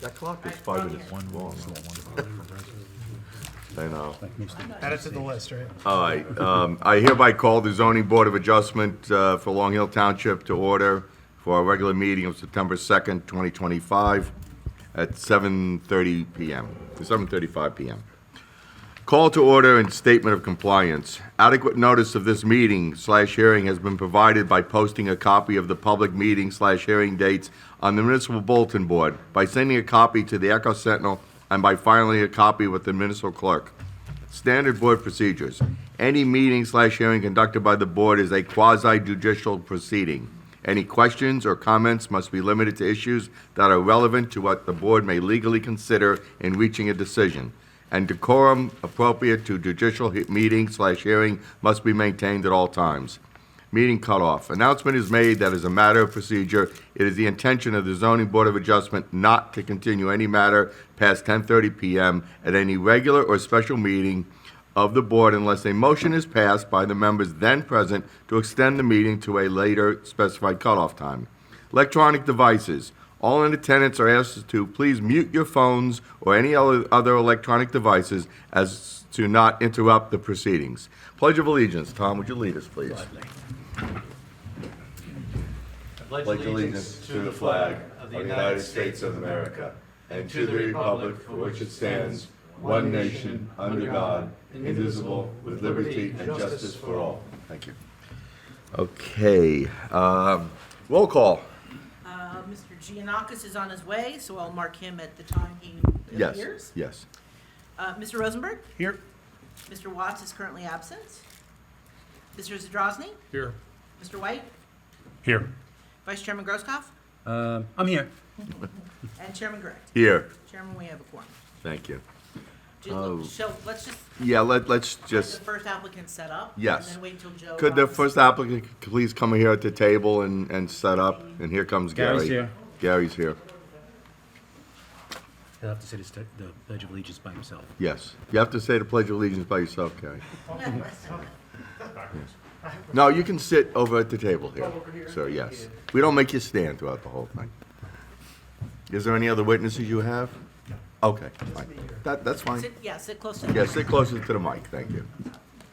That clock is 5 minutes long. I know. Add it to the list, right? All right, I hereby call the zoning board of adjustment for Long Hill Township to order for our regular meeting of September 2nd, 2025 at 7:30 PM, 7:35 PM. Call to order and statement of compliance. Adequate notice of this meeting/hearing has been provided by posting a copy of the public meeting/hearing dates on the municipal bulletin board, by sending a copy to the Echo Sentinel, and by filing a copy with the municipal clerk. Standard board procedures. Any meeting/hearing conducted by the board is a quasi-judicial proceeding. Any questions or comments must be limited to issues that are relevant to what the board may legally consider in reaching a decision. And decorum appropriate to judicial meeting/hearing must be maintained at all times. Meeting cutoff. Announcement is made that as a matter of procedure, it is the intention of the Zoning Board of Adjustment not to continue any matter past 10:30 PM at any regular or special meeting of the board unless a motion is passed by the members then present to extend the meeting to a later specified cutoff time. Electronic devices. All in attendance are asked to please mute your phones or any other electronic devices as to not interrupt the proceedings. Pledge of Allegiance. Tom, would you lead us, please? I pledge allegiance to the flag of the United States of America and to the republic for which it stands, one nation, under God, indivisible, with liberty and justice for all. Thank you. Okay, roll call. Mr. Giannakis is on his way, so I'll mark him at the time he Yes, appears. yes. Mr. Rosenberg? Here. Mr. Watts is currently absent. Mr. Zadrozny? Here. Mr. White? Here. Vice Chairman Grosskopf? I'm here. And Chairman Grant? Here, Chairman, we have a quorum. thank you. So let's just Yeah, let's get the just, first applicant set up. Yes. And then wait until Joe. could the comes. first applicant please come here at the table and set up? And here comes Gary. Gary's here. Gary's here, He'll have to say the Pledge of Allegiance by himself. yes. You have to say the Pledge of Allegiance by yourself, Gary. No, you can sit over at the table here, sir, yes. We don't make you stand throughout the whole thing. Is there any other witnesses you have? Okay, fine. That's fine. Sit close to the Yeah, sit closer to the mic, thank you.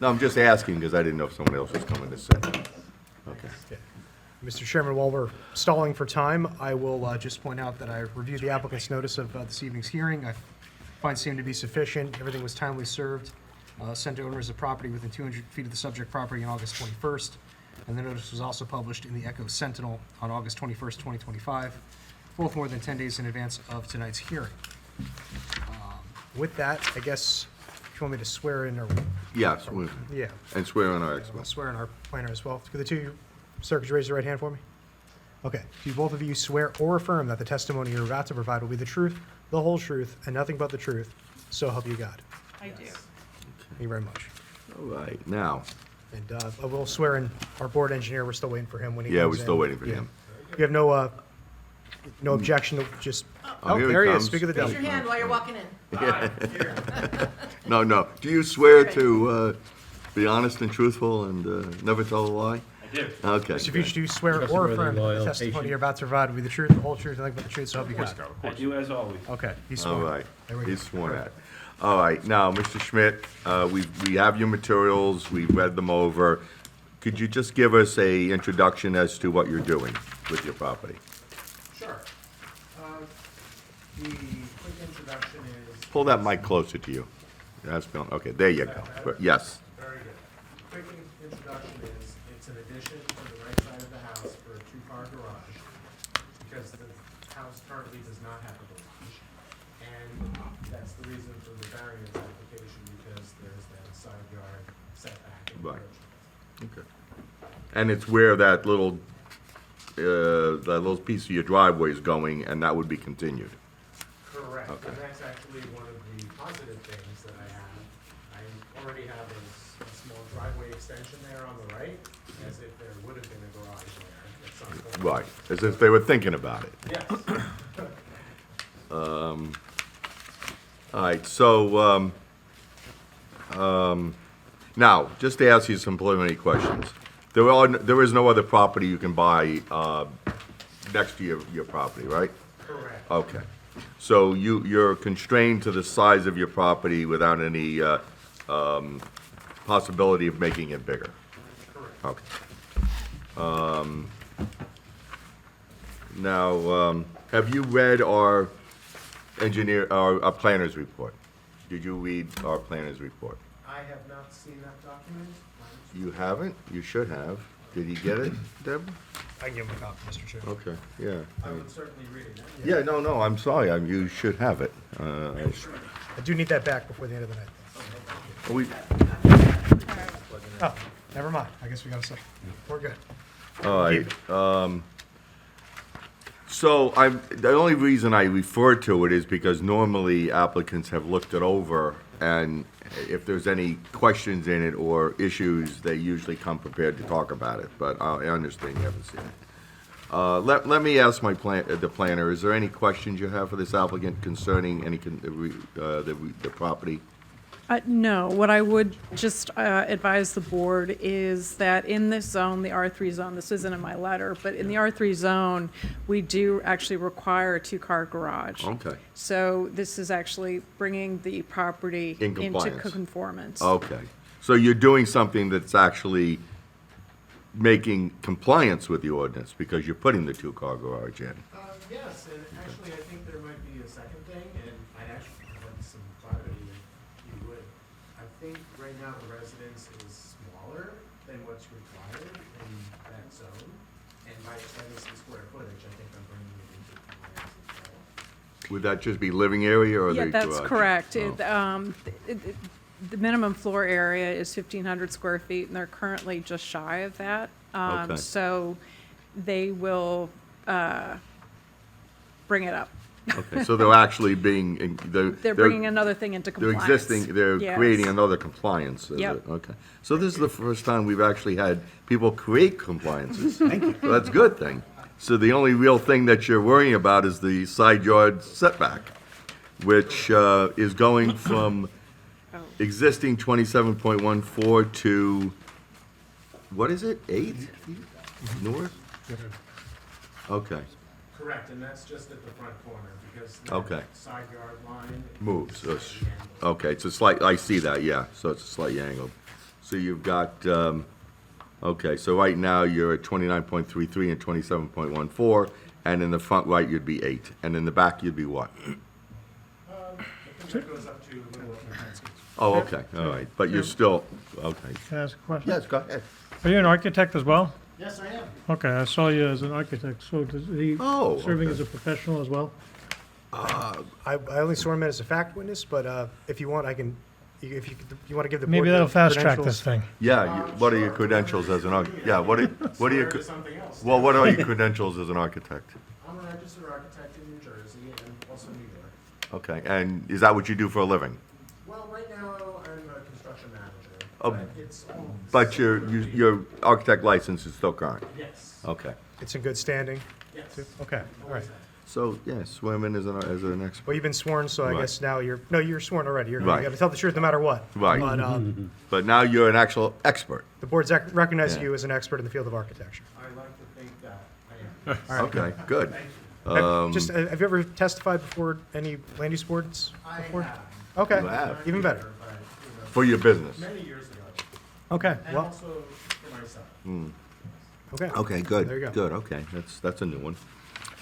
No, I'm just asking because I didn't know if someone else was coming to sit. Okay. Mr. Chairman, while we're stalling for time, I will just point out that I reviewed the applicant's notice of this evening's hearing. I find it seemed to be sufficient. Everything was timely served. Sent to owners of property within 200 feet of the subject property on August 21st. And the notice was also published in the Echo Sentinel on August 21st, 2025, both more than 10 days in advance of tonight's hearing. With that, I guess, if you want me to swear in or, Yes, yeah, and swear on our I'll expert. swear in our planner as well. Could the two, sir, could you raise your right hand for me? Okay. Do both of you swear or affirm that the testimony you're about to provide will be the truth, the whole truth, and nothing but the truth, so help you God? I do. Thank you very much. All right, now, And I will swear in our board engineer. We're still waiting for him when he yeah, comes we're still in. waiting for Yeah. him. You have no objection to just, Oh, here he there he is. comes. Speak of the Raise devil. your hand while you're walking in. No. Do you swear to be honest and truthful and never tell a lie? I do. Okay. Mr. Fuchs, do you swear or Trustworthy, affirm that the loyal, testimony patient. you're about to provide will be the truth, the whole truth, and nothing but the truth, so help you God? I do as always. Okay, he's All sworn. right, There we go. he's sworn at. All right, now, Mr. Schmidt, we have your materials, we've read them over. Could you just give us a introduction as to what you're doing with your property? Sure. The quick introduction is, Pull that mic closer to you. Okay, there you go. Yes. very good. Quick introduction is, it's an addition to the right side of the house for a two-car garage, because the house currently does not have a garage. And that's the reason for the variance application, because there's that side yard setback Right. encroachment. Okay. And it's where that little piece of your driveway is going, and that would be continued? Correct, Okay. and that's actually one of the positive things that I have. I already have a small driveway extension there on the right, as if there would have been a garage there at some point. Right, as if they were thinking about it. Yes. All right, so, now, just to ask you some preliminary questions. There is no other property you can buy next to your property, right? Correct. Okay. So you're constrained to the size of your property without any possibility of making it bigger? Correct. Okay. Now, have you read our our planner's report? Did you read our planner's report? I have not seen that document. You haven't? You should have. Did he get it, Deb? I can give him a copy, Mr. Chair. Okay, yeah. I would certainly read it. Yeah, no, I'm sorry, you should have it. I do need that back before the end of the night, though. We, Oh, never mind. I guess we got a second. We're good. all right, so the only reason I refer to it is because normally applicants have looked it over, and if there's any questions in it or issues, they usually come prepared to talk about it, but I understand you haven't seen it. Let me ask the planner, is there any questions you have for this applicant concerning the property? No, what I would just advise the board is that in this zone, the R3 zone, this isn't in my letter, but in the R3 zone, we do actually require a two-car garage. Okay. So this is actually bringing the property In into compliance. conformance. Okay, so you're doing something that's actually making compliance with the ordinance because you're putting the two-car garage in. Yes, and actually, I think there might be a second thing, and I'd actually like some clarity if you would. I think right now the residence is smaller than what's required in that zone, and by extending some square footage, I think I'm bringing it into compliance as well. Would that just be living area or the Yeah, garage? that's correct. Oh. The minimum floor area is 1,500 square feet, and they're currently just shy of that. Okay. So they will bring it up. Okay, so they're actually being, They're bringing another thing into they're compliance. they're Yes. creating another compliance, is Yep. it? Okay. So this is the first time we've actually had people create compliances. Thank you. So that's a good thing. So the only real thing that you're worrying about is the side yard setback, which is going from Oh. existing 27.14 to, what is it, 8 north? Okay, Correct, and that's just at the front corner, because that Okay. side yard line. moves. is So it's- slightly angled. Okay, it's a slight, I see that, yeah, so it's slightly angled. So you've got, okay, so right now you're at 29.33 and 27.14, and in the front right you'd be 8, and in the back you'd be what? I think that goes up to a little over 10 feet. Oh, okay, all right, but you're still, okay. Can I ask a question? Yes, go ahead. Are you an architect as well? Yes, I am. Okay, I saw you as an architect, so is he Oh, serving okay. as a professional as well? I only swore him in as a fact witness, but if you want, I can, if you want to give the board Maybe that'll the fast track credentials. this thing. Yeah, what are your credentials as an yeah, what are your, Or something else. well, what are your credentials as an architect? I'm a registered architect in New Jersey and also New York. Okay, and is that what you do for a living? Well, right now, I'm a construction manager, Oh, but it's all. But your architect license is still current? Yes, Okay. It's in good standing? yes. Okay, all right. So, yeah, swimming as an expert. Well, you've been sworn, so I Right. guess now you're sworn already. You're Right. you got to tell the truth no matter what. Right. But But now you're an actual expert. the board's recognizing Yeah. you as an expert in the field of architecture. I like to think that I am. Okay, good. Just, have you ever testified before any land use boards I before? have. Okay, You have. even better. But, you know, For your business. many years ago, Okay, and well, also for myself. okay. Okay, good. There you go. Good, okay, that's a new one.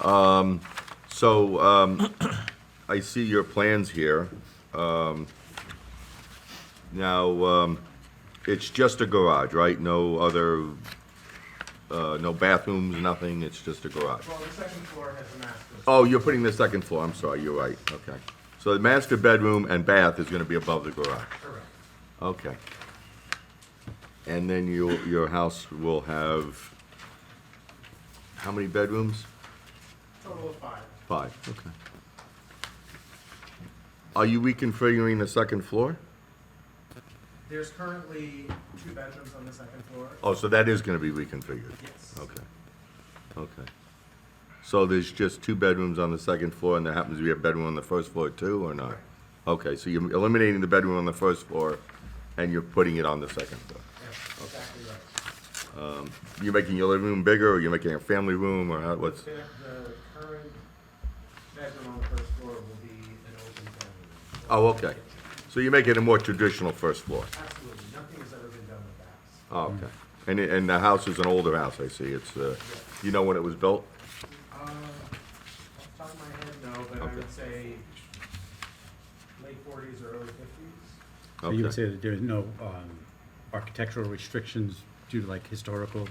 I see your plans here. Now, it's just a garage, right? No other, no bathrooms, nothing, it's just a garage? Well, the second floor has a master. Oh, you're putting the second floor, I'm sorry, you're right, okay. So the master bedroom and bath is gonna be above the garage? Correct. Okay. And then your house will have, how many bedrooms? Total of 5. 5, okay. Are you reconfiguring the second floor? There's currently 2 bedrooms on the second floor. Oh, so that is gonna be reconfigured? Yes. Okay, okay. So there's just 2 bedrooms on the second floor, and there happens to be a bedroom on the first floor too, or not? Okay, so you're eliminating the bedroom on the first floor, and you're putting it on the second floor. Yes, exactly right. You're making your living room bigger, or you're making a family room, or what's? The current bedroom on the first floor will Oh, okay. So you make it a more traditional first floor? Absolutely, nothing has ever been done with the house. Oh, okay. And the house is an older house, I see. It's, you know when it was built? Off the top of my head, no, but I Okay. would say late forties or early fifties. So you would Okay. say that there's no architectural restrictions due to like historical,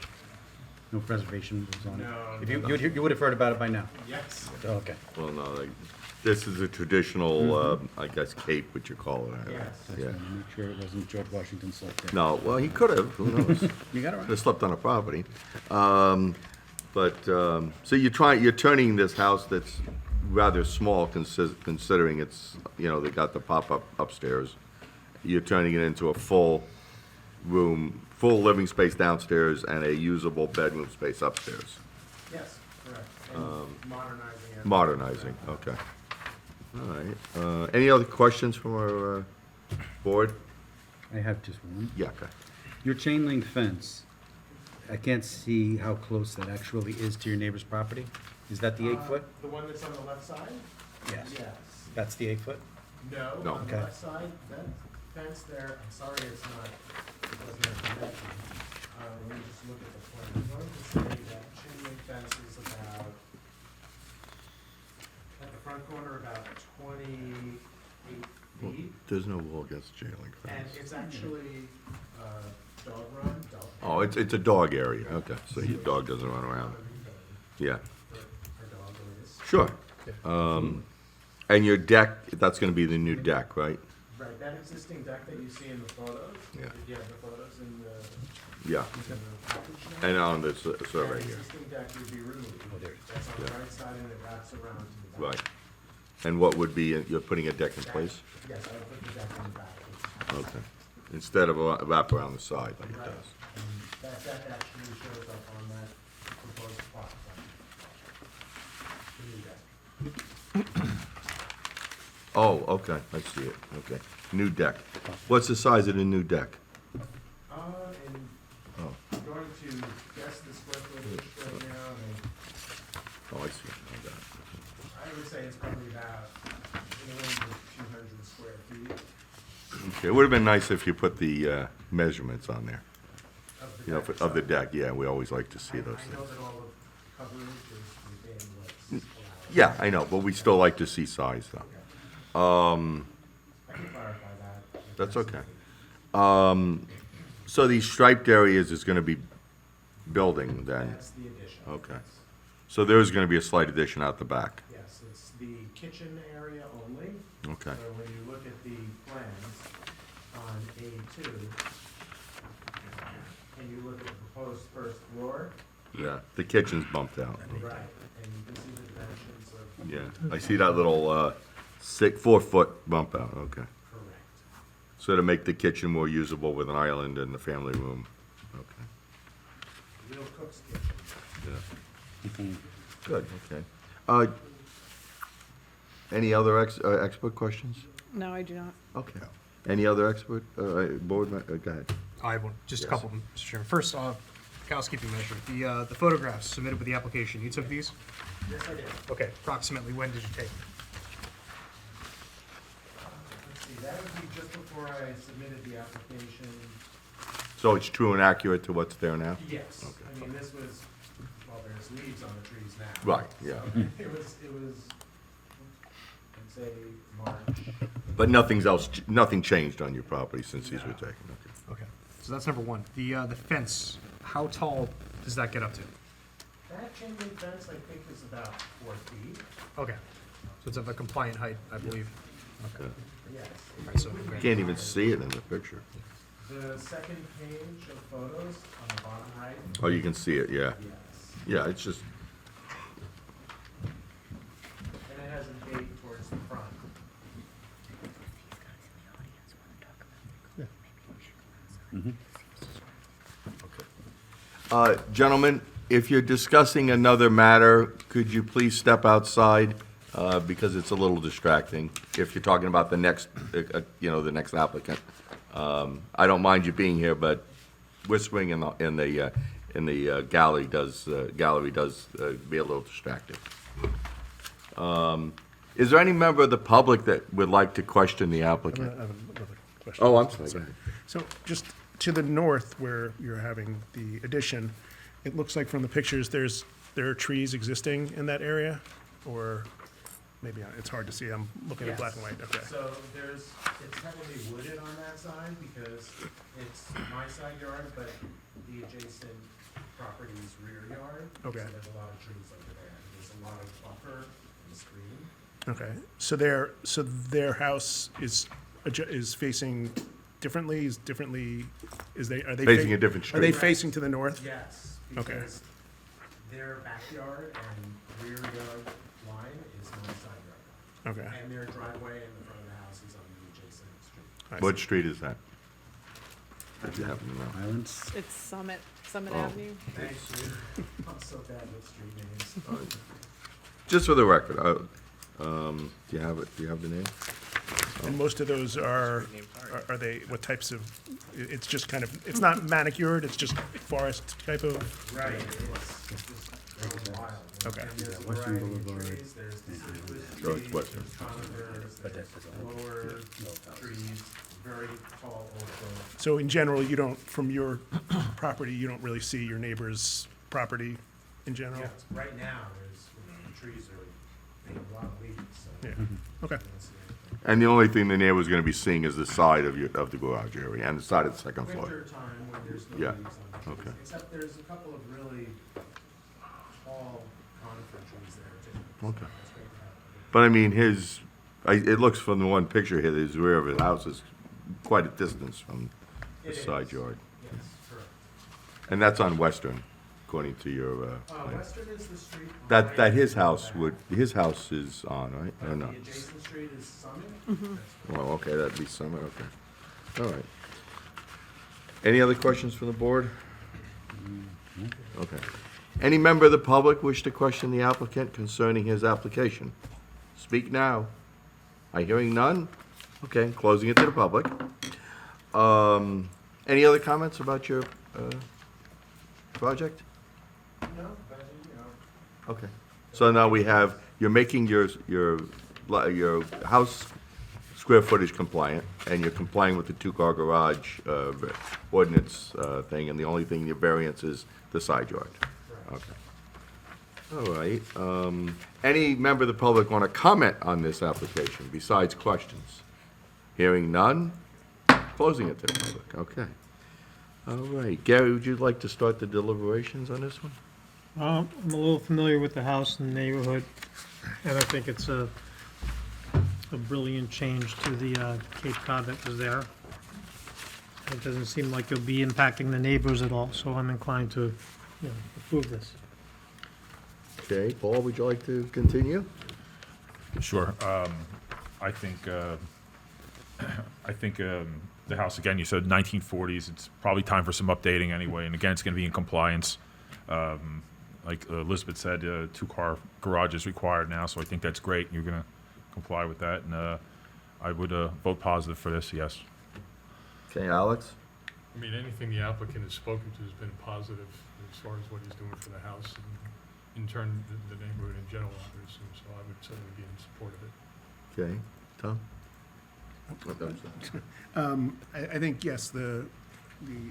no preservation was on it? No, If you would have heard about it by now? Yes. Oh, okay. Well, no, this is a traditional, I guess, cape, what you call it. Yes. Yeah. Make sure it wasn't George Washington slept there. No, well, he could have, who knows? You got it Could have right. slept on a property. So you're turning this house that's rather small considering it's, they got the pop-up upstairs. You're turning it into a full living space downstairs and a usable bedroom space upstairs. Yes, correct. And modernizing it. Modernizing, okay. All right. Any other questions from our board? I have just one. Yeah, okay. Your chain link fence, I can't see how close that actually is to your neighbor's property. Is that the 8 foot? The one that's on the left side? Yes. Yes. That's the 8 foot? No, No. on the Okay. left side, that fence there, I'm sorry it's not, it doesn't have dimension. Let me just look at the plan. I'm going to say that chain link fence is about, at the front corner, about 28 Well, feet. there's no wall against the chain link And fence. it's actually, dog run, dog. Oh, it's a dog area, okay, so your dog doesn't run around. Yeah, For dog owners. sure. And your deck, that's gonna be the new deck, right? Right, that existing deck that you see in the photos. Yeah. You have the photos in the, Yeah, in the package now. and on this That survey here, existing deck would be removed. Oh, there it is. That's on the Yeah. right side and it wraps around to the back. right. And what would be, you're putting a deck in place? Yes, I would put the deck on the back. Okay. Instead of a wrap around the side like it Right. does. And that deck actually shows up on that proposed plot plan. The new deck. Oh, okay, I see it, okay. New deck. What's the size of the new deck? And Oh. I'm going to guess the square footage right now, and Oh, I see, I got it. I would say it's probably about in the range of 200 square feet Okay, it would've been nice if you put the measurements on there, of the deck. of the deck, yeah, we always like to see I those know things. that all the coverage is within what's allowed. Yeah, I know, but we still like to see size though. I can clarify that. if That's okay. needed. So these striped areas is gonna be building then? That's the addition. Okay. Yes. So there's gonna be a slight addition out the back? Yes, it's the kitchen area only. Okay, So when you look at the plans on A2, and you look at the proposed first floor, yeah, the kitchen's bumped out. right, and you can see the dimensions of, Yeah, I see that little, 4-foot bump out, okay. correct. So to make the kitchen more usable with an island and the family room, okay, Real cook's kitchen. yeah. Good, okay. Any other expert questions? No, I do not. Okay. Any other expert, board, go ahead. I have one, just a Yes. couple of them, Mr. Chairman. First, housekeeping measure, the photographs submitted with the application, you took these? Yes, I did. Okay, approximately when did you take? Let's see, that would be just before I submitted the application. So it's true and accurate to what's there now? Yes, Okay. I mean, this was, well, there's leaves on the trees now. Right, yeah. So it was, I'd say March. But nothing changed on your property since these were taken, okay. Okay, so that's number one. The fence, how tall does that get up to? That chain link fence, I think, is about 4 feet. Okay, so it's of a compliant height, I believe. Okay. Yes. All right, so, You can't even see it in the picture. The second page of photos on the bottom right. Oh, you can see it, yeah. Yes. Yeah, it's just, And it has a gate towards the front. gentlemen, if you're discussing another matter, could you please step outside? Because it's a little distracting if you're talking about the next, the next applicant. I don't mind you being here, but whispering in the gallery does be a little distracting. Is there any member of the public that would like to question the I applicant? have another question. Oh, I'm sorry. Go ahead. So just to the north where you're having the addition, it looks like from the pictures, there are trees existing in that area? Or maybe it's hard to see, I'm looking at black and white, okay. So it's heavily wooded on that side because it's my side yard, but the adjacent property's rear yard. Okay. So there's a lot of trees over there. There's a lot of buffer and screen. Okay, so their house is facing differently, are they? Facing a different Are they street. facing to the north? Yes, Okay. because their backyard and rear yard line is my side yard. Okay. And their driveway in the front of the house is on the adjacent street. I see. What street is that? If you happen to know. Islands? It's Summit Oh. Avenue. Thank you. I'm so bad with street names. Just for the record, do you have it, do you have the name? And most of those are they, what types of, it's just kind of, it's not manicured, it's just forest type of? Right, it's just wild. Okay. And there's a Western variety of Boulevard. trees, there's deciduous So it's trees, western. there's conifers, there's lower trees, very tall old growth. So in general, you don't, from your property, you don't really see your neighbor's property in general? Yeah, right now, the trees are making a lot of leaves, so. Yeah, you okay. don't see anything. And the only thing the neighbor's gonna be seeing is the side of the garage area and the side of the second floor. Winter time when there's no Yeah, leaves on the trees, okay. except there's a couple of really tall conifer trees there too. So Okay. it's great to have. But I mean, it looks from the one picture here, his rear of his house is quite a distance from the It side is. yard. Yes, correct. And that's on Western, according to your, plan. Western is the street. That his house his house is on, right? Or The no? adjacent street is Summit. Well, okay, that'd be summer, okay. All right. Any other questions from the board? Okay. Any member of the public wish to question the applicant concerning his application? Speak now. I hearing none? Okay, closing it to the public. Any other comments about your, project? No, but, you know, Okay. So now we have, you're making your house square footage compliant, and you're complying with the two-car garage ordinance thing, and the only thing, your variance is the side yard. Okay. All right. Any member of the public want to comment on this application besides questions? Hearing none, closing it to the public. Okay. All right. Gary, would you like to start the deliberations on this one? I'm a little familiar with the house and the neighborhood, and I think it's a brilliant change to the Cape Cod that was there. It doesn't seem like it'll be impacting the neighbors at all, so I'm inclined to, approve this. Okay, Paul, would you like to continue? Sure. I think the house, again, you said 1940s. It's probably time for some updating anyway. And again, it's going to be in compliance. Like Elizabeth said, two-car garage is required now, so I think that's great. You're going to comply with that. And I would vote positive for this, yes. Okay, Alex? I mean, anything the applicant has spoken to has been positive as far as what he's doing for the house and in turn, the neighborhood in general, I would assume, so I would certainly be in support of it. Okay, Tom? I think, yes, the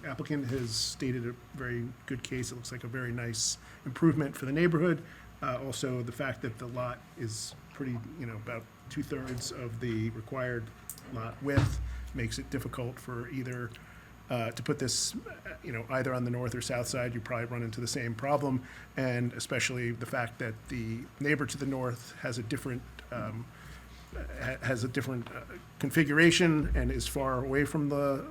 applicant has stated a very good case. It looks like a very nice improvement for the neighborhood. Also, the fact that the lot is pretty, about 2/3 of the required lot width makes it difficult for either, to put this, either on the north or south side, you probably run into the same problem. And especially the fact that the neighbor to the north has a different, configuration and is far away from the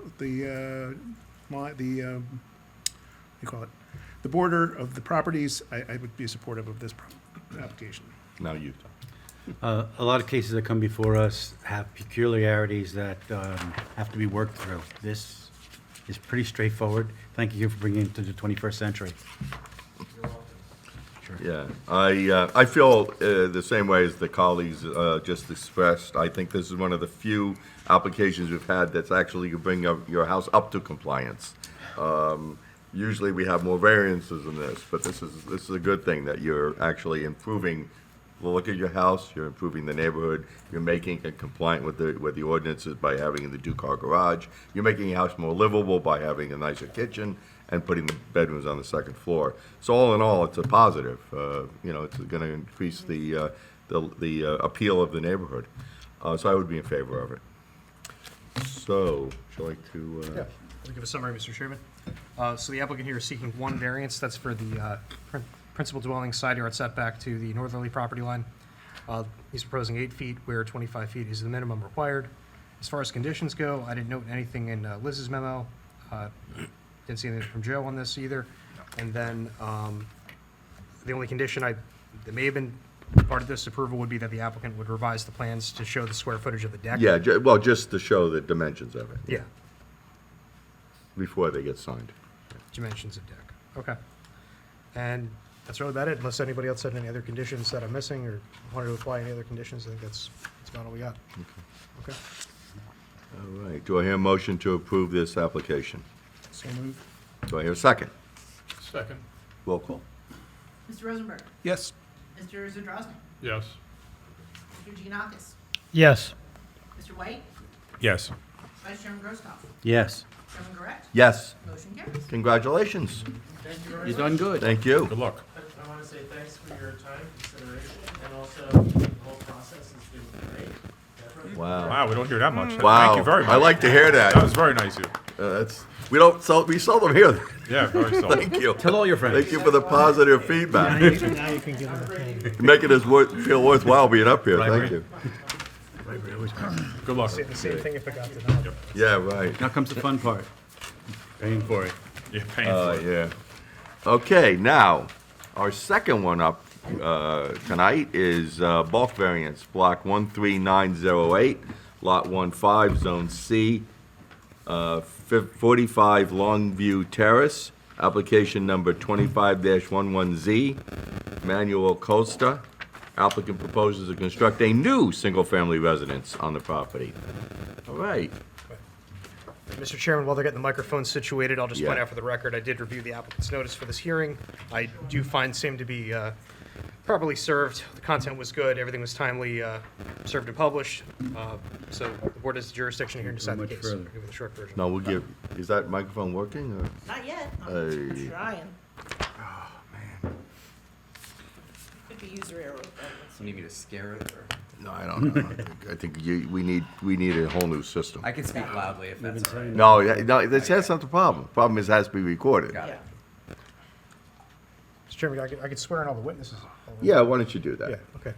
the border of the properties. I would be supportive of this application. Now you, Tom. A lot of cases that come before us have peculiarities that have to be worked through. This is pretty straightforward. Thank you for bringing it to the 21st century. Yeah, I feel the same way as the colleagues just expressed. I think this is one of the few applications we've had that's actually you bring your house up to compliance. Usually we have more variances than this, but this is a good thing that you're actually improving look at your house, you're improving the neighborhood, you're making it compliant with the ordinances by having the two-car garage, you're making your house more livable by having a nicer kitchen and putting the bedrooms on the second floor. So all in all, it's a positive. It's going to increase the appeal of the neighborhood. So I would be in favor of it. So, would you like to? Yeah, I'll give a summary, Mr. Chairman. So the applicant here is seeking one variance, that's for the principal dwelling side yard setback to the northerly property line. He's proposing 8 feet, where 25 feet is the minimum required. As far as conditions go, I didn't note anything in Liz's memo. Didn't see anything from Joe on this either. And then the only condition that may have been part of this approval would be that the applicant would revise the plans to show the square footage of the deck. Yeah, just to show the dimensions of it. Yeah, Before they get signed. dimensions of deck. Okay. And that's really about it, unless anybody else had any other conditions that I'm missing or wanted to apply any other conditions. I think that's about all we got. Okay. All right. Do I hear a motion to approve this application? So moved. Do I hear a second? Second. Roll call. Mr. Rosenberg. Yes. Mr. Zadrozny. Yes. Mr. Giannakis. Yes. Mr. White. Yes. Vice Chairman Grosskopf. Yes. Chairman Correct. Yes. Motion carries. Congratulations. Thank you very You've much. done good. Thank you. Good luck. I want to say thanks for your time, consideration, and also the whole process has been great. Definitely. Wow. Wow, we don't hear that much. Wow. Thank you very much. I like to hear That that. was very nice of you. We seldom hear that. Yeah, very solid. Thank you. Tell all your friends. Thank you for the positive Now feedback. you can give them a pen. You're making us feel worthwhile being up here. Thank you. Good luck. Say the same thing if I got denied. Yeah, right. Now comes the fun part. Paying for it. You're paying for it. Yeah. Okay, now, our second one up tonight is bulk variance, block 13908, lot 15, zone C, 45 Longview Terrace, application number 25-11Z, Manuel Costa. Applicant proposes to construct a new single-family residence on the property. All right. Mr. Chairman, while they're getting the microphones situated, I'll just point Yeah. out for the record, I did review the applicant's notice for this hearing. I do find same to be properly served. The content was good, everything was timely served and published. So the board has jurisdiction here to decide the much case. further. Give it a short version. Now, is that microphone working? Or? Not yet. Hey. I'm trying. Could be user error. You need me to scare it, or No, I don't know. I think we need a whole new system. I can speak loudly if that's all right. No, that's not the problem. Problem is it has to be recorded. Got it. Yeah. Mr. Chairman, I could swear in all the witnesses. Yeah, why don't you do that? Yeah, okay.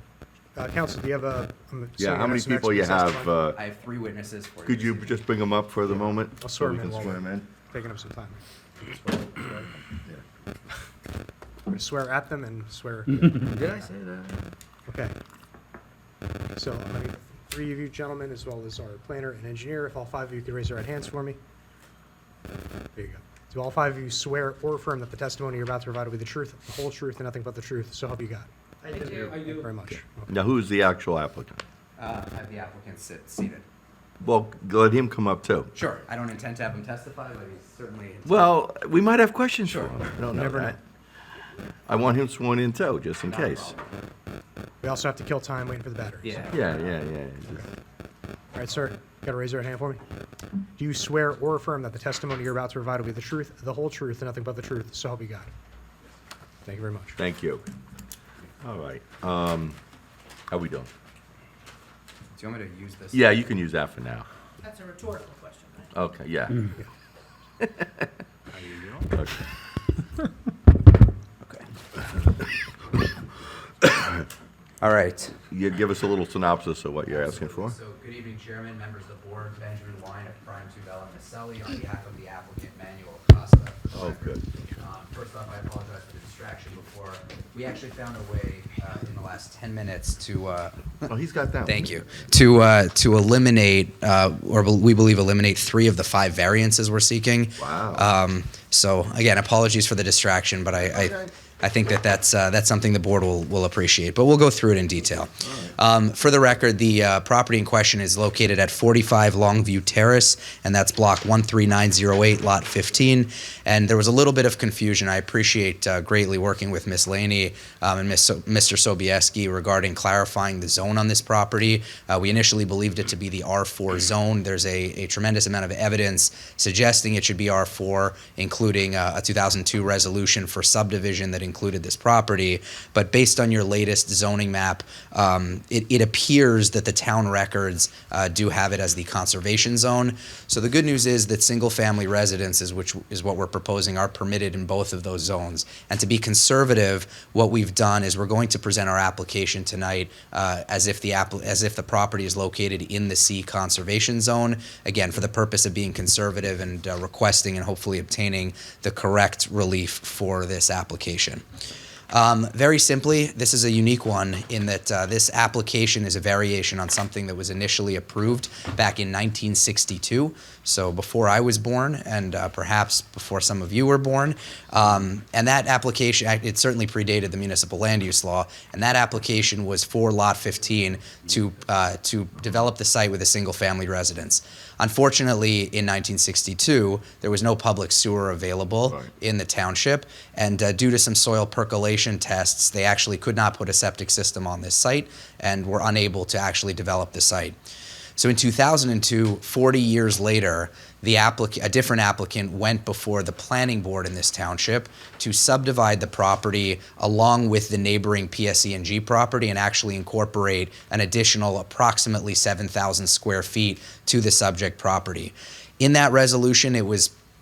Counsel, do you have a? I'm Yeah, assuming how many that's next people you week's have? testimony? I have 3 witnesses for you. Could you just bring them up for the moment? I'll swear so we them in can while swear we're- them in? Taking up some time. I'm gonna swear at them and swear. Did I say that? Okay. So, I mean, 3 of you gentlemen, as well as our planner and engineer, if all 5 of you could raise your right hands for me. There you go. Do all 5 of you swear or affirm that the testimony you're about to provide will be the truth, the whole truth, and nothing but the truth, so help you God? I do. Thank you very much. Okay. Now, who's the actual applicant? I have the applicant seated. Well, let him come up too. Sure, I don't intend to have him testify, but he's certainly. Well, we might have questions for him. I don't know Never that. I want him sworn in too, just in case. We also have to kill time waiting for the batteries. Yeah. Yeah. All right, sir, gotta raise your right hand for me. Do you swear or affirm that the testimony you're about to provide will be the truth, the whole truth, and nothing but the truth, so help you God? Thank you very much. Thank you. All right. How we doing? Do you want me to use this? Yeah, you can use that for now. That's a rhetorical question, right? Okay, yeah. How you doing? Okay. All right. You give us a little synopsis of what you're asking for? So, good evening, Chairman, members of the board, Benjamin Wine of Prime 2 Bella Maselli, on behalf of the applicant Manuel Costa. Oh, good. First off, I apologize for the distraction before. We actually found a way in the last 10 minutes to Oh, he's got that one. thank you to eliminate or we believe eliminate 3 of the 5 variances we're seeking. Wow. So again, apologies for the distraction, but I think that's something the board will appreciate. But we'll go through it in detail. For the record, the property in question is located at 45 Longview Terrace, and that's block 13908, lot 15. And there was a little bit of confusion. I appreciate greatly working with Ms. Laney and Mr. Sobieski regarding clarifying the zone on this property. We initially believed it to be the R4 zone. There's a tremendous amount of evidence suggesting it should be R4, including a 2002 resolution for subdivision that included this property. But based on your latest zoning map, it appears that the town records do have it as the conservation zone. So the good news is that single-family residences, which is what we're proposing, are permitted in both of those zones. And to be conservative, what we've done is we're going to present our application tonight as if the property is located in the C conservation zone, again, for the purpose of being conservative and requesting and hopefully obtaining the correct relief for this application. Very simply, this is a unique one in that this application is a variation on something that was initially approved back in 1962, so before I was born and perhaps before some of you were born. And that application, it certainly predated the municipal land use law, and that application was for Lot 15 to develop the site with a single-family residence. Unfortunately, in 1962, there was no public sewer available in the township, and due to some soil percolation tests, they actually could not put a septic system on this site and were unable to actually develop the site. So in 2002, 40 years later, a different applicant went before the planning board in this township to subdivide the property along with the neighboring PSE&G property and actually incorporate an additional approximately 7,000 square feet to the subject property. In that resolution,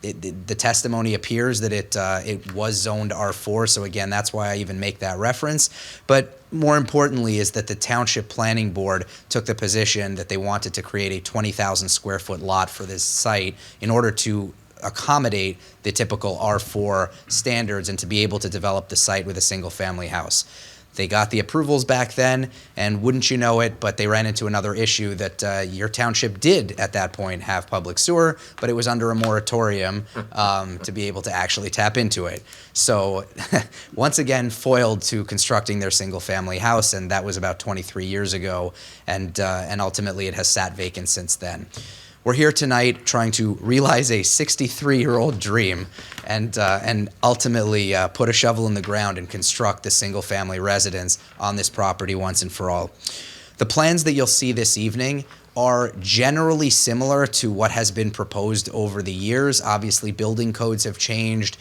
the testimony appears that it was zoned R4, so again, that's why I even make that reference. But more importantly is that the township planning board took the position that they wanted to create a 20,000 square foot lot for this site in order to accommodate the typical R4 standards and to be able to develop the site with a single family house. They got the approvals back then, and wouldn't you know it, but they ran into another issue that your township did at that point have public sewer, but it was under a moratorium to be able to actually tap into it. So once again, foiled to constructing their single-family house, and that was about 23 years ago, and ultimately it has sat vacant since then. We're here tonight trying to realize a 63-year-old dream and ultimately put a shovel in the ground and construct the single-family residence on this property once and for all. The plans that you'll see this evening are generally similar to what has been proposed over the years. Obviously, building codes have changed,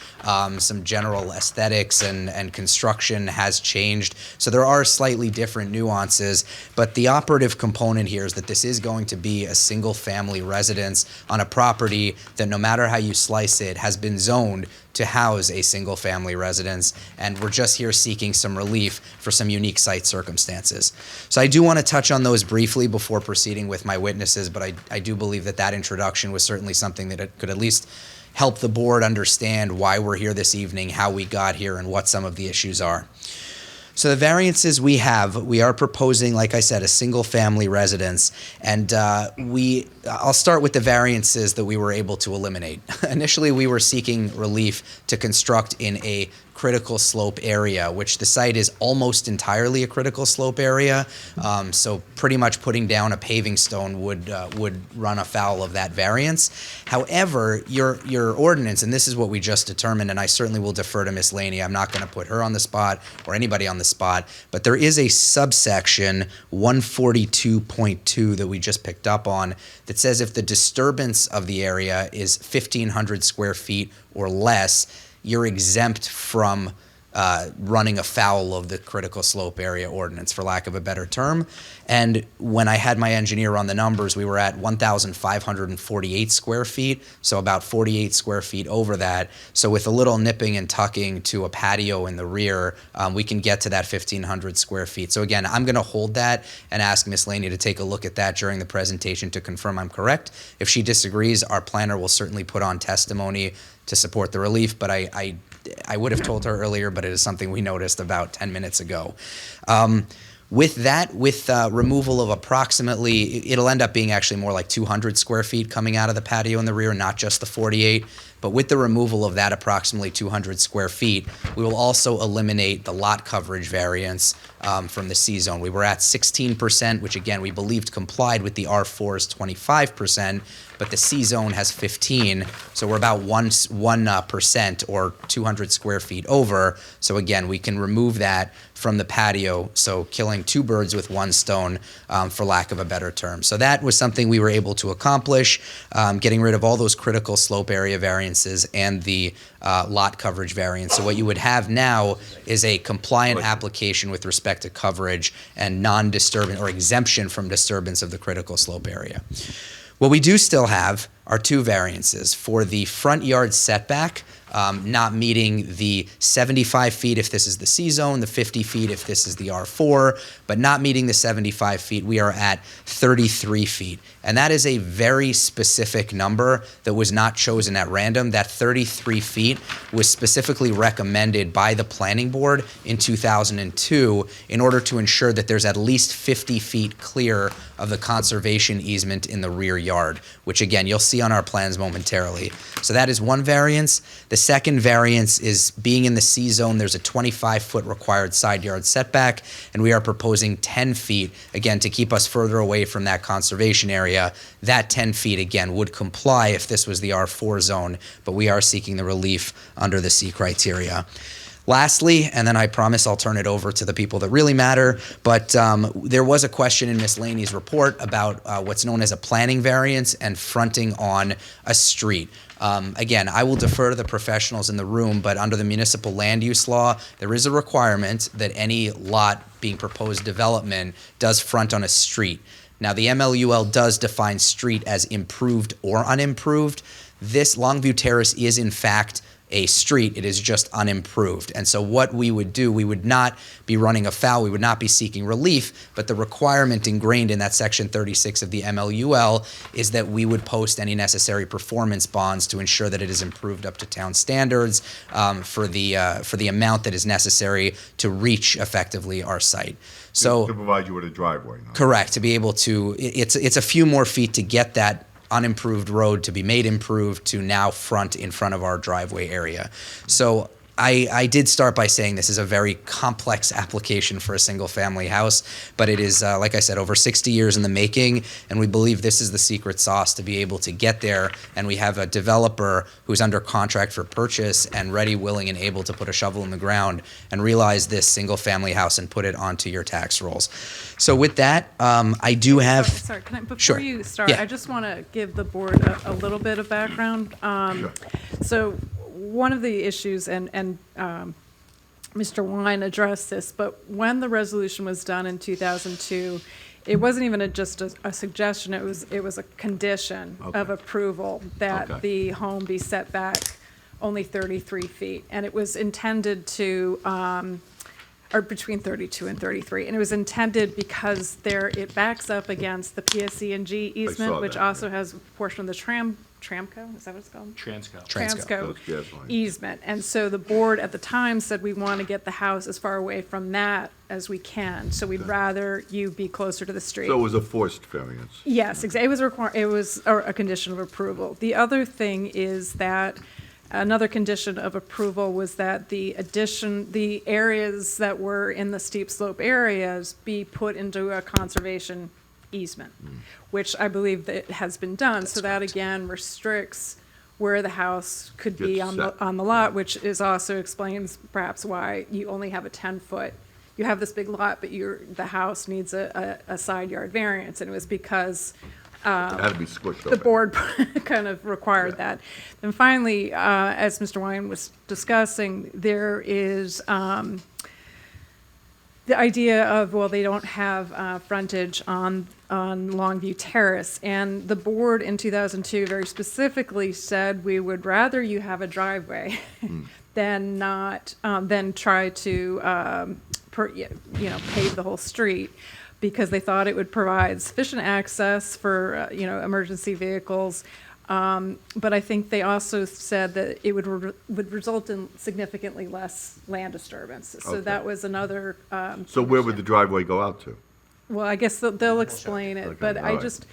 some general aesthetics and construction has changed, so there are slightly different nuances, but the operative component here is that this is going to be a single-family residence on a property that, no matter how you slice it, has been zoned to house a single-family residence, and we're just here seeking some relief for some unique site circumstances. So I do want to touch on those briefly before proceeding with my witnesses, but I do believe that introduction was certainly something that could at least help the board understand why we're here this evening, how we got here, and what some of the issues are. So the variances we are proposing, like I said, a single-family residence, and I'll start with the variances that we were able to eliminate. Initially, we were seeking relief to construct in a critical slope area, which the site is almost entirely a critical slope area. So pretty much putting down a paving stone would run afoul of that variance. However, your ordinance, and this is what we just determined, and I certainly will defer to Ms. Laney. I'm not going to put her on the spot or anybody on the spot, but there is a subsection 142.2 that we just picked up on that says if the disturbance of the area is 1,500 square feet or less, you're exempt from running afoul of the critical slope area ordinance, for lack of a better term. And when I had my engineer run the numbers, we were at 1,548 square feet, so about 48 square feet over that. So with a little nipping and tucking to a patio in the rear, we can get to that 1,500 square feet. So again, I'm going to hold that and ask Ms. Laney to take a look at that during the presentation to confirm I'm correct. If she disagrees, our planner will certainly put on testimony to support the relief, but I would have told her earlier, but it is something we noticed about 10 minutes ago. With removal of approximately, it'll end up being actually more like 200 square feet coming out of the patio in the rear, not just the 48. But with the removal of that approximately 200 square feet, we will also eliminate the lot coverage variance from the C zone. We were at 16%, which again, we believed complied with the R4's 25%, but the C zone has 15, so we're about 1% or 200 square feet over. So again, we can remove that from the patio, so killing two birds with one stone, for lack of a better term. So that was something we were able to accomplish, getting rid of all those critical slope area variances and the lot coverage variance. So what you would have now is a compliant application with respect to coverage and non-disturbance or exemption from disturbance of the critical slope area. What we do still have are two variances. For the front yard setback, not meeting the 75 feet if this is the C zone, the 50 feet if this is the R4, but not meeting the 75 feet, we are at 33 feet. And that is a very specific number that was not chosen at random. That 33 feet was specifically recommended by the planning board in 2002 in order to ensure that there's at least 50 feet clear of the conservation easement in the rear yard, which again, you'll see on our plans momentarily. So that is one variance. The second variance is being in the C zone, there's a 25-foot required side yard setback, and we are proposing 10 feet, again, to keep us further away from that conservation area. That 10 feet, again, would comply if this was the R4 zone, but we are seeking the relief under the C criteria. Lastly, and then I promise I'll turn it over to the people that really matter, but there was a question in Ms. Laney's report about what's known as a planning variance and fronting on a street. Again, I will defer to the professionals in the room, but under the municipal land use law, there is a requirement that any lot being proposed development does front on a street. Now, the MLUL does define street as improved or unimproved. This Longview Terrace is, in fact, a street. It is just unimproved. And so what we would do, we would not be running afoul, we would not be seeking relief, but the requirement ingrained in that section 36 of the MLUL is that we would post any necessary performance bonds to ensure that it is improved up to town standards for the amount that is necessary to reach effectively our site. So To provide you with a driveway. No? Correct, to be able to, it's a few more feet to get that unimproved road to be made improved to now front in front of our driveway area. So I did start by saying this is a very complex application for a single-family house, but it is, like I said, over 60 years in the making, and we believe this is the secret sauce to be able to get there, and we have a developer who's under contract for purchase and ready, willing, and able to put a shovel in the ground and realize this single-family house and put it onto your tax rolls. So with that, I do have... Sorry, can I, before Sure. you start, Yeah. I just want to give the board a little bit of background. So one of the issues, and Mr. Wine addressed this, but when the resolution was done in 2002, it wasn't even just a suggestion, it was a condition of approval that the home be set back only 33 feet. And it was intended to, or between 32 and 33. And it was intended because it backs up against the PSC&G easement, which that, also has a portion of the Tramco, is that what it's called? Transco Gas line. easement. And so the board at the time said we want to get the house as far away from that as we can. So we'd rather you be closer to the street. So it was a forced variance. Yes, exactly. It was a condition of approval. The other thing is that another condition of approval was that the areas that were in the steep slope areas be put into a conservation easement, which I believe that has been done. So that again restricts where the house could be Gets on set. the lot, which is also explains perhaps why you only have a 10-foot. You have this big lot, but the house needs a side yard variance, and it was because It had to be squished the over. board kind of required that. And finally, as Mr. Wine was discussing, there is the idea of, well, they don't have frontage on Longview Terrace. And the board in 2002 very specifically said, we would rather you have a driveway than try to, pave the whole street, because they thought it would provide sufficient access for, emergency vehicles. But I think they also said that it would result in significantly less land disturbance. So Okay. that was another. So where would the condition. driveway go out to? Well, I guess they'll explain it, Okay, but all I right. just,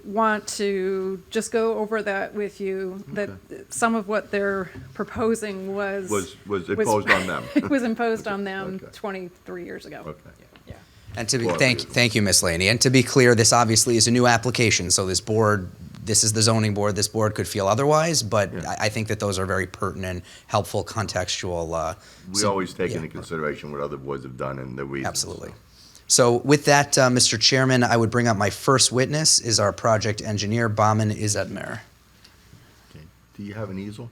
want to just go over that with you, that some of what they're proposing Was imposed on them. was imposed on them Okay. 23 years ago. Okay. Yeah. And to be, Well, thank you, Ms. Laney. And to be clear, this obviously is a new application, so this is the zoning board. This board could feel otherwise, but Yeah. I think that those are very pertinent, helpful, contextual. We always take into consideration what other boards have done and the reasons. Absolutely. So with that, Mr. Chairman, I would bring up my first witness is our project engineer, Baman Izadmer. Okay. Do you have an easel?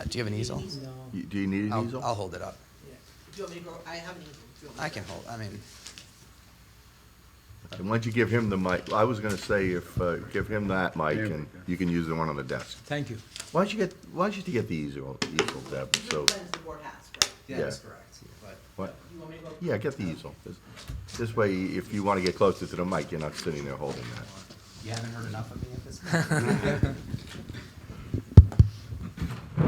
Do you have an easel? Do you need an easel? I'll hold it up. Do you want me to go? I have an easel. Do you want me I to- can hold, I mean, And why don't you give him the mic? I was gonna say give him that mic and you can use the one on the desk. Thank you. Why don't you get the easel, Deb? So, Lens the board has, right? Yeah. that is correct. But what? You want me to go? Yeah, get the easel. This way, if you wanna get closer to the mic, you're not sitting there holding that. you haven't heard enough of me at this point? All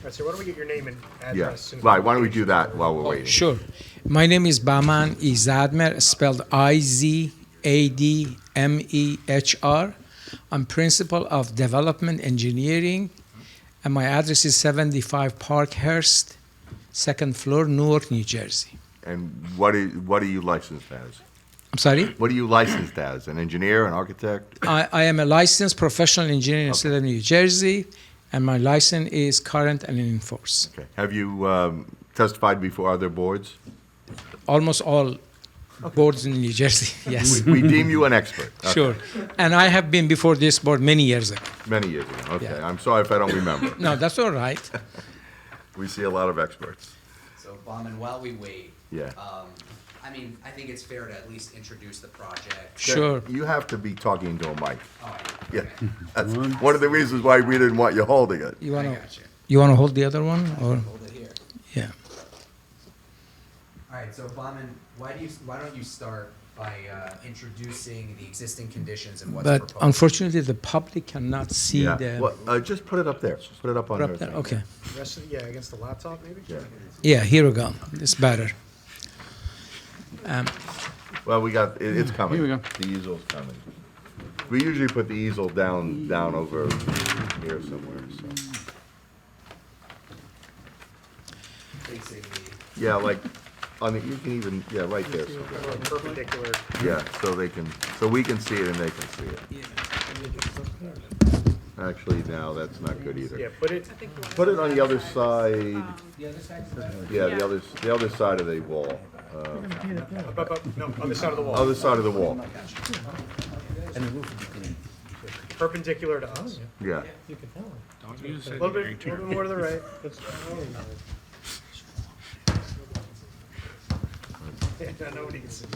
right, so why don't we get your name and Yeah, address? and right, why don't we do that while we're waiting? Sure. My name is Baman Izadmer, spelled Izadmehr. I'm principal of development engineering, and my address is 75 Parkhurst, second floor, Newark, New Jersey. And what are you licensed as? I'm sorry? What are you licensed as? An engineer, an architect? I am a licensed professional engineer in the state of New Jersey, and my license is current and in force. Okay. Have you testified before other boards? Almost all boards in New Jersey, yes. We deem you an expert. Okay. Sure. And I have been before this board many years ago. Many years ago. Okay. Yeah. I'm sorry if I don't remember. No, that's all right. We see a lot of experts. So, Baman, while we wait, Yeah. I mean, I think it's fair to at least introduce the project. Sure. You have to be talking into a mic. Oh, Yeah. That's one of the reasons why we didn't want you holding it. You I wanna got you. you wanna hold the other one or Hold it here. yeah? All right, so Baman, why don't you start by introducing the existing conditions and what's But proposed? unfortunately, the public cannot see Yeah. the. Well, just put it up there. Put it up on Up her there, thing. okay. Rest of, yeah, against the laptop, maybe? Yeah. Yeah, here we go. It's better. Well, it's coming. Here we go. The easel's coming. We usually put the easel down over here somewhere, so. Basically, Yeah, like, you can even, yeah, right there. So Or perpendicular. yeah, so we can see it and they can see it. Actually, now, that's not good Yeah, either. put it, Put it on the other side, the other side's yeah, the other side of the wall. no, on the side of the wall, Other side of the wall, perpendicular to us. yeah. A little bit more to the right. Yeah, nobody can see.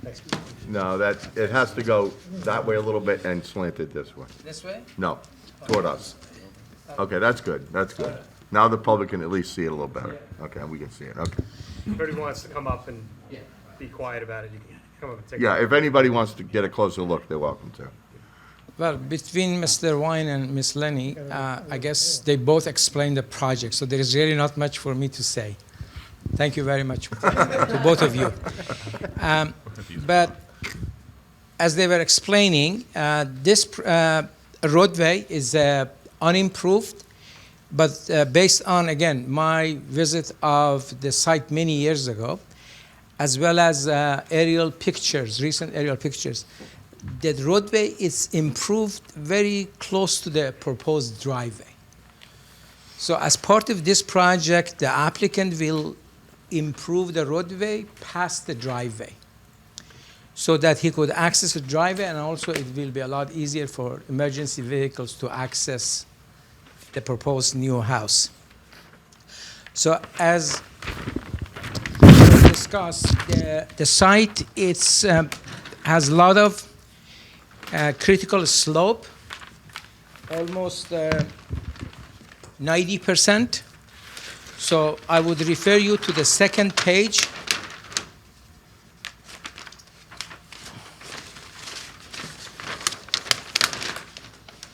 Next. No, it has to go that way a little bit and slanted this way. This way? No, toward us. Okay, that's good, that's good. Now the public can at least see it a little better. Okay, we can see it, okay. If anybody wants to come up and be quiet about it, you can come up and take. Yeah, if anybody wants to get a closer look, they're welcome to. Well, between Mr. Wine and Miss Lenny, I guess they both explained the project, so there is really not much for me to say. Thank you very much to both of you. But as they were explaining, this roadway is unimproved, but based on, again, my visit of the site many years ago, as well as aerial pictures, recent aerial pictures, the roadway is improved very close to the proposed driveway. So as part of this project, the applicant will improve the roadway past the driveway so that he could access the driveway, and also it will be a lot easier for emergency vehicles to access the proposed new house. So as discussed, the site has a lot of critical slope, almost 90%. So I would refer you to the second page.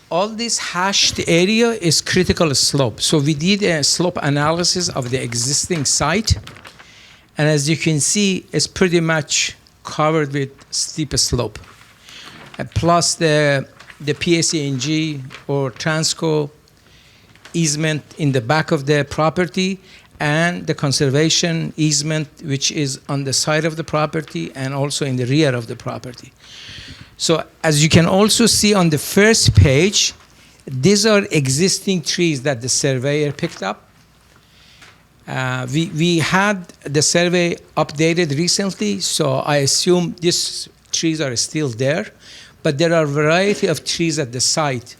All this hashed area is critical slope. So we did a slope analysis of the existing site. And as you can see, it's pretty much covered with steep slope. plus the PSE&G or Transco easement in the back of the property, and the conservation easement, which is on the side of the property and also in the rear of the property. So as you can also see on the first page, these are existing trees that the surveyor picked up. We had the survey updated recently, so I assume these trees are still there, but there are a variety of trees at the site.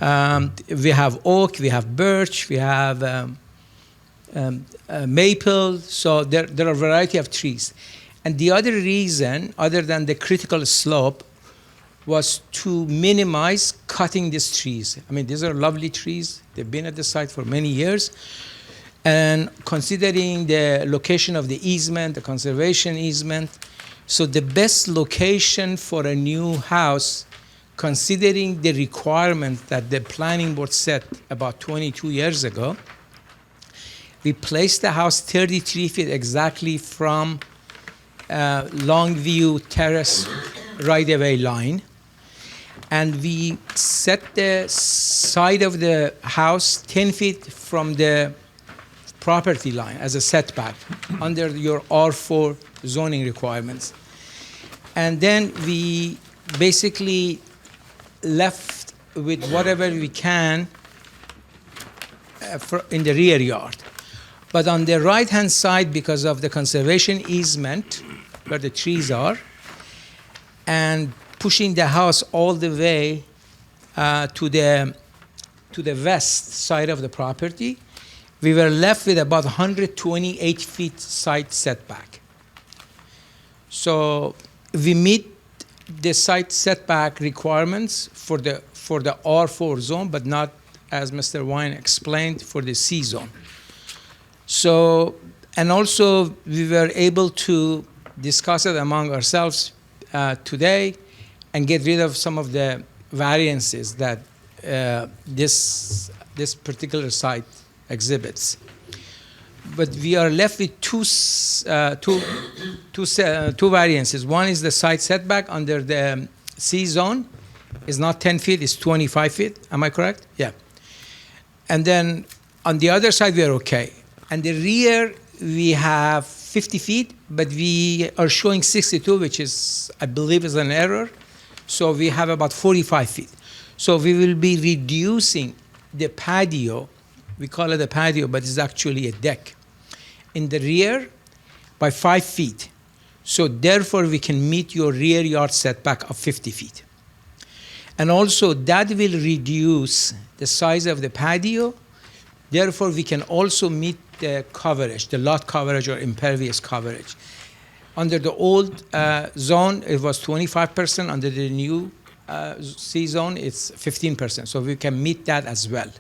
We have oak, we have birch, we have maple, so there are a variety of trees. And the other reason, other than the critical slope, was to minimize cutting these trees. I mean, these are lovely trees. They've been at the site for many years. And considering the location of the easement, the conservation easement, so the best location for a new house, considering the requirement that the planning board set about 22 years ago, we placed the house 33 feet exactly from Longview Terrace right-of-way line. And we set the side of the house 10 feet from the property line as a setback under your R4 zoning requirements. And then we basically left with whatever we can in the rear yard. But on the right-hand side, because of the conservation easement, where the trees are, and pushing the house all the way to the west side of the property, we were left with about 128 feet side setback. So we meet the side setback requirements for the R4 zone, but not, as Mr. Wine explained, for the C zone. So, and also we were able to discuss it among ourselves today and get rid of some of the variances that this particular site exhibits. But we are left with two variances. One is the side setback under the C zone. It's not 10 feet, it's 25 feet. Am I correct? Yeah. And then on the other side, we are okay. And the rear, we have 50 feet, but we are showing 62, which is, I believe, is an error. So we have about 45 feet. So we will be reducing the patio. We call it a patio, but it's actually a deck in the rear by 5 feet. So therefore, we can meet your rear yard setback of 50 feet. And also, that will reduce the size of the patio. Therefore, we can also meet the coverage, the lot coverage or impervious coverage. Under the old zone, it was 25%. Under the new C zone, it's 15%. So we can meet that as well.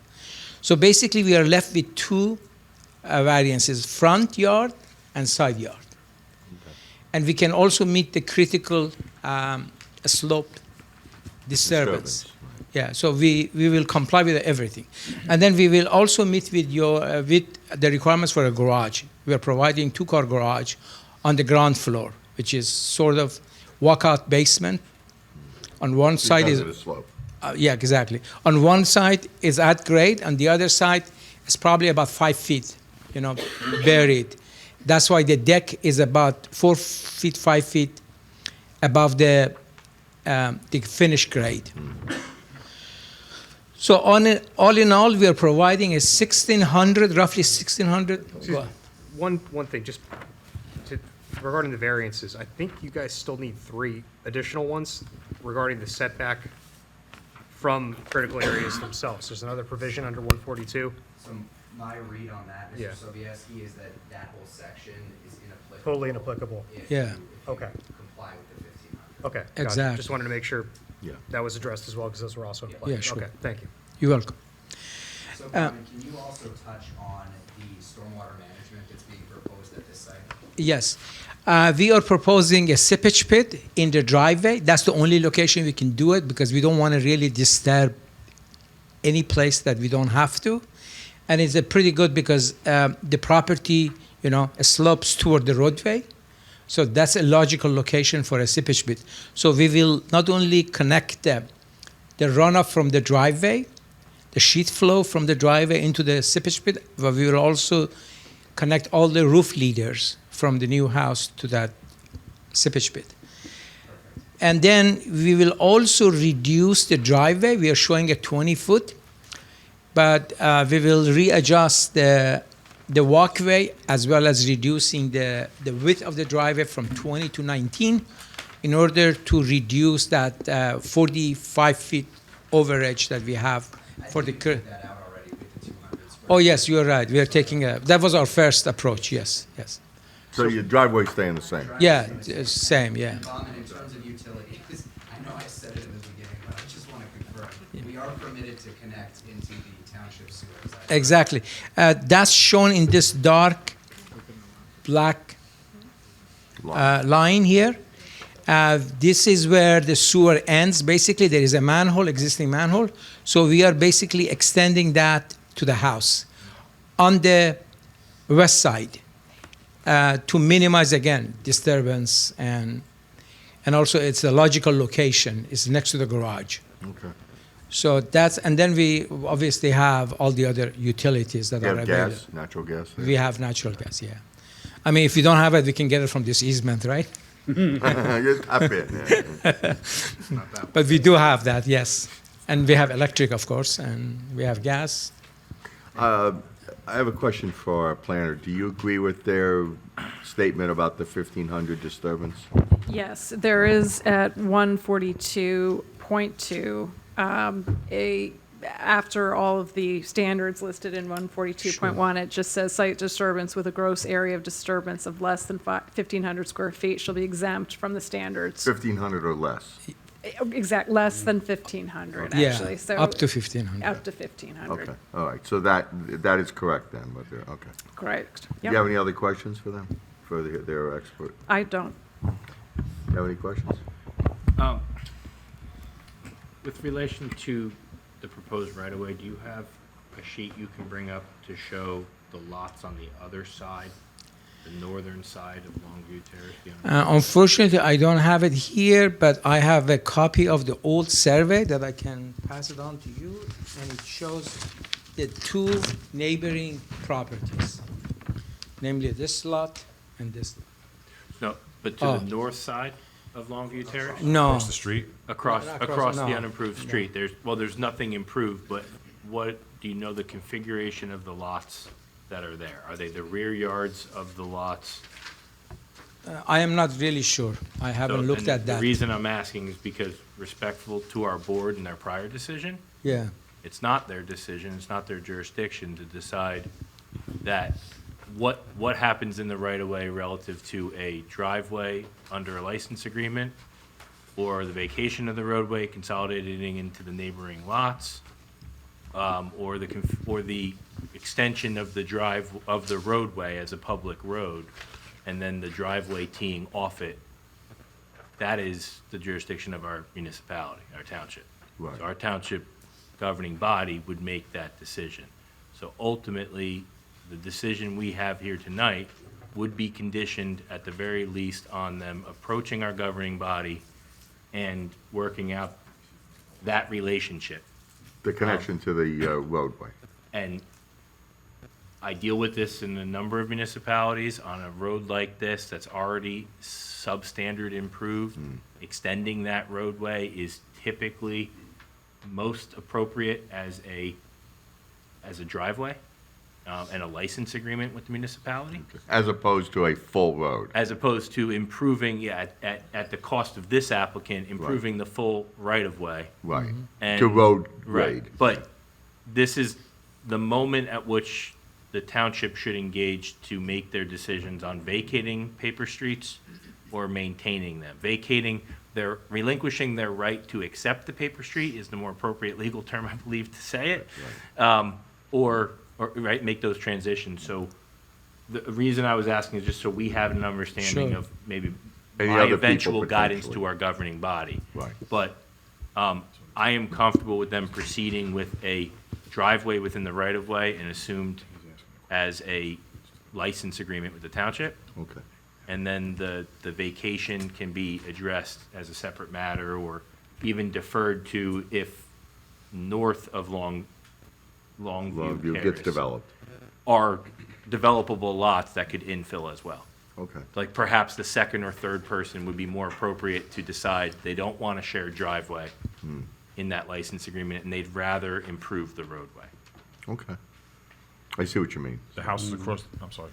So basically, we are left with two variances, front yard and side yard. Okay. And we can also meet the critical slope disturbance. Yeah, so we will comply with everything. And then we will also meet with with the requirements for a garage. We are providing two-car garage on the ground floor, which is sort of walkout basement. On one side is... Because of the slope. Yeah, exactly. On one side is at grade, on the other side is probably about 5 feet, buried. That's why the deck is about 4 feet, 5 feet above the finished grade. So all in all, we are providing a 1,600, roughly 1,600. One thing, just regarding the variances, I think you guys still need 3 additional ones regarding the setback from critical areas themselves. There's another provision under 142. So my read on that, Mr. Yeah. Sobieski, is that that whole section is inapplicable. Totally inapplicable. If Yeah. you Okay. comply with the 1,500. Okay. gotcha. Exactly. Just wanted to make sure Yeah. that was addressed as well, because those were also in play. Yeah, sure. Okay, thank you. You're welcome. So, Brian, can you also touch on the stormwater management that's being proposed at this site? Yes. We are proposing a seepage pit in the driveway. That's the only location we can do it because we don't want to really disturb any place that we don't have to. And it's pretty good because the property, slopes toward the roadway. So that's a logical location for a seepage pit. So we will not only connect the runoff from the driveway, the sheet flow from the driveway into the seepage pit, but we will also connect all the roof leaders from the new house to that seepage pit. And then we will also reduce the driveway. We are showing a 20-foot, but we will readjust the walkway as well as reducing the width of the driveway from 20 to 19 in order to reduce that 45 feet overage that we have for the current. Oh, yes, you're right. We are taking that was our first approach, yes, yes. So your driveway's staying the same? Yeah, same, yeah. In terms of utilities, I know I said it in the beginning, but I just want to confirm, we are permitted to connect into the township sewer. Exactly. That's shown in this dark black line here. This is where the sewer ends. Basically, there is a manhole, existing manhole. So we are basically extending that to the house on the west side to minimize, again, disturbance. And also, it's a logical location. It's next to the garage. Okay. So that's, and then we obviously have all the other utilities that You are have available. gas, natural gas? We have natural gas, yeah. I mean, if we don't have it, we can get it from this easement, right? You're up it, yeah. But we do have that, yes. And we have electric, of course, and we have gas. I have a question for our planner. Do you agree with their statement about the 1,500 disturbance? Yes, there is at 142.2, after all of the standards listed in 142.1, it just says site disturbance with a gross area of disturbance of less than 1,500 square feet shall be exempt from the standards. 1,500 or less? Less than 1,500, Yeah, actually. So up to 1,500. Up to 1,500. Okay, all right. So that is correct then, but they're, okay. Correct. Do you have any other questions for them, for their expert? I don't. You have any questions? With relation to the proposed right-of-way, do you have a sheet you can bring up to show the lots on the other side, the northern side of Longview Terrace? Unfortunately, I don't have it here, but I have a copy of the old survey that I can pass it on to you, and it shows the two neighboring properties, namely this lot and this lot. No, but to the north side of Longview Terrace? No. Across the street? Across no. the unimproved street, there's nothing improved, but what, do you know the configuration of the lots that are there? Are they the rear yards of the lots? I am not really sure. I haven't looked at The that. reason I'm asking is because respectful to our board and their prior decision, Yeah. it's not their decision, it's not their jurisdiction to decide that what happens in the right-of-way relative to a driveway under a license agreement, or the vacation of the roadway consolidating into the neighboring lots, or the extension of the roadway as a public road, and then the driveway teeing off it. That is the jurisdiction of our municipality, our township. Right. So our township governing body would make that decision. So ultimately, the decision we have here tonight would be conditioned at the very least on them approaching our governing body and working out that relationship. The connection to the roadway? And I deal with this in a number of municipalities on a road like this that's already substandard improved. Extending that roadway is typically most appropriate as a driveway and a license agreement with the municipality. As opposed to a full road? As opposed to improving, at the cost of this applicant, improving the full right-of-way. Right. And- To road Right, grade? but this is the moment at which the township should engage to make their decisions on vacating paper streets or maintaining them. Relinquishing their right to accept the paper street is the more appropriate legal term, I believe, to say it. Or make those transitions. So the reason I was asking is just so we have an understanding Sure. of maybe Any my other people eventual guidance potentially. to our governing body. Right. But I am comfortable with them proceeding with a driveway within the right-of-way and assumed as a license agreement with the township. Okay. and then the vacation can be addressed as a separate matter, or even deferred to if north of Longview Longview gets Terrace developed. are developable lots that could infill as well. Okay. Like perhaps the second or third person would be more appropriate to decide they don't want a shared driveway in that license agreement, and they'd rather improve the roadway. Okay. I see what you mean. The house is across, I'm sorry.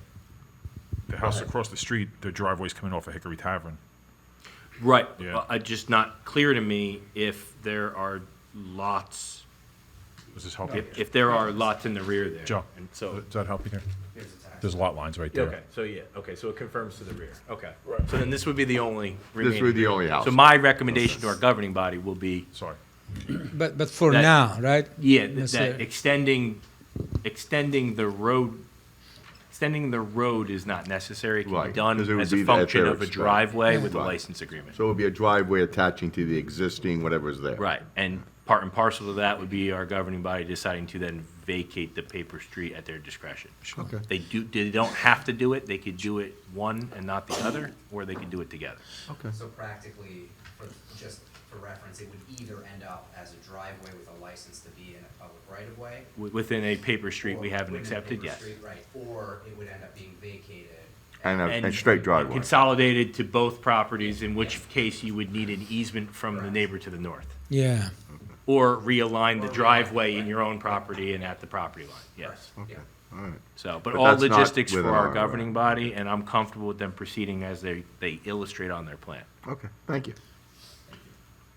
The house across the street, the driveway's coming off of Hickory Tavern. Right. Yeah. Just not clear to me if there are lots, Does this help you? if there are lots in the rear there. Joe, And so, does that help you there? There's lot lines right there. okay, so it confirms to the rear. Okay. So then this would be the only This would be the only house. So my recommendation to our governing body will be, Sorry. But for That- now, right? yeah, Mr. that extending the road is not necessary. It can be Right, done 'cause it would as a be at function their of a expense. driveway with a Right. license agreement. So it would be a driveway attaching to the existing whatever's there. Right, and part and parcel of that would be our governing body deciding to then vacate the paper street at their discretion. Okay. They don't have to do it, they could do it one and not the other, or they could do it together. Okay. So practically, just for reference, it would either end up as a driveway with a license to be in a public right-of-way. Within a paper street we or haven't within a accepted, paper yes. street, right, or it would end up being vacated. And straight driveway. Consolidated to both properties, in which case you would need an easement from the neighbor to the north. Yeah. Or realign the driveway in your own property and at the property line, yes. Okay, all right. So, but But all that's not logistics for within our our- governing body, and I'm comfortable with them proceeding as they illustrate on their plan. Okay, thank you.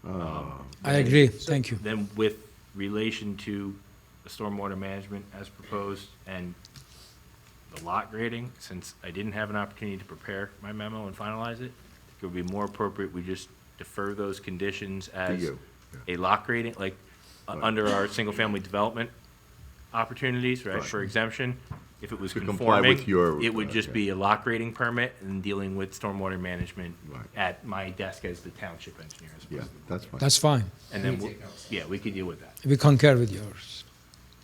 I agree. Thank you. Then with relation to the stormwater management as proposed and the lot grading, since I didn't have an opportunity to prepare my memo and finalize it, it would be more appropriate we just defer those conditions as you, a lot grading, like, under our single-family development opportunities, right, Right. for exemption. If it was To comply with conforming, your- it would just be a lot grading permit and dealing with stormwater management Right. at my desk as the township engineer as well. Yeah, that's fine. That's fine. And then, yeah, we could deal with that. We concur with yours.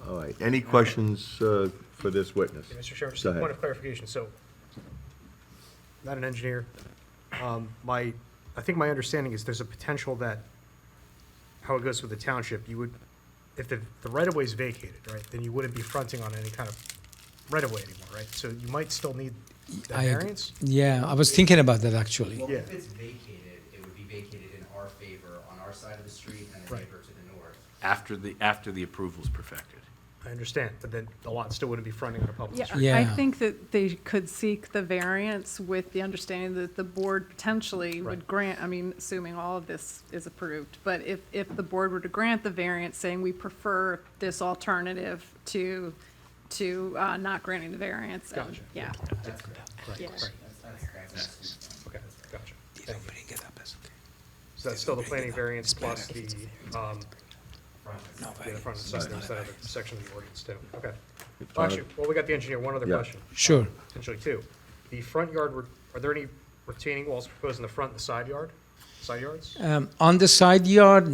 All right, any questions for this witness? Mr. Chairman, just Go a ahead. point of clarification, so, not an engineer, I think my understanding is there's a potential that, how it goes with the township, you would, if the right-of-way is vacated, right, then you wouldn't be fronting on any kind of right-of-way anymore, right? So you might still need that I ag- variance? Yeah, I was thinking about that actually. Well, Yeah. if it's vacated, it would be vacated in our favor on our side of the street and the Right. neighbor to the north. After the approval's perfected. I understand, but then the lot still wouldn't be fronting on a public Yeah, street. Yeah. I think that they could seek the variance with the understanding that the board potentially would Right. grant, I mean, assuming all of this is approved, but if the board were to grant the variance, saying we prefer this alternative to not granting the variance, and, Gotcha. yeah. That's correct. Yeah. Right. That's Okay, gotcha. Thank you. So that's still the planning variance plus the, yeah, the front and side, there's that other section of the ordinance too. Okay. Well, actually, well, we got the engineer, one other Yeah. question. Sure. Potentially two. The front yard, are there any retaining walls proposed in the front and the side yard? Side yards? On the side yard,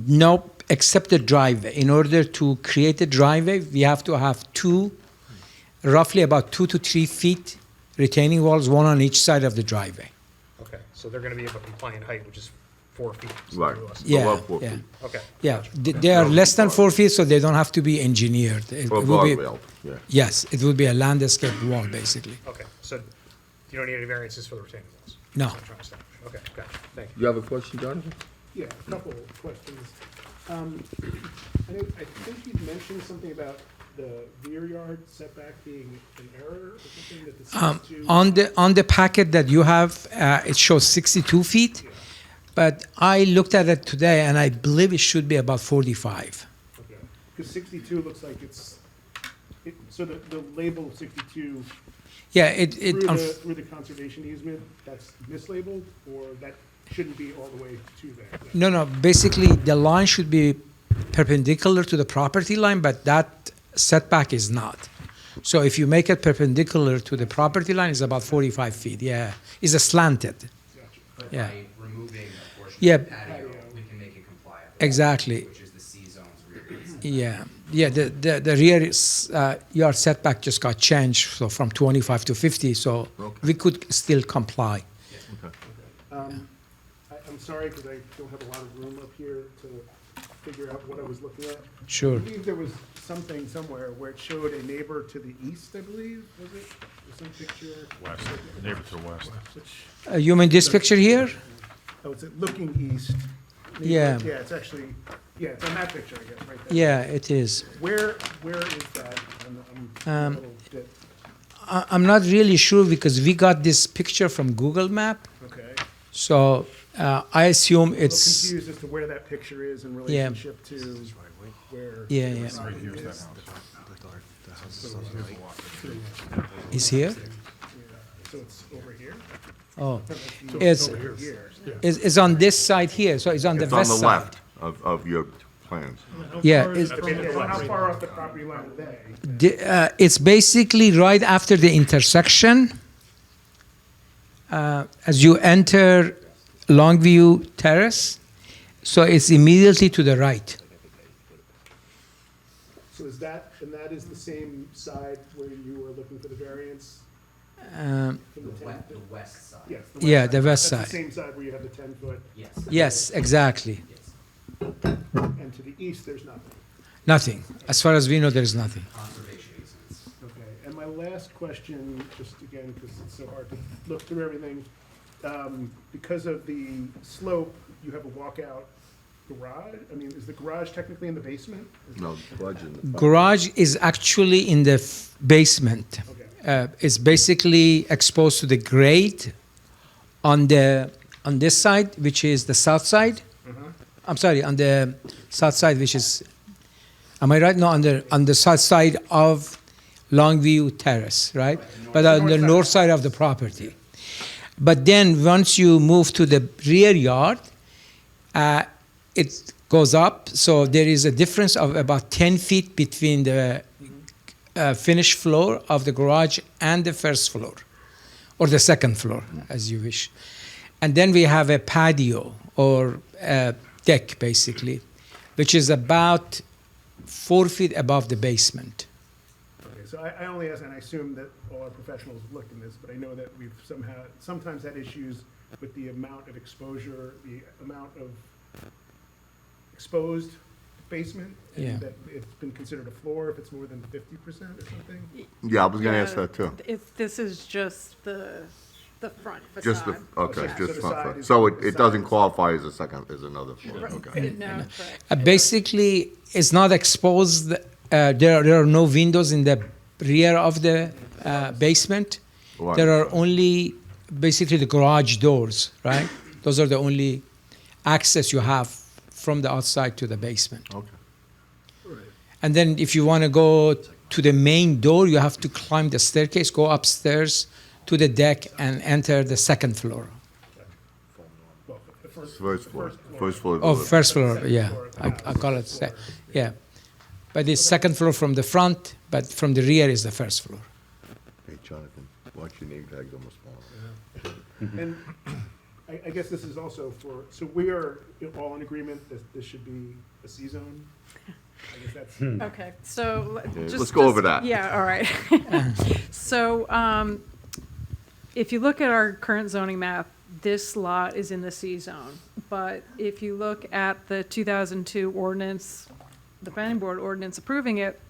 no, except the driveway. In order to create a driveway, we have to have roughly about 2 to 3 feet retaining walls, one on each side of the driveway. Okay, so they're gonna be of a compliant height, which is 4 feet. Right. Yeah, Below 4 yeah. feet. Okay. Yeah, gotcha. they are less than 4 feet, so they don't have to be engineered. It Or will be- guardrail, yeah. Yes, it will be a landscape wall, basically. Okay, so you don't need any variances for the retaining walls? No. That's what I'm trying to establish. Okay, gotcha, thank you. You have a question, Jonathan? Yeah, a couple of questions. I think you'd mentioned something about the rear yard setback being an error or something that the C2. On the packet that you have, it shows 62 feet, but I looked at it today, and I believe it should be about 45. Okay, because 62 looks like so the label 62 Yeah, through the conservation easement, that's mislabeled, or that shouldn't be all the way to there? no, basically, the line should be perpendicular to the property line, but that setback is not. So if you make it perpendicular to the property line, it's about 45 feet, yeah. It's a slanted, But Yeah. by removing a portion Yeah. of the patio, we can make it comply. Exactly. Which is the C zone's rear yard. yeah. yeah, the rear yard setback just got changed, so from 25 to 50, so we could still comply. I'm sorry, because I don't have a lot of room up here to figure out what I was looking at. Sure. I believe there was something somewhere where it showed a neighbor to the east, I believe, was it? There's some picture. West, neighbor to the west. Which, You mean this picture here? oh, it's looking east. Yeah. Yeah, it's actually, yeah, it's on that picture, I guess, right there. Yeah, it is. Where is that? I'm a little bit, I'm not really sure because we got this picture from Google Map, okay. so I assume A little it's, confused as to where that picture is in Yeah. relationship to where. Yeah, the yeah. property Here's that is. house. is here? Yeah, so it's over here? Oh, So it's, over here. it's on this side here, so it's on the It's on west the side. left of your plans. Yeah, How far off the property line are they? it's basically right after the intersection. As you enter Longview Terrace, so it's immediately to the right. So is that, and that is the same side where you were looking for the variance Um, from the 10? The west side. Yes. Yeah, the west That's side. the same side where you have the 10-foot, Yes, exactly. and to the east, there's nothing. Nothing. As far as we know, there is nothing. Okay, and my last question, just again, because it's so hard to look through everything, because of the slope, you have a walkout garage? I mean, is the garage technically in the basement? No, garage in the front. Garage is actually in the basement. Okay. It's basically exposed to the grade on this side, which is the south side. I'm sorry, on the south side, which is, am I right? No, on the south side of Longview Terrace, right? But on the north side of the property. But then once you move to the rear yard, it goes up. So there is a difference of about 10 feet between the finished floor of the garage and the first floor, or the second floor, as you wish. And then we have a patio or a deck, basically, which is about 4 feet above the basement. Okay, so I only ask, and I assume that all our professionals have looked in this, but I know that we've sometimes had issues with the amount of exposure, the amount of exposed basement. Yeah. And that it's been considered a floor if it's more than 50% or something. Yeah, I was gonna ask that too. This is just the front facade. Just the, okay, Okay, so just the front. side is- So the it side doesn't is- qualify as a second, as another floor, okay. No, correct. Basically, it's not exposed. There are no windows in the rear of the basement. Right. There are only basically the garage doors, right? Those are the only access you have from the outside to the basement. Okay. And then if you want to go to the main door, you have to climb the staircase, go upstairs to the deck and enter the second floor. Well, the first First floor, first floor. Oh, first floor, yeah. I call it, yeah. But it's second floor from the front, but from the rear is the first floor. Hey, Jonathan, watch your name tag almost fall. And I guess this is also for, so we are all in agreement that this should be a C-zone? I guess that's. Okay, so Yeah, just. let's go over that. Yeah, all right. So, if you look at our current zoning map, this lot is in the C zone. But if you look at the 2002 ordinance, the planning board ordinance approving it,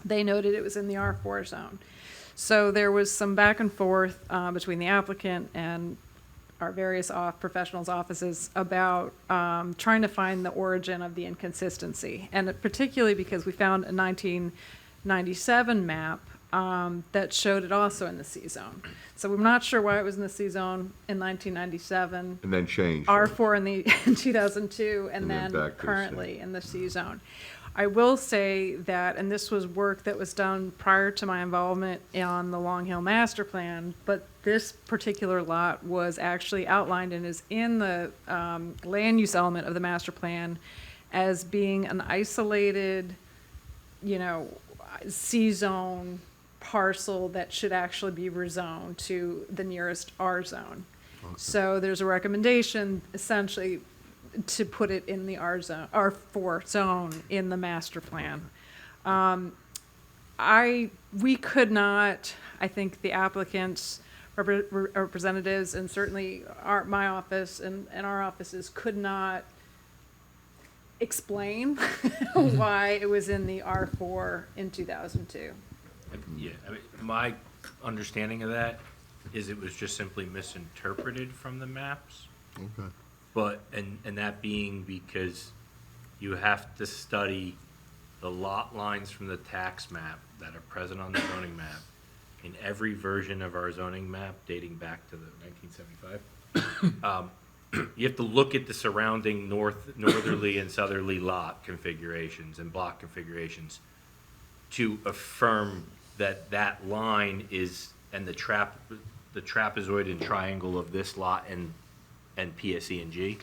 they noted it was in the R4 zone. So there was some back and forth between the applicant and our various professionals' offices about trying to find the origin of the inconsistency. And particularly because we found a 1997 map that showed it also in the C zone. So we're not sure why it was in the C zone in 1997. And then change. R4 in 2002, and And then then back to the currently in the C zone. I will say that, and this was work that was done prior to my involvement on the Long Hill Master Plan, but this particular lot was actually outlined and is in the land use element of the master plan as being an isolated, C-zone parcel that should actually be rezoned to the nearest R zone. So there's a recommendation essentially to put it in the R zone, R4 zone in the master plan. We could not, I think the applicant's representatives and certainly my office and our offices could not explain why it was in the R4 in 2002. Yeah, I mean, my understanding of that is it was just simply misinterpreted from the maps. Okay. But, and that being because you have to study the lot lines from the tax map that are present on the zoning map in every version of our zoning map dating back to the 1975. You have to look at the surrounding northerly and southerly lot configurations and block configurations to affirm that that line is, and the trapezoid and triangle of this lot and PSE and G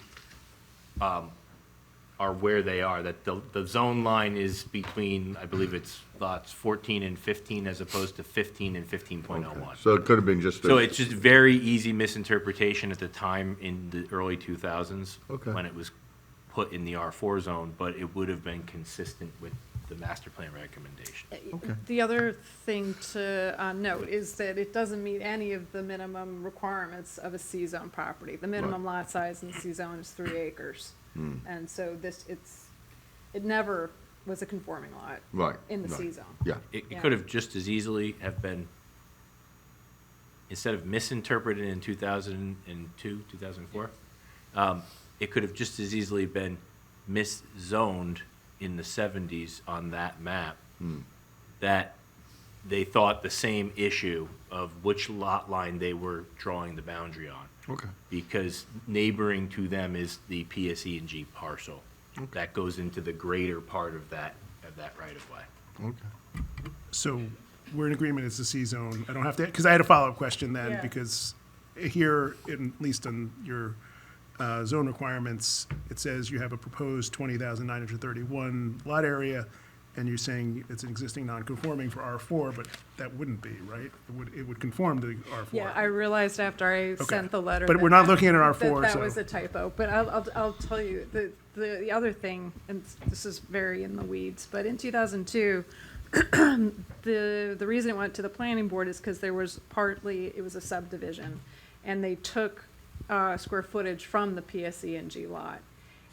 are where they are, that the zone line is between, I believe it's lots 14 and 15 as opposed to 15 and 15.01. So it could have been just. So it's just very easy misinterpretation at the time in the early 2000s Okay. when it was put in the R4 zone, but it would have been consistent with the master plan recommendation. Okay. The other thing to note is that it doesn't meet any of the minimum requirements of a C-zone property. The minimum lot size in the C-zone is 3 acres. And so it never was a conforming lot Right. in the right. C-zone. Yeah. It Yeah. could have just as easily have been, instead of misinterpreted in 2002, 2004, it could have just as easily been miszoned in the 70s on that map, that they thought the same issue of which lot line they were drawing the boundary on. Okay. Because neighboring to them is the PSE and G parcel. That goes into the greater part of that right of way. Okay. So we're in agreement, it's a C-zone. I don't have to, because I had a follow-up question then, Yeah. because here, at least on your zone requirements, it says you have a proposed 20,931 lot area, and you're saying it's an existing non-conforming for R4, but that wouldn't be, right? It would conform to R4. Yeah, I realized after I Okay. sent the letter. But that we're not that- looking at an R4, That so- was a typo, but I'll tell you, the other thing, and this is very in the weeds, but in 2002, the reason it went to the planning board is because there was it was a subdivision, and they took square footage from the PSE and G lot.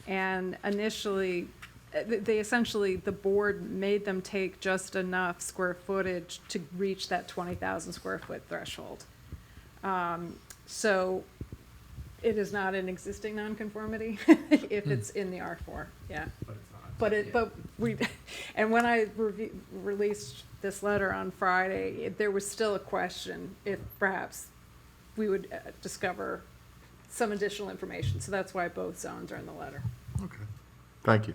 And initially, the board made them take just enough square footage to reach that 20,000 square foot threshold. So it is not an existing nonconformity if it's in the R4, yeah. But and when I released this letter on Friday, there was still a question if perhaps we would discover some additional information. So that's why both zones are in the letter. Okay. Thank you.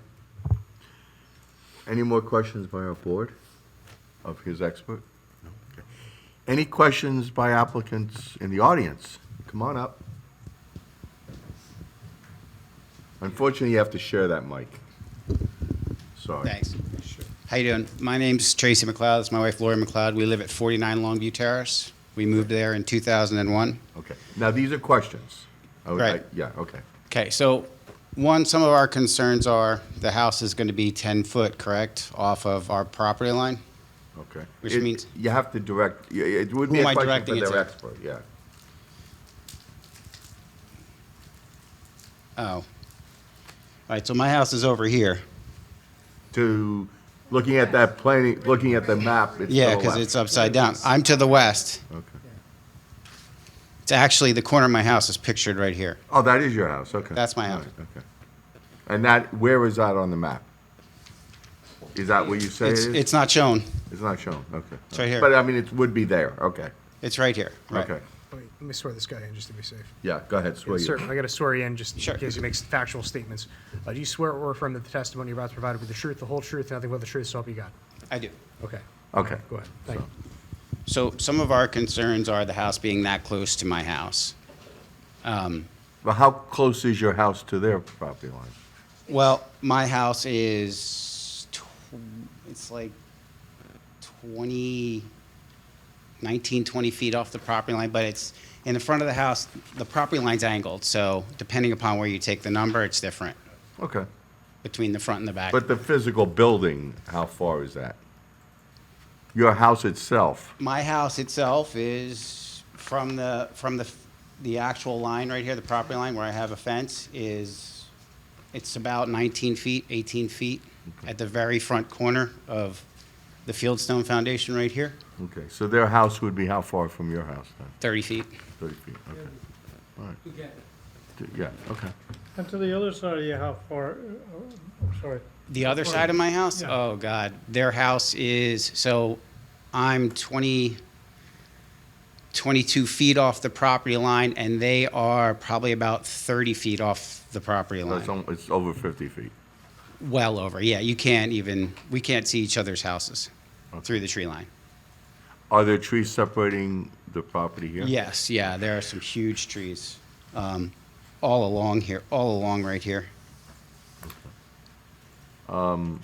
Any more questions by our board of his expert? No? Okay. Any questions by applicants in the audience? Come on up. Unfortunately, you have to share that mic. Sorry. Thanks. How you doing? My name's Tracy McLeod. This is my wife, Lori McLeod. We live at 49 Longview Terrace. We moved there in 2001. Okay. Now, these are questions. Right. Yeah, okay. Okay, so some of our concerns are the house is going to be 10 foot, correct, off of our property line? Okay. Which means- You have to direct, it would Who be am a I question directing for it their to? expert, yeah. Oh. All right, so my house is over here. To, looking at that planning, looking at the map, it's to Yeah, the because left. it's upside down. I'm to the west. Okay. It's actually, the corner of my house is pictured right here. Oh, that is your house, okay. That's my All house. right, okay. And that, where is that on the map? Is that where you say it is? It's not shown. It's not shown, okay. It's right here. But, I mean, it would be there, okay, It's right here, right? okay. Let me swear this guy in just to be safe. Yeah, go ahead, swear Yeah, you. sir, I got to swear you in just Sure. in case he makes factual statements. Do you swear or affirm that the testimony you're about to provide will be the truth, the whole truth, and nothing but the truth, so help you God? I do. Okay, Okay. go ahead. Thank you. So some of our concerns are the house being that close to my house. Well, how close is your house to their property line? Well, my house is, it's like 20 feet off the property line, but it's in the front of the house, the property line's angled, so depending upon where you take the number, it's different. Okay. between the front and the back. But the physical building, how far is that? Your house itself? My house itself is from the actual line right here, the property line where I have a fence it's about 19 feet, 18 feet at the very front corner of the Fieldstone Foundation right here, Okay, so their house would be how far from your house then? 30 feet. 30 feet, okay. All right. Yeah, okay. And to the other side of you, how far, I'm sorry. The other side of my house? Yeah. Oh, God. Their house is, so I'm 22 feet off the property line, and they are probably about 30 feet off the property line. It's over 50 feet. Well over, yeah. We can't see each other's houses through the tree line. Are there trees separating the property here? Yes, yeah, there are some huge trees all along here, all along right here. On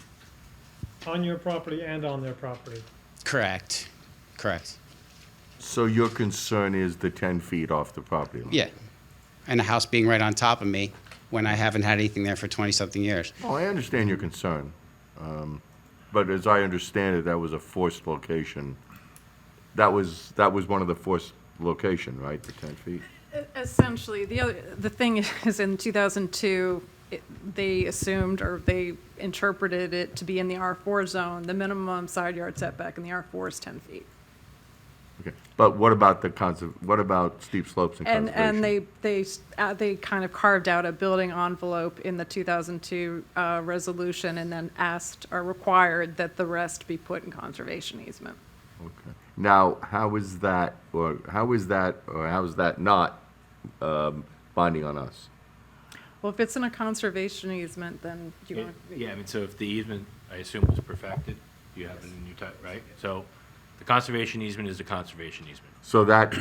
your property and on their property. Correct, correct. So your concern is the 10 feet off the property line? Yeah, and the house being right on top of me when I haven't had anything there for 20-something years. Oh, I understand your concern. But as I understand it, that was a forced location. That was one of the forced location, right, the 10 feet? Essentially, the thing is, in 2002, they assumed, or they interpreted it to be in the R4 zone. The minimum side yard setback in the R4 is 10 feet. Okay, but what about what about steep slopes and And conservation? they kind of carved out a building envelope in the 2002 resolution, and then asked or required that the rest be put in conservation easement. Okay. Now, how is that not binding on us? Well, if it's in a conservation easement, then you want to. Yeah, I mean, so if the easement, I assume, was perfected, you have it in your type, right? So the conservation easement is the conservation easement. So that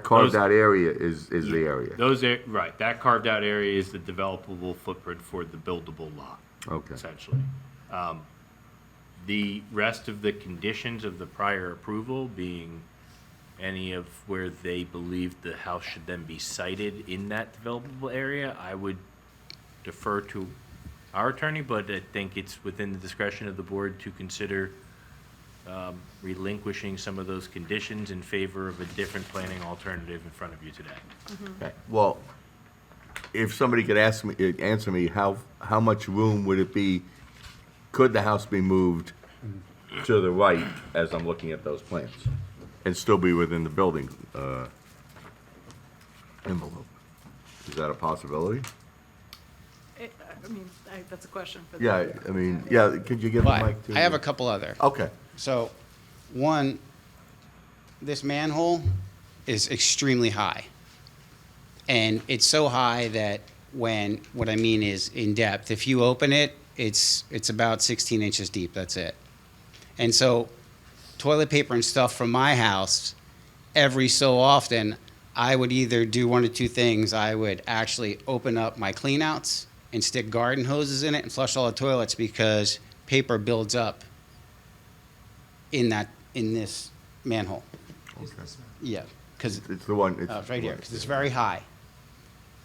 carved out area is the area? Right, that carved out area is the developable footprint for the buildable lot. Okay. Essentially. The rest of the conditions of the prior approval being any of where they believe the house should then be sited in that developable area, I would defer to our attorney, but I think it's within the discretion of the board to consider relinquishing some of those conditions in favor of a different planning alternative in front of you today. Okay. Well, if somebody could answer me, how much room would it be, could the house be moved to the right as I'm looking at those plans and still be within the building envelope? Is that a possibility? I mean, that's a question for. Yeah, I mean, yeah, could you give the But mic to? I have a couple other. Okay. So, one, this manhole is extremely high. And it's so high that what I mean is in depth, if you open it, it's about 16 inches deep, that's it. And so toilet paper and stuff from my house, every so often, I would either do one of two things. I would actually open up my cleanouts and stick garden hoses in it and flush all the toilets because paper builds up in this manhole. Okay. Yeah, because It's the one. it's right here, because it's very high.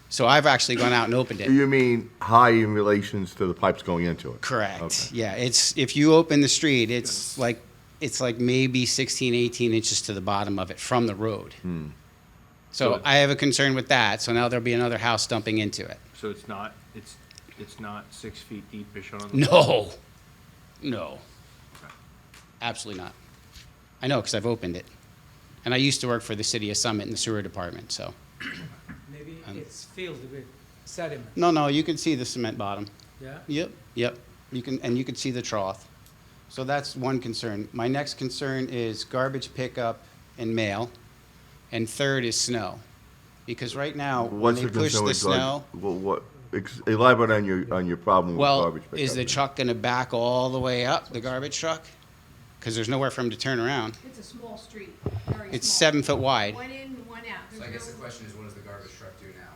So I've actually gone out and opened it. You mean high in relations to the pipes going into it? Correct. Okay. Yeah, if you open the street, it's like maybe 16, 18 inches to the bottom of it from the road. So I have a concern with that. So now there'll be another house dumping into it. So it's not 6 feet deep-ish on the. No. Absolutely not. I know, because I've opened it. And I used to work for the city of Summit in the sewer department, so. Maybe it's filled with sediment. No, you can see the cement bottom. Yeah? Yep. You can see the trough. So that's one concern. My next concern is garbage pickup and mail. And third is snow. Because right now, when What's they the push concern the with snow, Well, elaborate on your problem with well, garbage pickup. is the truck gonna back all the way up, the garbage truck? Because there's nowhere for him to turn around. It's a small street, very It's small. 7 foot wide. One in, one out. So I guess the question is, what does the garbage truck do now?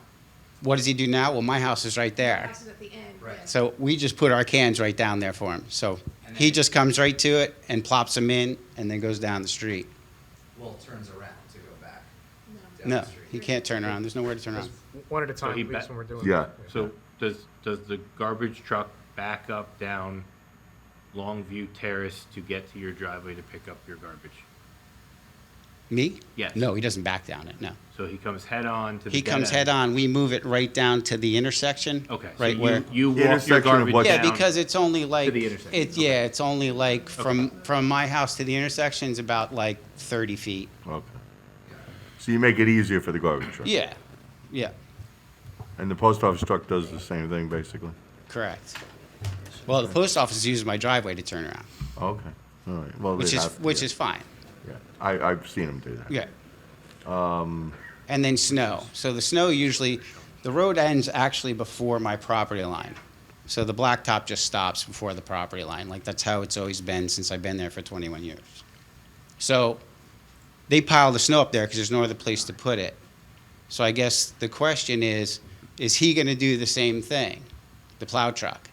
What does he do now? Well, my house is right there. House is at the end, Right. yes. So we just put our cans right down there for him. So he just comes right to it and plops them in and then goes down the street. Well, it turns around to go back. No, he can't turn around. There's nowhere to turn around. One at a time, he please, ba- when we're doing. Yeah. So does the garbage truck back up down Longview Terrace to get to your driveway to pick up your garbage? Me? Yes. No, he doesn't back down it, no. So he comes head on to the He dead comes end. head on, we move it right down to the intersection. Okay, so Right where. you walk Intersection your of garbage what- Yeah, down. because it's only like, the intersection, it's only like, from my house to the intersection's about like 30 feet. Okay. So you make it easier for the garbage truck? Yeah, yeah, And the post office truck does the same thing, basically? correct. Well, the post office uses my driveway to turn around, Okay, all right. Well, which they is, have- which yeah, is fine, yeah. I've seen them do that. yeah. And then snow. So the snow usually, the road ends actually before my property line. So the blacktop just stops before the property line. Like, that's how it's always been since I've been there for 21 years. So they pile the snow up there because there's no other place to put it. So I guess the question is he gonna do the same thing, the plow truck?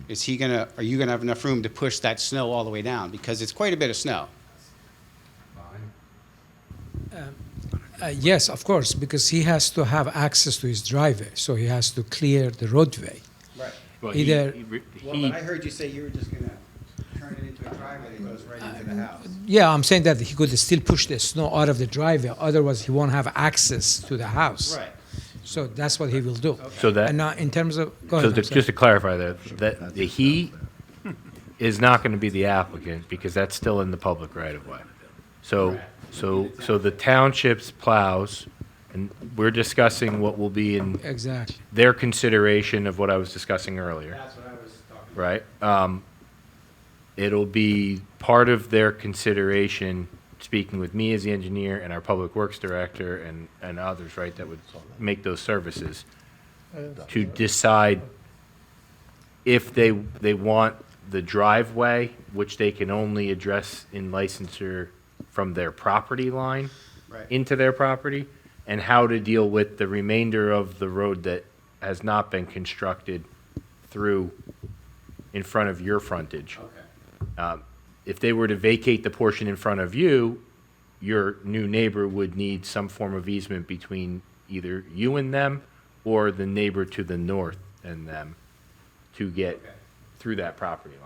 Are you gonna have enough room to push that snow all the way down? Because it's quite a bit of snow. Yes, of course, because he has to have access to his driveway, so he has to clear the roadway. Right. Well, Either- he- heard you say you were just gonna turn it into a driveway that goes right into the house. Yeah, I'm saying that he could still push the snow out of the driveway, otherwise he won't have access to the house. Right. So that's what he will do. So that. And now, in terms of, go So ahead, I'm just sorry. to clarify that the he is not going to be the applicant because that's still in the public right of way. So the township's plows, and we're discussing what will be in Exactly. their consideration of what I was discussing earlier, That's what I was talking right? It'll be part of their consideration, speaking with me as the engineer and our public works director and others, right, that would make those services, to decide if they want the driveway, which they can only address in licensure from their property line Right. into their property, and how to deal with the remainder of the road that has not been constructed through in front of your frontage. If they were to vacate the portion in front of you, your new neighbor would need some form of easement between either you and them or the neighbor to the north and them to get through that property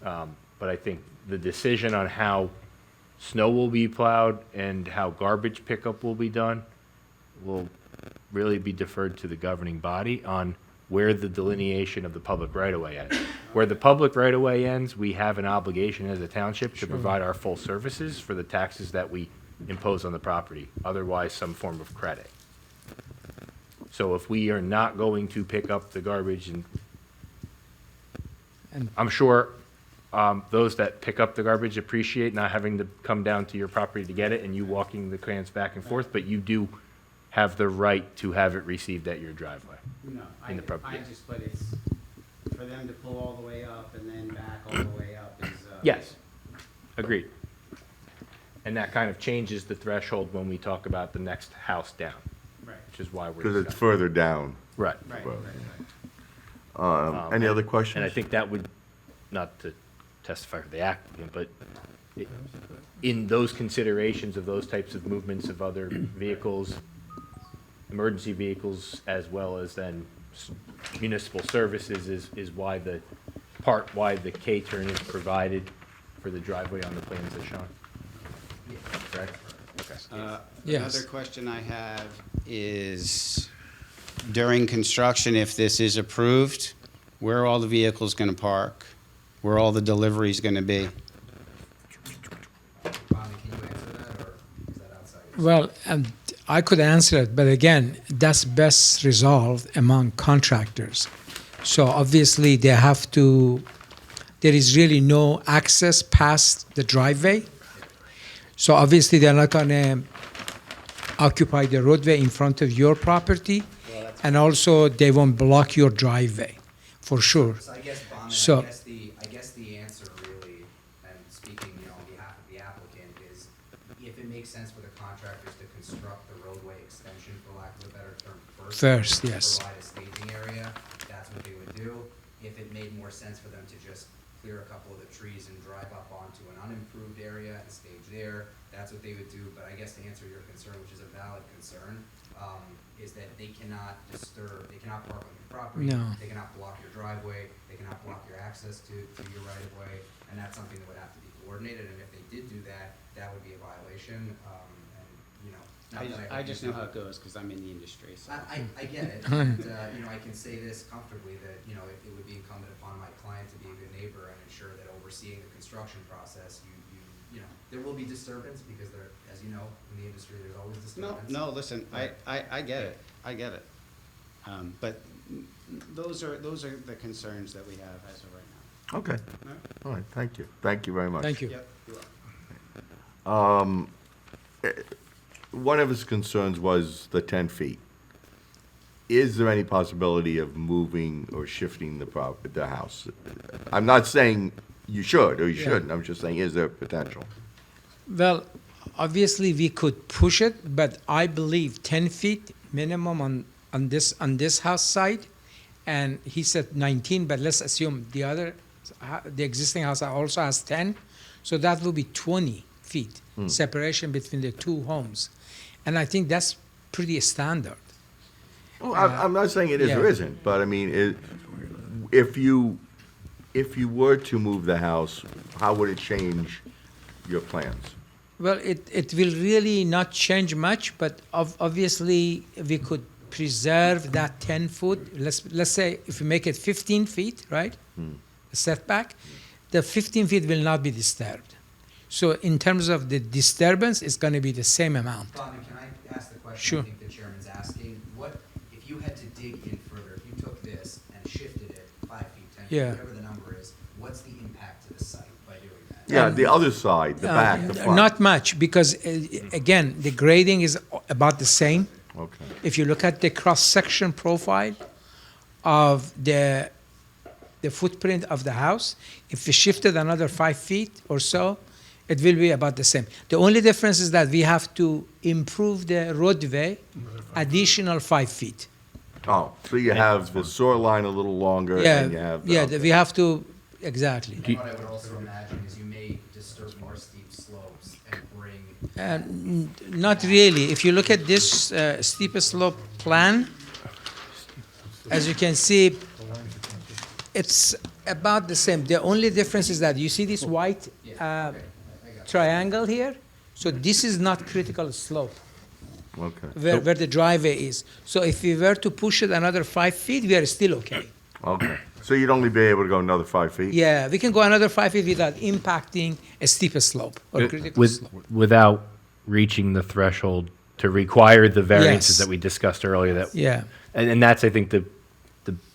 line. But I think the decision on how snow will be plowed and how garbage pickup will be done will really be deferred to the governing body on where the delineation of the public right-of-way ends. Where the public right-of-way ends, we have an obligation as a township to provide our full services for the taxes that we impose on the property, otherwise some form of credit. So if we are not going to pick up the garbage, and I'm sure those that pick up the garbage appreciate not having to come down to your property to get it and you walking the cans back and forth, but you do have the right to have it received at your driveway. No, In the property. but it's, for them to pull all the way up and then back all the way up is, Yes, agreed. And that kind of changes the threshold when we talk about the next house down, Right, which is why we're Because it's discussing. further down. Right. right, Well, right. Any other And I questions? think that would, not to testify for the applicant, but in those considerations of those types of movements of other vehicles, emergency vehicles, as well as then municipal services is why why the K-turn is provided for the driveway on the plans as shown. Correct? Okay. Yes. Another question I have is, during construction, if this is approved, where are all the vehicles gonna park? Where are all the deliveries gonna be? Well, I could answer it, but again, that's best resolved among contractors. So obviously, they have to, there is really no access past the driveway. So obviously, they're not gonna occupy the roadway in front of your property. And also, they won't block your driveway, for sure. So I guess, Bauman, So- I guess the answer really, and speaking, on behalf of the applicant, is if it makes sense for the contractors to construct the roadway extension, for lack of a better term, First, to yes. provide a staging area, that's what they would do. If it made more sense for them to just clear a couple of the trees and drive up onto an unimproved area and stage there. That's what they would do, but I guess to answer your concern, which is a valid concern, is that they cannot disturb, they cannot park on your property. No. They cannot block your driveway, they cannot block your access to your right of way, and that's something that would have to be coordinated, and if they did do that, that would be a violation, and, you know. not that I just know how it goes, because I'm in the industry, so. I get it, and, you know, I can say this comfortably, that, you know, it would be incumbent upon my client to be a good neighbor and ensure that overseeing the construction process, you know, there will be disturbance, because there, as you know, in the industry, there's always disturbance. No, listen, I get it, I get it. But those are the concerns that we have as of right now. Okay, all right, thank you. Thank you very much. Thank you. Yep, you're welcome. One of his concerns was the 10 feet. Is there any possibility of moving or shifting the house? I'm not saying you should or you shouldn't, I'm just saying, is there potential? Well, obviously, we could push it, but I believe 10 feet minimum on this house side, and he said 19, but let's assume the existing house also has 10, so that will be 20 feet separation between the two homes, and I think that's pretty standard. Well, I'm not saying it is or yeah. isn't, but I mean, if you were to move the house, how would it change your plans? Well, it will really not change much, but obviously we could preserve that 10 foot. Let's say if we make it 15 feet, right? The setback, the 15 feet will not be disturbed. So in terms of the disturbance, it's going to be the same amount. Bobby, can I ask the question Sure. I think the chairman's asking? What, if you had to dig in further, if you took this and shifted it 5 feet, 10 feet, Yeah. whatever the number is, what's the impact to the site by doing that? Yeah, the other side, the back, the front. Not much, because again, the grading is about the same. Okay. If you look at the cross-section profile of the footprint of the house, if we shifted another 5 feet or so, it will be about the same. The only difference is that we have to improve the roadway additional 5 feet. Oh, so you have the sewer line a little longer Yeah, and you have. yeah, okay. we have to, exactly. And what I would also imagine is you may disturb more steep slopes and bring. Not really. If you look at this steep slope plan, as you can see, it's about the same. The only difference is that you see this white triangle here? So this is not critical slope Okay. where the driveway is. So if we were to push it another 5 feet, we are still okay. Okay. So you'd only be able to go another 5 feet? Yeah, we can go another 5 feet without impacting a steep slope or critical slope. Without reaching the threshold to require the variances Yes. that we discussed earlier. Yeah. And that's, I think, the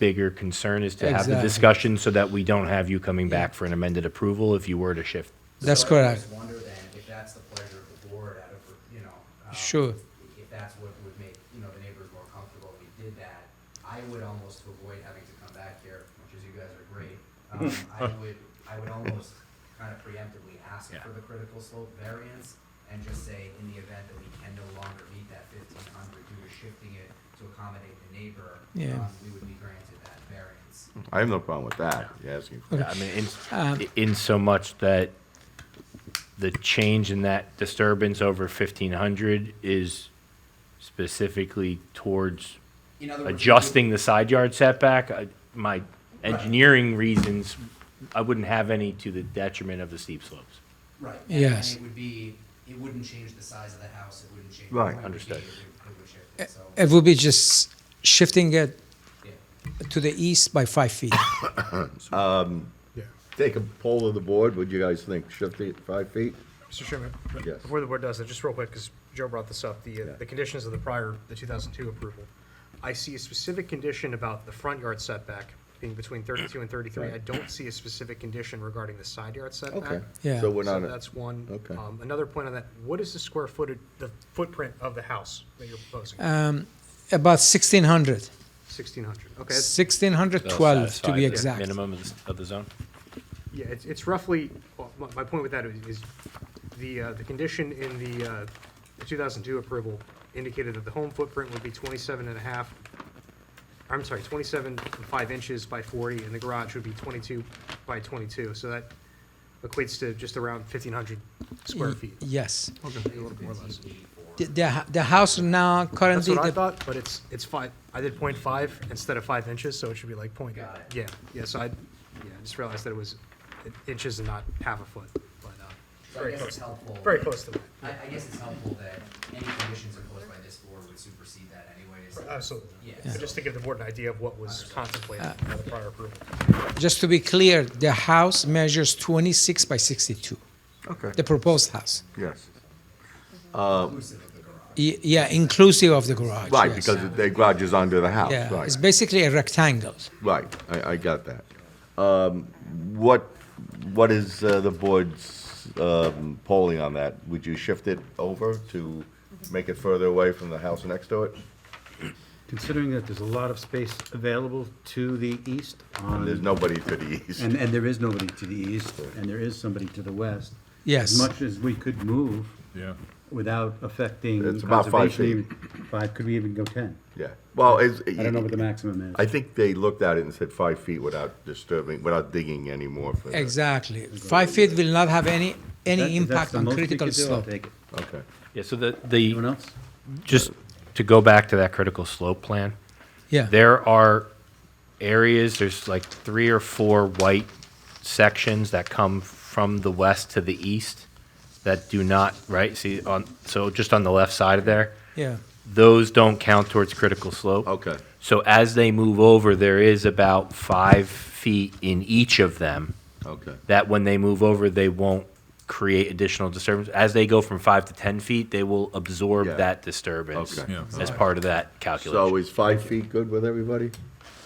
bigger concern is to have the Exactly. discussion so that we don't have you coming back for an amended approval if you were to shift. That's So I correct. just wonder then, if that's the pleasure of the board, out of, you know. Sure. If that's what would make, you know, the neighbors more comfortable if we did that, I would almost, to avoid having to come back here, much as you guys are great, I would almost kind of preemptively ask for the critical slope variance and just say, in the event that we can no longer meet that 1,500 due to shifting it to accommodate the neighbor, Yeah. we would be granted that variance. I have no problem with that, you're asking for. Yeah, I mean, in so much that the change in that disturbance over 1,500 is specifically towards In other words, adjusting the side yard setback. My engineering reasons, I wouldn't have any to the detriment of the steep slopes. Right. Yes. And it wouldn't change the size of the house, it wouldn't change. Right. it would Understood. be- It would shift it, so. It would be just shifting it Yeah. to the east by 5 feet. Take a poll of the board, what do you guys think, shift it 5 feet? Mr. Chairman, Yes. before the board does that, just real quick, because Joe brought this up, the conditions of the 2002 approval. I see a specific condition about the front yard setback being between 32 and 33. I don't see a specific condition regarding the side yard setback. Okay. Yeah. So we're So not, that's one. Okay. Another point on that, what is the square footage, the footprint of the house that you're proposing? About 1,600. 1,600, okay. 1,612 to be Satisfied exact. Minimum of the zone? Yeah, it's roughly, well, my point with that is the condition in the 2002 approval indicated that the home footprint would be 27 and 27.5 inches by 40, and the garage would be 22 by 22, so that equates to just around 1,500 square feet. Yes. Okay, a little more or less. The house now That's currently, what I the- thought, but it's 5, I did 0.5 instead of 5 inches, so it should be like point. Yeah, yeah, so I just realized that it was inches and not half a foot, but, So I guess it's helpful. very close to that. I guess it's helpful that any conditions imposed by this board would supersede that anyways. Absolutely. Yeah. Just to give the board an idea of what was contemplated by the prior approval. just to be clear, the house measures 26 by 62, Okay, the proposed house. yes. Yeah, inclusive of the garage. Right, yes. because the garage is under the house, Yeah, right. it's basically a rectangle. Right, I got that. What is the board's polling on that? Would you shift it over to make it further away from the house next to it? Considering that there's a lot of space available to the east on. There's nobody to the east. And there is nobody to the east, and there is somebody to the west. Yes. As much as we could move Yeah. without affecting It's about 5 conservation, feet. even 5, could we even go 10? Yeah, well, it's. I don't know what the maximum is. I think they looked at it and said 5 feet without disturbing, without digging anymore for the. Exactly. 5 feet will not have any If that's impact the on most we critical could do, I'll slope. take it. Okay. Yeah, so Anyone else? just to go back to that critical slope plan, Yeah. there are areas, there's like 3 or 4 white sections that come from the west to the east that do not, right? See, so just on the left side of there, Yeah. those don't count towards critical slope. Okay, So as they move over, there is about 5 feet in each of them okay. that when they move over, they won't create additional disturbance. As they go from 5 to 10 feet, they will absorb Yeah. that disturbance Okay. Yeah. as part of that calculation. So is 5 feet good with everybody?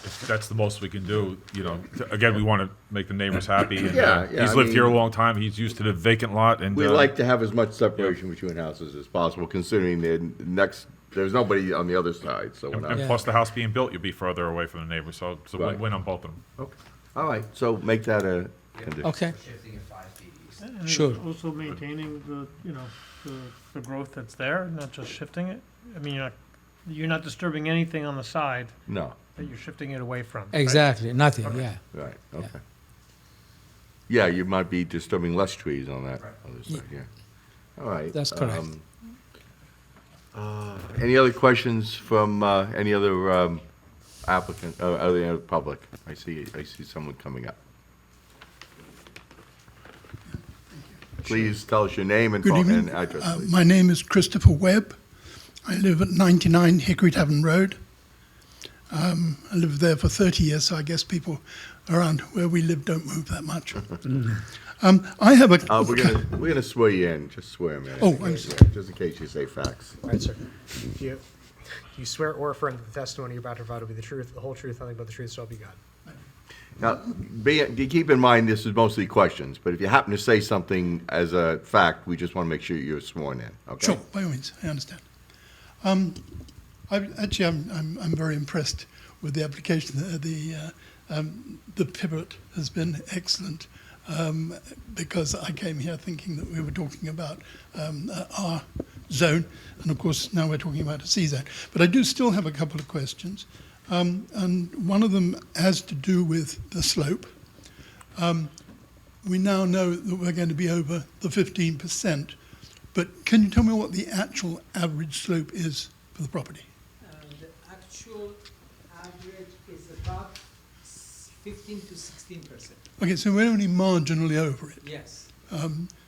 If that's the most we can do, again, we want to make the neighbors happy. And, Yeah, yeah, he's I lived here a mean- long time. He's used to the vacant lot and. We like to have as much separation between houses as possible, considering there's nobody on the other side, so we're And not. plus the house being built, you'll be further away from the neighbors, so it's a Right. win-win on both of them. Okay, all right, so make that a condition. Okay. Shifting it 5 feet east. And Sure. also maintaining the growth that's there, not just shifting it. I mean, you're not disturbing anything on the side No, that you're shifting it away from. right? Exactly. Nothing. Yeah. right, okay. Yeah, you might be disturbing less trees on that other side, yeah. All right. That's correct. Any other questions from any other applicant, other public? I see someone coming up. Please tell us your name and Good phone evening. and address, please. My name is Christopher Webb. I live at 99 Hickory Tavern Road. I lived there for 30 years, so I guess people around where we live don't move that much. I have a... We're gonna swear you in, just swear, man. Oh, I'm sorry. Just in case you say facts. All right, sir. Do you swear or affirm that the testimony you're about to provide will be the truth, the whole truth, nothing but the truth, so help you God? Now, keep in mind, this is mostly questions, but if you happen to say something as a fact, we just want to make sure you're sworn in, okay? Sure, by all means, I understand. I'm very impressed with the application. The pivot has been excellent because I came here thinking that we were talking about our zone, and of course now we're talking about a C zone. But I do still have a couple of questions, and one of them has to do with the slope. We now know that we're going to be over the 15%. But can you tell me what the actual average slope is for the property? The actual average is about 15 to 16%. Okay, so we're only marginally over it. Yes.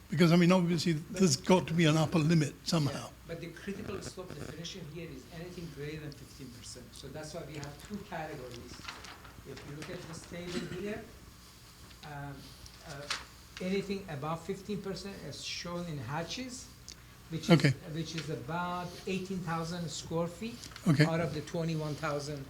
Because, I mean, obviously, there's got to be an upper limit somehow. But the critical slope definition here is anything greater than 15%. So that's why we have 2 categories. If you look at this table here, anything above 15% is shown in hatches, which is about 18,000 square feet Okay. out of the 21,000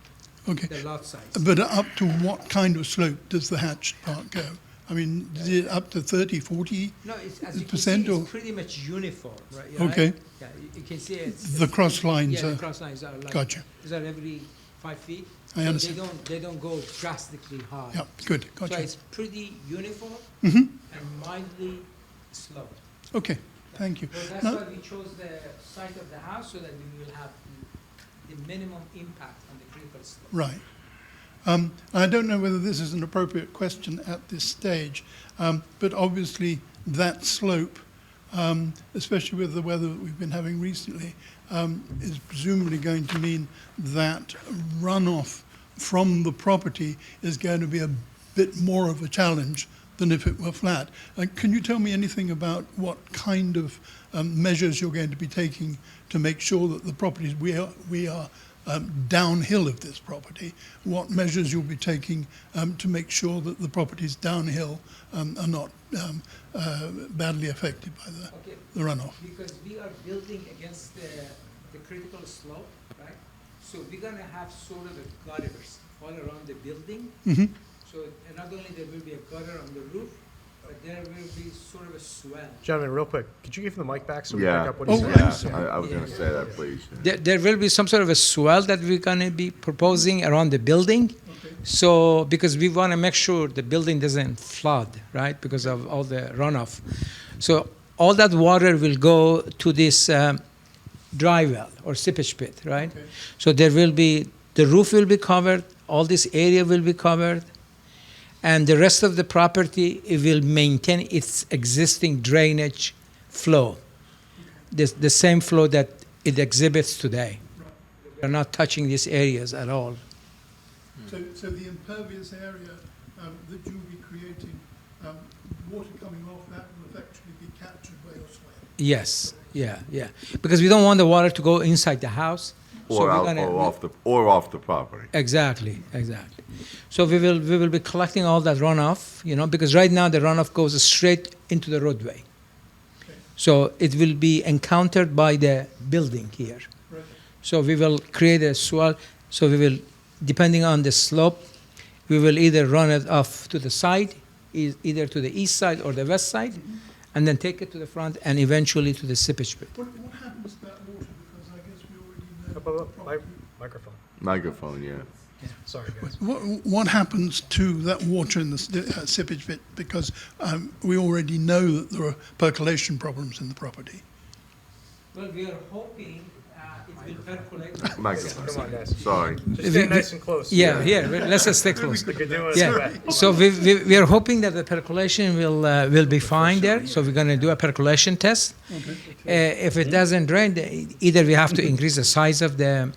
the lot size. But up to what kind of slope does the hatched part go? I mean, is it up to 30, 40%? No, as you can see, or? it's pretty much uniform, right? Okay. Yeah, you can see it's... The cross lines Yeah, are... the cross lines are like... Gotcha. These are every 5 feet. I So understand. They don't go drastically high. Yeah, good, gotcha. So it's pretty uniform Mhm. and mildly sloped. Okay, thank you. So that's Now- why we chose the site of the house, so that we will have the minimum impact on the critical slope. Right. I don't know whether this is an appropriate question at this stage, but obviously that slope, especially with the weather that we've been having recently, is presumably going to mean that runoff from the property is going to be a bit more of a challenge than if it were flat. Can you tell me anything about what kind of measures you're going to be taking to make sure that the properties we are downhill of this property, what measures you'll be taking to make sure that the properties downhill are not badly affected by the runoff? Because we are building against the critical slope, right? So we're gonna have sort of a gutters all around the building. Mhm. So not only there will be a gutter on the roof, but there will be sort of a swell. Gentlemen, real quick, could you give him the mic back so we Yeah, pick up what he's saying? I was gonna say that, please. There will be some sort of a swell that we're gonna be proposing around the building. So, because we wanna make sure the building doesn't flood, right, because of all the runoff. So all that water will go to this dry well or seepage pit, right? Okay. So there will be, the roof will be covered, all this area will be covered, and the rest of the property, it will maintain its existing drainage flow. The same flow that it exhibits today. We're not touching these areas at all. So the impervious area that you'll be creating, water coming off that will effectively be captured by your swale? Yes, yeah. Because we don't want the water to go inside the house. so Or we're out, gonna- or off the property. Exactly. So we will be collecting all that runoff, because right now the runoff goes straight into the roadway. So it will be encountered by the building here. Right. So we will create a swell. So we will, depending on the slope, we will either run it off to the side, either to the east side or the west side, and then take it to the front and eventually to the seepage pit. What happens to that water? Because I guess we already know. the property- Microphone. Microphone, yeah. Sorry, guys. What happens to that water in the seepage pit? Because we already know that there are percolation problems in the property. Well, we are hoping it will percolate. Microphone. Come on, guys. Sorry. Just stay nice and close. Yeah, let's just stay close. Like you're doing it Yeah, wet. so we are hoping that the percolation will be fine there, so we're gonna do a percolation test. If it doesn't drain, either we have to increase the size of the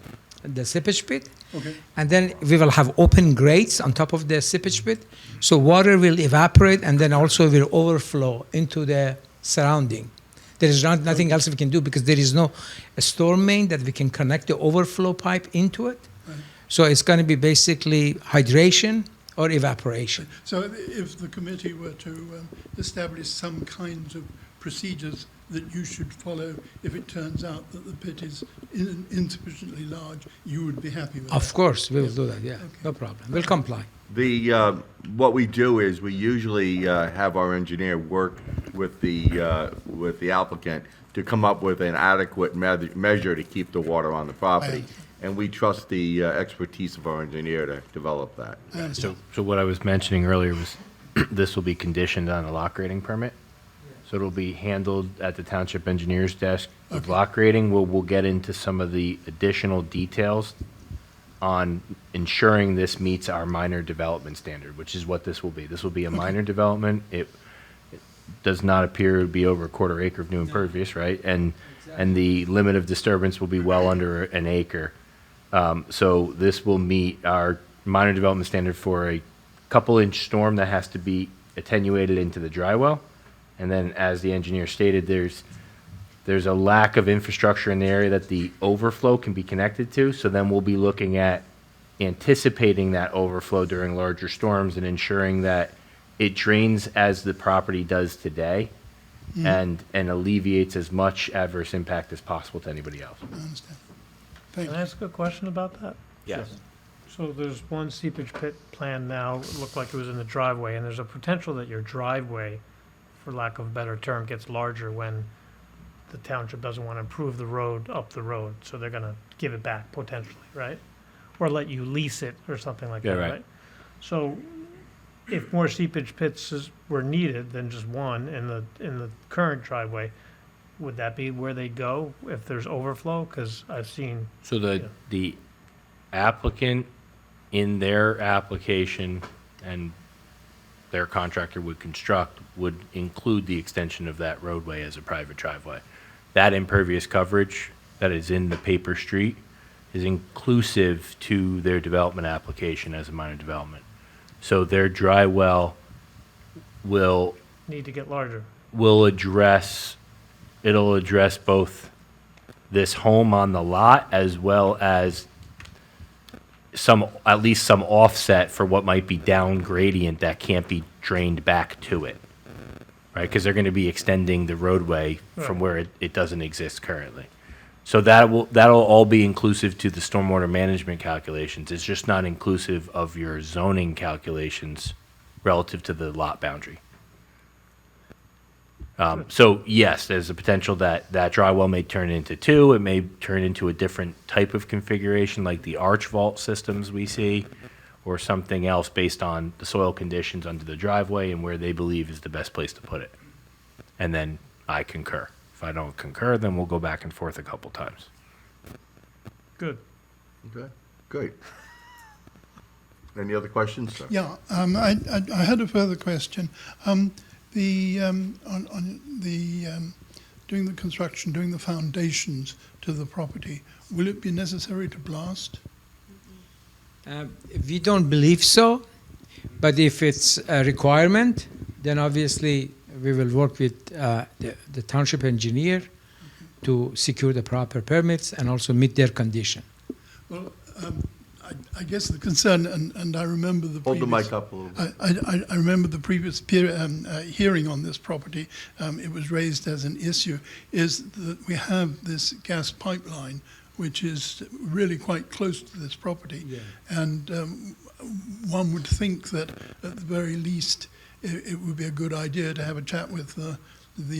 seepage pit, Okay. and then we will have open grates on top of the seepage pit, so water will evaporate and then also will overflow into the surrounding. There is nothing else we can do because there is no storm main that we can connect the overflow pipe into it. Right. So it's going to be basically hydration or evaporation. So if the committee were to establish some kinds of procedures that you should follow, if it turns out that the pit is insufficiently large, you would be happy with that? Of course, we will do that, yeah, no problem. We'll comply. What we do is we usually have our engineer work with the applicant to come up with an adequate measure to keep the water on the property. And we trust the expertise of our engineer to develop that. So what I was mentioning earlier was this will be conditioned on a lot grading permit. So it'll be handled at the township engineer's desk with lot grading. We'll get into some of the additional details on ensuring this meets our minor development standard, which is what this will be. This will be a minor development. It does not appear to be over a quarter acre of new impervious, right? And the limit of disturbance will be well under an acre. So this will meet our minor development standard for a couple-inch storm that has to be attenuated into the dry well. And then, as the engineer stated, there's a lack of infrastructure in the area that the overflow can be connected to. So then we'll be looking at anticipating that overflow during larger storms and ensuring that it drains as the property does today and alleviates as much adverse impact as possible to anybody else. I understand. Thank Can you. I ask a question about that? Yes. So there's one seepage pit plan now, it looked like it was in the driveway, and there's a potential that your driveway, for lack of a better term, gets larger when the township doesn't want to improve the road up the road, so they're gonna give it back potentially, right? Or let you lease it or something like Yeah, that, right. right? So if more seepage pits were needed than just one in the current driveway, would that be where they go if there's overflow? Because I've seen, So the applicant in their application, and their contractor would construct, would include the extension of that roadway as a private driveway. That impervious coverage that is in the paper street is inclusive to their development application as a minor development. So their dry well will Need to get larger. it'll address both this home on the lot as well as at least some offset for what might be down gradient that can't be drained back to it, right? Because they're going to be extending the roadway from where it doesn't exist currently. So that'll all be inclusive to the stormwater management calculations. It's just not inclusive of your zoning calculations relative to the lot boundary. So yes, there's a potential that that dry well may turn into two. It may turn into a different type of configuration, like the arch vault systems we see, or something else based on the soil conditions under the driveway and where they believe is the best place to put it. And then I concur. If I don't concur, then we'll go back and forth a couple times. Good. Okay, great. Any other questions, sir? Yeah, I had a further question. On the doing the construction, doing the foundations to the property, will it be necessary to blast? We don't believe so, but if it's a requirement, then obviously we will work with the township engineer to secure the proper permits and also meet their condition. Well, I guess the concern, and I remember the Hold the previous, mic up a little bit. I remember the previous hearing on this property. It was raised as an issue. Is that we have this gas pipeline, which is really quite close to this property, and one would think that at the very least it would be a good idea to have a chat with the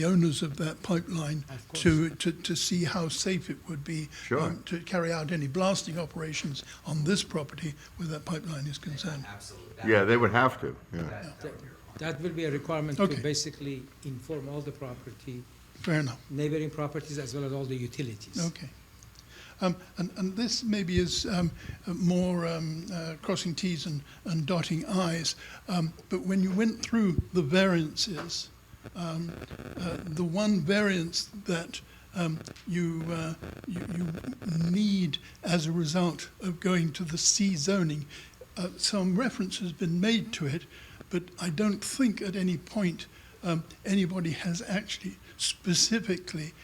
owners of that pipeline to see how safe it would be to carry out any blasting operations on this property where that pipeline is concerned. Absolutely. Yeah, they would have to, yeah. That will be a requirement to basically inform all the property, Fair enough. neighboring properties, as well as all the utilities. Okay. And this maybe is more crossing T's and dotting I's, but when you went through the variances, the one variance that you need as a result of going to the C zoning, some reference has been made to it, but I don't think at any point anybody has actually specifically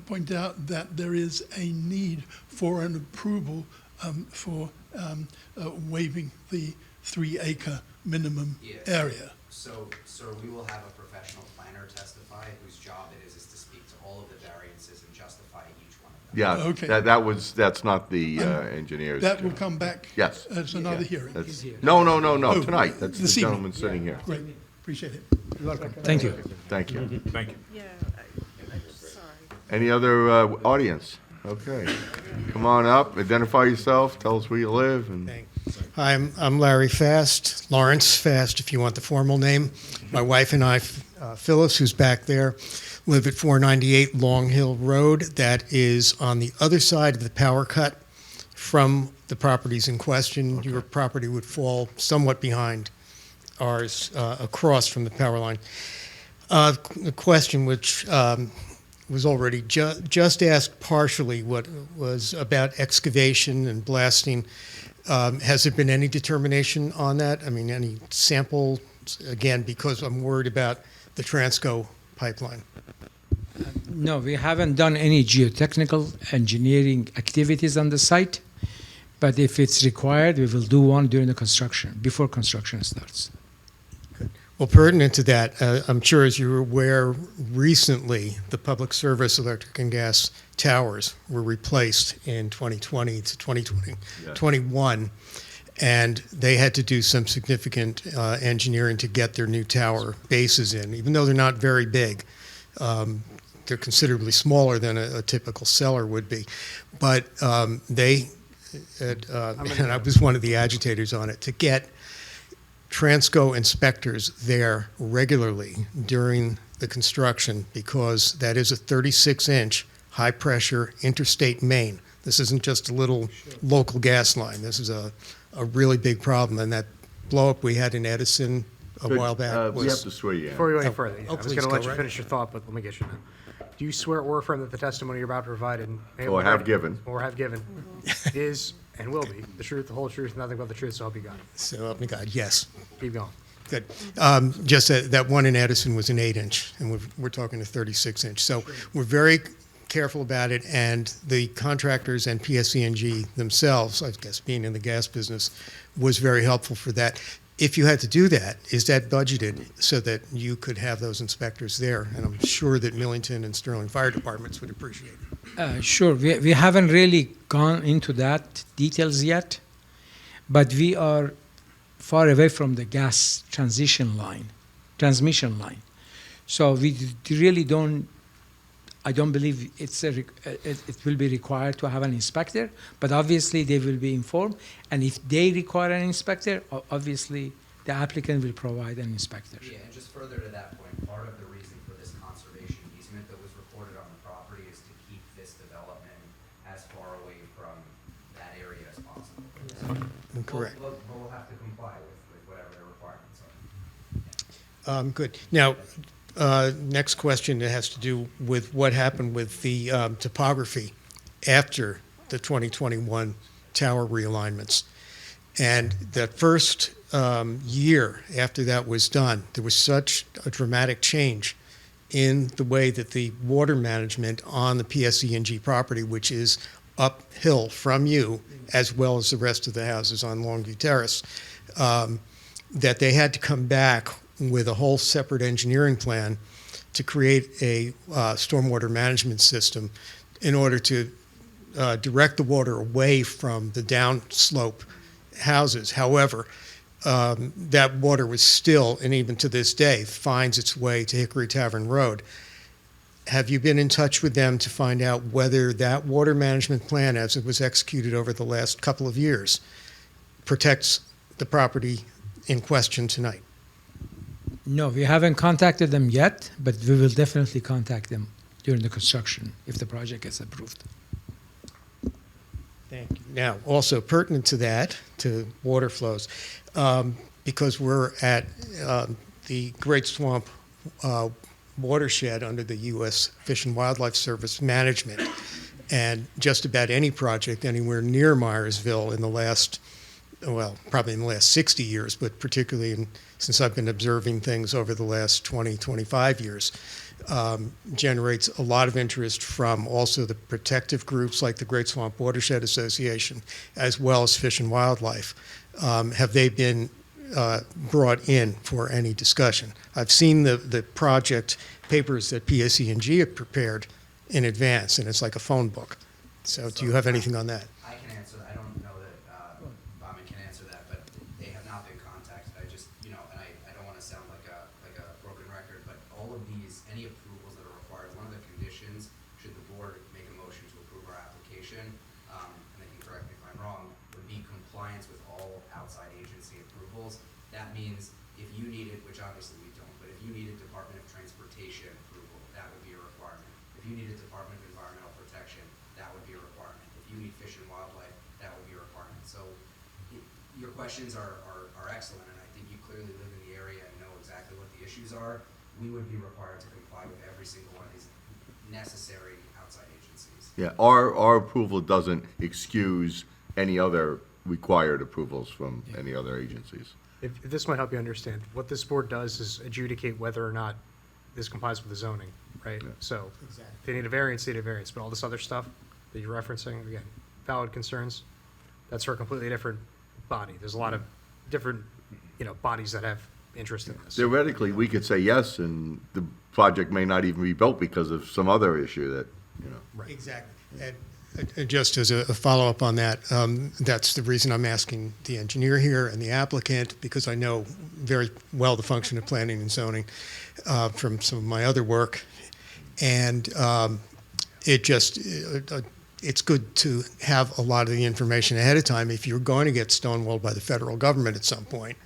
pointed out that there is a need for an approval for waiving the 3-acre minimum area. So, sir, we will have a professional planner testify whose job it is to speak to all of the variances and justify each one of them. Yeah, Okay. that's not the engineers. That will come back Yes. as another hearing. That's- No, Oh, tonight. That's the this evening. gentleman sitting here. Great, appreciate it. You're welcome. Thank you. Thank you. Thank you. Yeah, sorry. Any other audience? Okay. Come on up, identify yourself, tell us where you live, and Hi, I'm Larry Fast, Lawrence Fast, if you want the formal name. My wife and I, Phyllis, who's back there, live at 498 Long Hill Road. That is on the other side of the power cut from the properties in question. Your property would fall somewhat behind ours, across from the power line. A question which was already just asked partially, what was about excavation and blasting. Has there been any determination on that? I mean, any sample, again, because I'm worried about the Transco pipeline? No, we haven't done any geotechnical engineering activities on the site, but if it's required, we will do one during the construction, before construction starts. Well, pertinent to that, I'm sure as you're aware, recently the public service electric and gas towers were replaced in 2020 to 2021, and they had to do some significant engineering to get their new tower bases in, even though they're not very big. They're considerably smaller than a typical cellar would be. But and I was one of the agitators on it, to get Transco inspectors there regularly during the construction, because that is a 36-inch high-pressure interstate main. This isn't just a little local gas line. This is a a really big problem. And that blow-up we had in Edison a while back We have was... to swear you in. Before we go any Oh, further, I was please going to go let you right finish your thought, but let me get you now. Do you swear or affirm that the testimony you're about to provide Or have given. is and will be the truth, the whole truth, nothing but the truth, so help you God? So help me God, yes. Keep going. Good. Just that one in Edison was an 8-inch, and we're talking a 36-inch. So we're very careful about it, and the contractors and PSE&G themselves, I guess being in the gas business, was very helpful for that. If you had to do that, is that budgeted so that you could have those inspectors there? And I'm sure that Millington and Sterling Fire Departments would appreciate it. Sure. We haven't really gone into that details yet, but we are far away from the gas transmission line. So we really don't. I don't believe it will be required to have an inspector, but obviously they will be informed. And if they require an inspector, obviously the applicant will provide an inspector. Yeah, and just further to that point, part of the reason for this conservation easement that was recorded on the property is to keep this development as far away from that area as possible. So Correct. We'll have to comply with whatever the requirements are. Good. Now, next question that has to do with what happened with the topography after the 2021 tower realignments. And that first year after that was done, there was such a dramatic change in the way that the water management on the PSE&G property, which is uphill from you, as well as the rest of the houses on Longview Terrace, that they had to come back with a whole separate engineering plan to create a stormwater management system in order to direct the water away from the downslope houses. However, that water was still, and even to this day, finds its way to Hickory Tavern Road. Have you been in touch with them to find out whether that water management plan, as it was executed over the last couple of years, protects the property in question tonight? No, we haven't contacted them yet, but we will definitely contact them during the construction if the project gets approved. Thank you. Now, also pertinent to that, to water flows, because we're at the Great Swamp watershed under the U.S. Fish and Wildlife Service management, and just about any project anywhere near Myersville in the last, well, probably in the last 60 years, but particularly since I've been observing things over the last 20, 25 years, generates a lot of interest from also the protective groups like the Great Swamp Watershed Association, as well as Fish and Wildlife. Have they been brought in for any discussion? I've seen the project papers that PSE&G have prepared in advance, and it's like a phone book. So do you have anything on that? I can answer that. I don't know that Bauman can answer that, but they have not been contacted. I just, and I don't want to sound like a broken record, but all of these, any approvals that are required, one of the conditions, should the board make a motion to approve our application, and they can correct me if I'm wrong, would be compliance with all outside agency approvals. That means if you needed, which obviously we don't, but if you needed Department of Transportation approval, that would be a requirement. If you needed Department of Environmental Protection, that would be a requirement. If you need Fish and Wildlife, that would be a requirement. So your questions are excellent, and I think you clearly live in the area and know exactly what the issues are. We would be required to comply with every single one of these necessary outside agencies. Yeah, our approval doesn't excuse any other required approvals from any other agencies. If this might help you understand, what this board does is adjudicate whether or not this complies with the zoning, right? So if they need a variance, they need a variance, but all this other stuff that you're referencing, again, valid concerns, that's for a completely different body. There's a lot of different, bodies that have interest in this. Theoretically, we could say yes, and the project may not even be built because of some other issue that, Right. Exactly. And just as a follow-up on that, that's the reason I'm asking the engineer here and the applicant, because I know very well the function of planning and zoning from some of my other work. And it's good to have a lot of the information ahead of time if you're going to get stonewalled by the federal government at some point,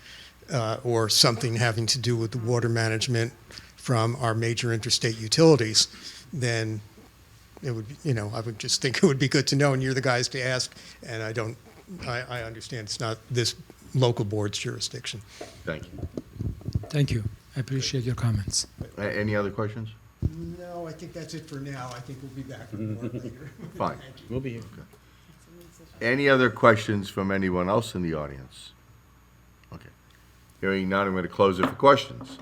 or something having to do with the water management from our major interstate utilities, then it would, I would just think it would be good to know, and you're the guys to ask, and I don't I understand it's not this local board's jurisdiction. Thank you. Thank you. I appreciate your comments. Any other questions? No, I think that's it for now. I think we'll be back with more later. Fine. We'll be here. Any other questions from anyone else in the audience? Okay. Hearing none, I'm going to close it for questions.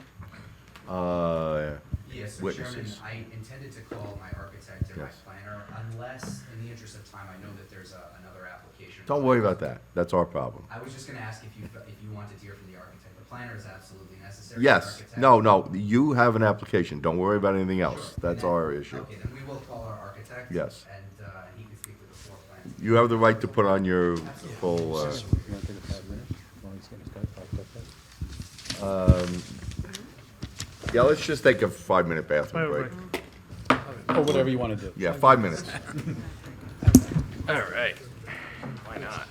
Yes, so Witnesses. Chairman, I intended to call my architect and my Yes. planner, unless, in the interest of time, I know that there's another application. Don't worry about that. That's our problem. I was just gonna ask if you wanted to hear from the architect. The planner is absolutely necessary. The Yes. architect- No, you have an application. Don't worry about anything else. That's our issue. Okay, then we will call our architect. Yes. And he can speak with the floor plan. You have the right to put on your full, yeah, let's just take a 5-minute bathroom break. Or whatever you want to do. Yeah, 5 minutes. All right. Why not?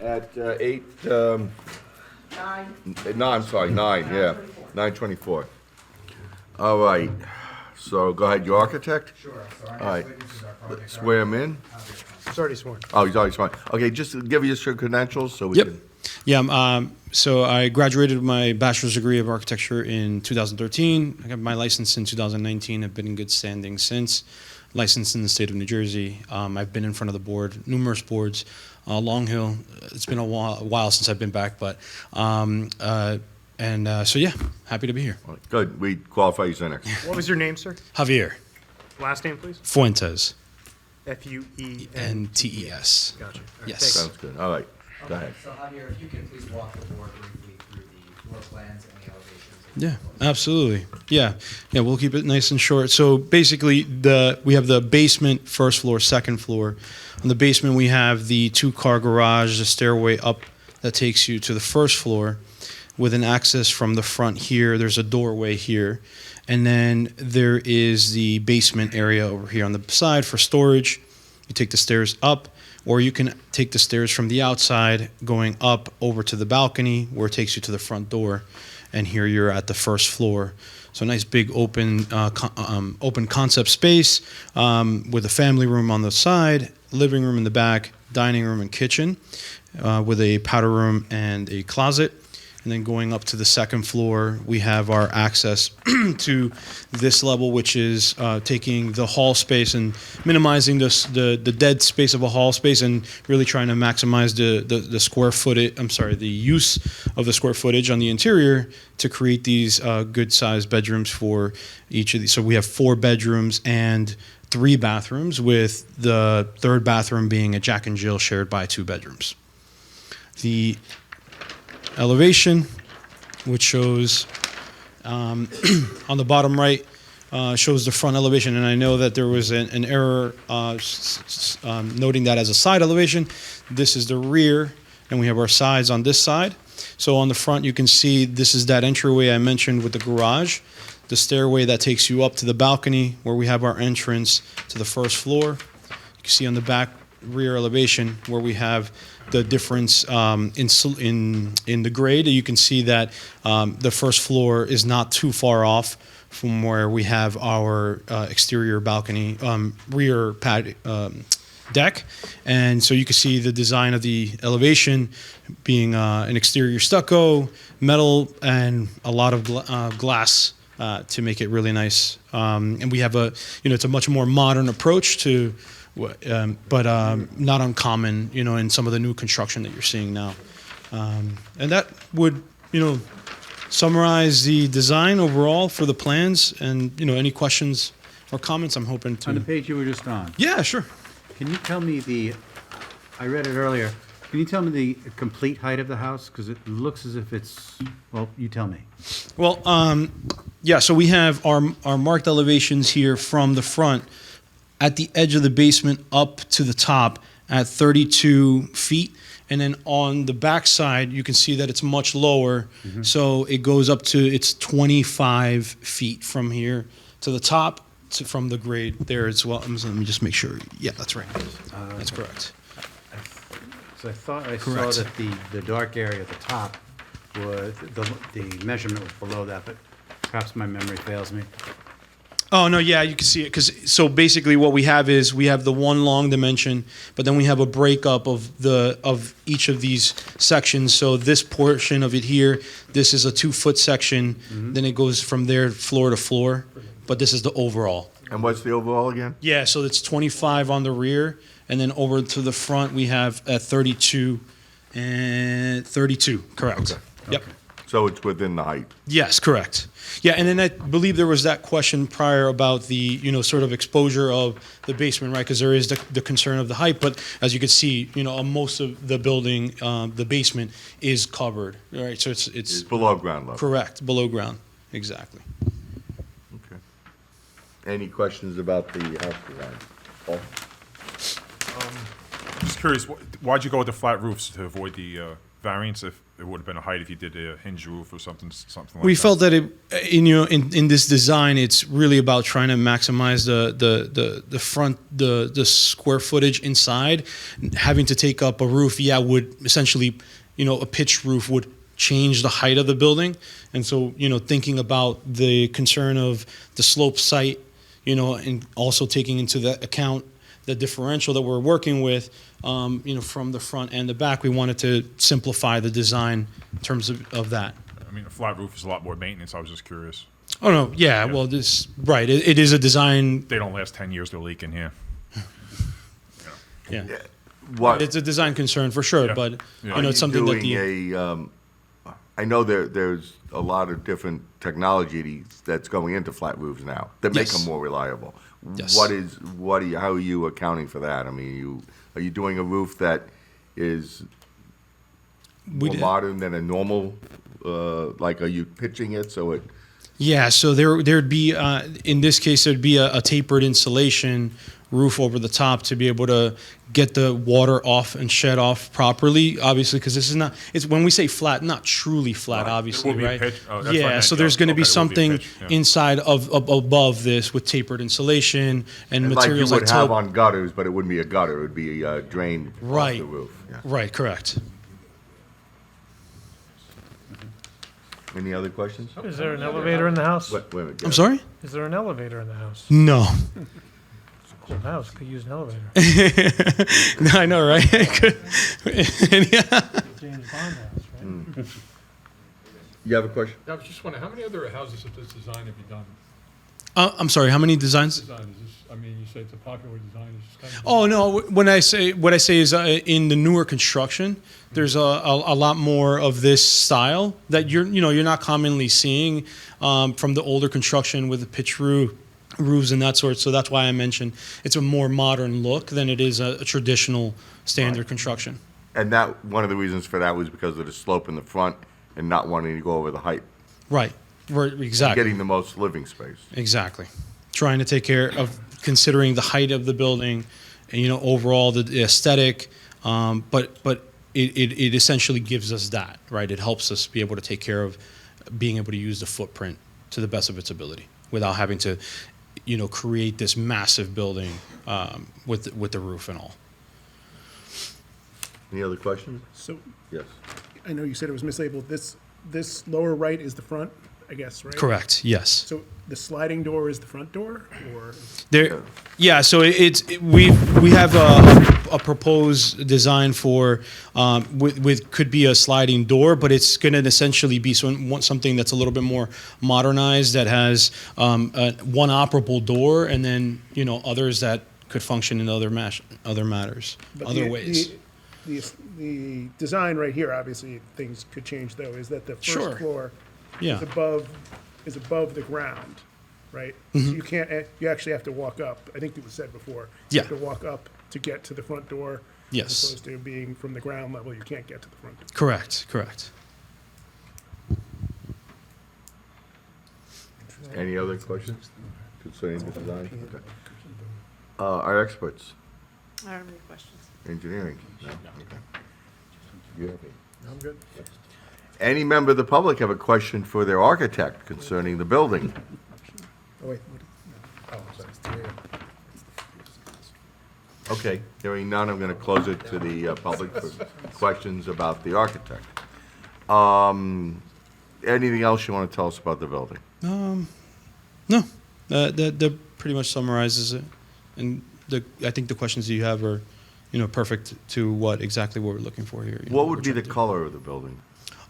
at 8, Nine. no, I'm sorry, 9, yeah, 9:24. All right, so go ahead, your architect? Sure, so our All right. next witness is our project Swear him in? It's already sworn. Oh, he's already sworn. Okay, just give us your credentials so we Yep. can... Yeah, so I graduated with my bachelor's degree of architecture in 2013. I got my license in 2019. I've been in good standing since. Licensed in the state of New Jersey. I've been in front of the board, numerous boards. Long Hill, it's been a while since I've been back, but, so yeah, happy to be here. Good, we qualify you as the next. What was your name, sir? Javier Last name, please? Fuentes, Fuentes. N-T-E-S. Gotcha. All right, Yes. thanks. Sounds good, all right, go ahead. So Javier, if you can please walk the board briefly through the floor plans and the elevations. Yeah, absolutely. Yeah, we'll keep it nice and short. So basically, we have the basement, first floor, second floor. On the basement, we have the two-car garage, the stairway up that takes you to the first floor with an access from the front here. There's a doorway here. And then there is the basement area over here on the side for storage. You take the stairs up, or you can take the stairs from the outside going up over to the balcony where it takes you to the front door. And here you're at the first floor. So a nice big open open concept space with a family room on the side, living room in the back, dining room and kitchen with a powder room and a closet. And then going up to the second floor, we have our access to this level, which is taking the hall space and minimizing the dead space of a hall space and really trying to maximize the square footage, the use of the square footage on the interior to create these good-sized bedrooms for each of these. So we have 4 bedrooms and 3 bathrooms, with the third bathroom being a Jack and Jill shared by 2 bedrooms. The elevation, which shows on the bottom right, shows the front elevation, and I know that there was an error noting that as a side elevation. This is the rear, and we have our sides on this side. So on the front, you can see this is that entryway I mentioned with the garage, the stairway that takes you up to the balcony where we have our entrance to the first floor. You can see on the back rear elevation where we have the difference in the grade. You can see that the first floor is not too far off from where we have our exterior balcony, rear deck. And so you can see the design of the elevation being an exterior stucco, metal, and a lot of glass to make it really nice. And we have it's a much more modern approach to but not uncommon, in some of the new construction that you're seeing now. And that would, summarize the design overall for the plans. And, any questions or comments, I'm hoping to. On the page you were just on, Yeah, sure. can you tell me I read it earlier, can you tell me the complete height of the house? Because it looks as if it's, well, you tell me. Well, yeah, so we have our marked elevations here from the front at the edge of the basement up to the top at 32 feet. And then on the back side, you can see that it's much lower. So it goes up to, it's 25 feet from here to the top from the grade there as well. Let me just make sure. Yeah, that's right. That's correct. So I thought I Correct. saw that the dark area at the top was, the measurement was below that, but perhaps my memory fails me. Oh, no, yeah, you can see it. So basically what we have is we have the one long dimension, but then we have a breakup of each of these sections. So this portion of it here, this is a 2-foot section. Then it goes from there floor to floor, but this is the overall. And what's the overall again? Yeah, so it's 25 on the rear, and then over to the front, we have 32 and 32, correct. Okay. Yep. So it's within the height. Yes, correct. Yeah, and then I believe there was that question prior about the, sort of exposure of the basement, right? Because there is the concern of the height, but as you can see, on most of the building, the basement is covered, right? So it's It's below ground level. correct, below ground, exactly. Okay. Any questions about the house design? Paul? Just curious, why'd you go with the flat roofs to avoid the variance if it would have been a height if you did a hinge roof or something like that? We felt that in this design, it's really about trying to maximize the front, the square footage inside. Having to take up a roof, would essentially, a pitched roof would change the height of the building. And so, thinking about the concern of the slope site, and also taking into that account the differential that we're working with, from the front and the back, we wanted to simplify the design in terms of that. I mean, a flat roof is a lot more maintenance. I was just curious. Oh, no, yeah, well, it is a design. They don't last 10 years, they're leaking here. Yeah. What? It's a design concern for sure, but, it's something that I know there's a lot of different technology that's going into flat roofs now that make them more reliable. Yes. How are you accounting for that? I mean, are you doing a roof that is more modern than a normal, are you pitching it so it? Yeah, so there'd be, in this case, there'd be a tapered insulation roof over the top to be able to get the water off and shed off properly, obviously, because this is not, it's when we say flat, not truly flat, obviously, There will be a right? pitch? Oh, that's what I Yeah, meant. so there's going to Okay, be there will be a something pitch, yeah. inside of above this with tapered insulation and materials like like you would have taupe. on gutters, but it wouldn't be a gutter, it would be drained off Right. the roof. Yeah. Right, correct. Any other questions? Is there an elevator in the house? Wait a minute, I'm sorry? Is there an elevator in the house? No. The house could use an elevator. No, I know, right? James Bond house, right? You have a question? I was just wondering, how many other houses of this design have you done? I'm sorry, how many designs? Design, is this, I mean, you say it's a popular design, it's just kind of. Oh no! What I say is in the newer construction, there's a lot more of this style that you're not commonly seeing from the older construction with the pitch roofs and that sort. So that's why I mentioned it's a more modern look than it is a traditional standard construction. And that, one of the reasons for that was because of the slope in the front and not wanting to go over the height. Right. Exactly. Getting the most living space. Exactly. Trying to take care of considering the height of the building and, overall the aesthetic. But it essentially gives us that, right? It helps us be able to take care of being able to use the footprint to the best of its ability without having to, create this massive building with the roof and all. Any other questions? So, Yes. I know you said it was mislabeled. This lower right is the front, I guess, right? Correct. Yes. So the sliding door is the front door, or? There, yeah. So we have a proposed design for with could be a sliding door, but it's going to essentially be something that's a little bit more modernized that has one operable door, and then others that could function in other matters, But other ways. The design right here, obviously, things could change though, is that the Sure. first floor Yeah. is above the ground, right? Mhm. So you can't, you actually have to walk up. I think it was said before. Yeah. You have to walk up to get to the front door. Yes. As opposed to being from the ground level, you can't get to the front door. Correct. Any other questions concerning the design? Okay. Our experts, I don't have any questions. engineering? No? Okay. You have any? I'm good. Any member of the public have a question for their architect concerning the building? Oh, wait. Oh, I'm sorry. Okay, hearing none, I'm going to close it to the public for questions about the architect. Anything else you want to tell us about the building? No, that pretty much summarizes it, and I think the questions that you have are, perfect to exactly what we're looking for here. What would be the color of the building?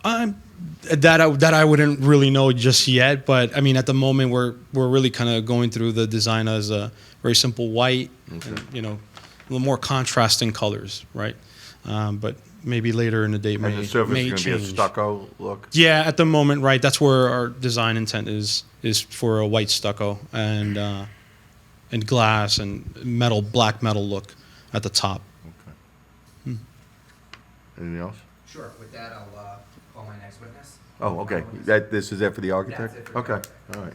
That I wouldn't really know just yet, but I mean at the moment we're really kind of going through the design as a very simple white, and, a little more contrasting colors, right? But maybe later in the day And the surface may is going to be a change. stucco look? Yeah, at the moment, right. That's where our design intent is for a white stucco and glass and black metal look at the top. Okay. Anything else? Sure. With that, I'll call my next witness. Oh, okay. This is it for the architect? That's it for the Okay, architect. all right.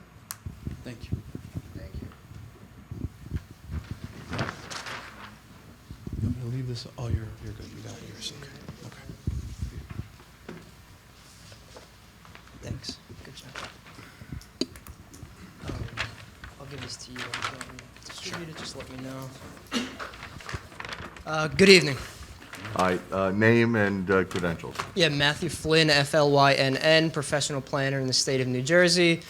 Thank you. Thank you. I'm gonna leave this. Oh, you're good. You got yours. Okay. see you when it's not distributed, just let me know. Good evening. All right, name and credentials. Yeah, Matthew Flynn, FLYNN, professional planner in the state of New Jersey.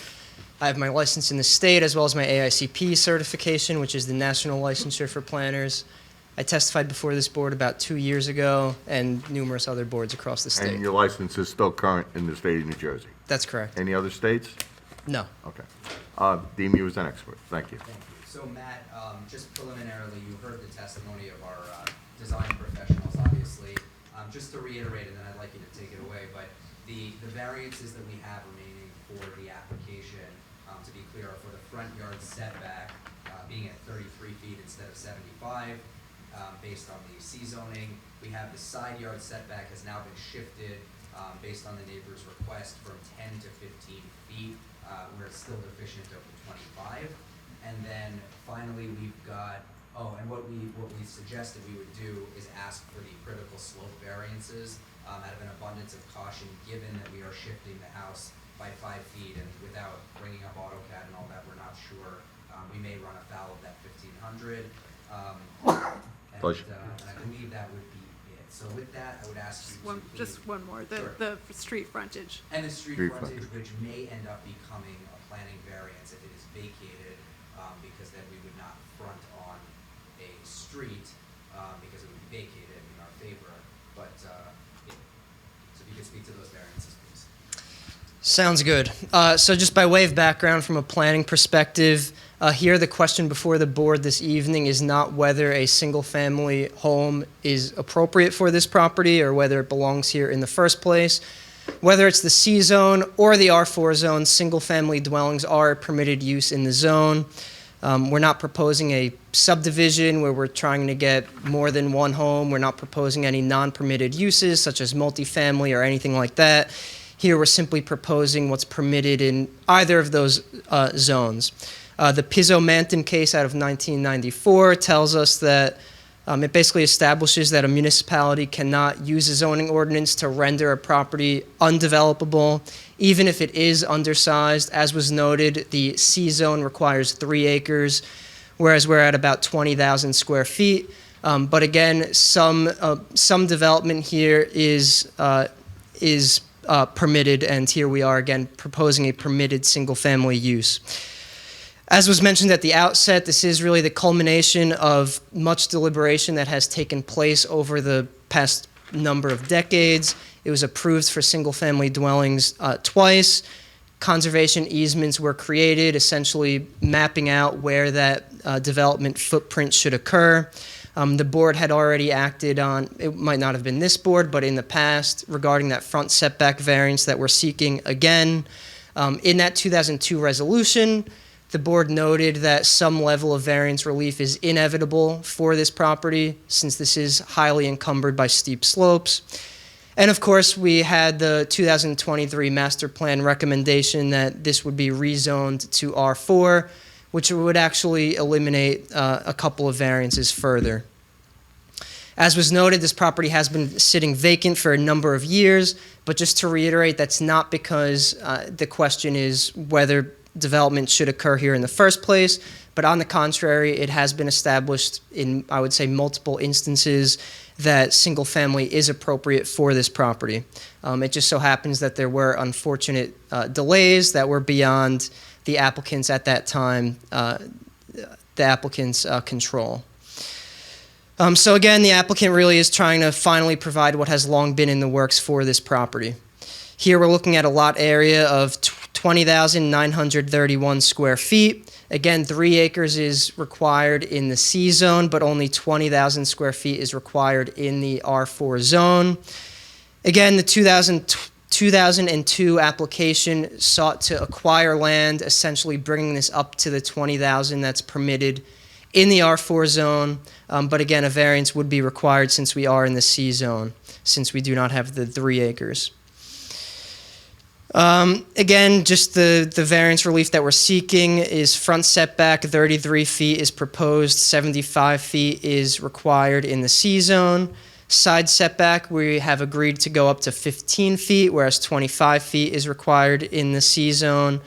I have my license in the state as well as my AICP certification, which is the national licensure for planners. I testified before this board about 2 years ago and numerous other boards across the state. And your license is still current in the state of New Jersey? That's correct. Any other states? No. Okay. Deem you as an expert. Thank you. Thank you. So Matt, just preliminarily, you heard the testimony of our design professionals, obviously. Just to reiterate, and then I'd like you to take it away, but the variances that we have remaining for the application, to be clear, are for the front yard setback being at 33 feet instead of 75, based on the C zoning. We have the side yard setback has now been shifted based on the neighbor's request from 10 to 15 feet, where it's still deficient of the 25. And then finally, we've got, and what we suggested we would do is ask for the critical slope variances out of an abundance of caution, given that we are shifting the house by 5 feet, and without bringing up AutoCAD and all that, we're not sure. We may run afoul of that 1,500. And I believe that would be it. So with that, I would ask you to please, Just one more, Sure. the street frontage. and the street Street frontage, frontage. which may end up becoming a planning variance if it is vacated, because then we would not front on a street, because it would be vacated in our favor. But, so if you could speak to those variances, please. Sounds good. So just by way of background from a planning perspective, here the question before the board this evening is not whether a single-family home is appropriate for this property or whether it belongs here in the first place. Whether it's the C zone or the R4 zone, single-family dwellings are a permitted use in the zone. We're not proposing a subdivision where we're trying to get more than one home. We're not proposing any non-permitted uses such as multifamily or anything like that. Here we're simply proposing what's permitted in either of those zones. The Pizzo-Manton case out of 1994 tells us that it basically establishes that a municipality cannot use a zoning ordinance to render a property undevelopable, even if it is undersized. As was noted, the C zone requires 3 acres, whereas we're at about 20,000 square feet. But again, some development here is permitted, and here we are again proposing a permitted single-family use. As was mentioned at the outset, this is really the culmination of much deliberation that has taken place over the past number of decades. It was approved for single-family dwellings twice. Conservation easements were created, essentially mapping out where that development footprint should occur. The board had already acted on, it might not have been this board, but in the past, regarding that front setback variance that we're seeking again. In that 2002 resolution, the board noted that some level of variance relief is inevitable for this property since this is highly encumbered by steep slopes. And of course, we had the 2023 master plan recommendation that this would be rezoned to R4, which would actually eliminate a couple of variances further. As was noted, this property has been sitting vacant for a number of years, but just to reiterate, that's not because the question is whether development should occur here in the first place, but on the contrary, it has been established in, I would say, multiple instances that single family is appropriate for this property. It just so happens that there were unfortunate delays that were beyond the applicants at that time, control. So again, the applicant really is trying to finally provide what has long been in the works for this property. Here we're looking at a lot area of 20,931 square feet. Again, 3 acres is required in the C zone, but only 20,000 square feet is required in the R4 zone. Again, the 2002 application sought to acquire land, essentially bringing this up to the 20,000 that's permitted in the R4 zone. But again, a variance would be required since we are in the C zone, since we do not have the 3 acres. Again, just the variance relief that we're seeking is front setback 33 feet is proposed, 75 feet is required in the C zone. Side setback, we have agreed to go up to 15 feet, whereas 25 feet is required in the C zone.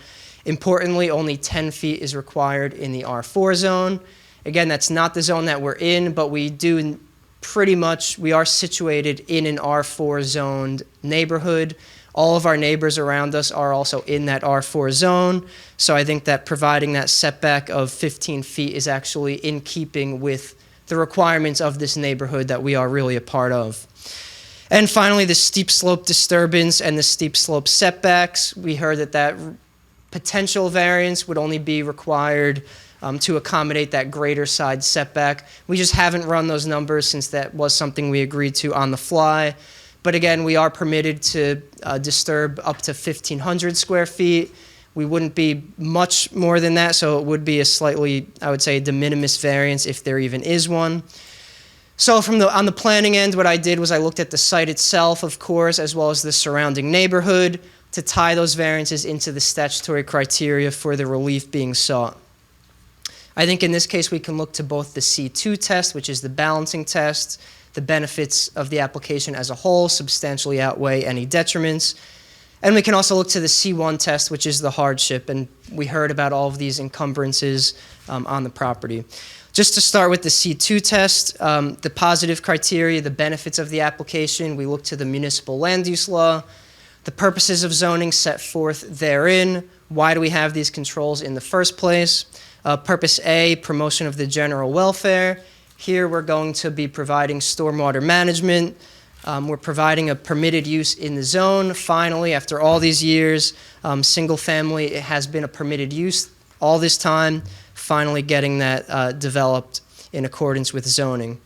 Importantly, only 10 feet is required in the R4 zone. Again, that's not the zone that we're in, but we are situated in an R4 zoned neighborhood. All of our neighbors around us are also in that R4 zone. So I think that providing that setback of 15 feet is actually in keeping with the requirements of this neighborhood that we are really a part of. And finally, the steep slope disturbance and the steep slope setbacks. We heard that potential variance would only be required to accommodate that greater side setback. We just haven't run those numbers since that was something we agreed to on the fly. But again, we are permitted to disturb up to 1,500 square feet. We wouldn't be much more than that, so it would be a slightly, I would say, de minimis variance if there even is one. So on the planning end, what I did was I looked at the site itself, of course, as well as the surrounding neighborhood to tie those variances into the statutory criteria for the relief being sought. I think in this case we can look to both the C2 test, which is the balancing test. The benefits of the application as a whole substantially outweigh any detriments. And we can also look to the C1 test, which is the hardship, and we heard about all of these encumbrances on the property. Just to start with the C2 test, the positive criteria, the benefits of the application, we look to the municipal land use law, the purposes of zoning set forth therein, why do we have these controls in the first place, purpose A, promotion of the general welfare. Here we're going to be providing stormwater management. We're providing a permitted use in the zone. Finally, after all these years, single family has been a permitted use all this time, finally getting that developed in accordance with zoning.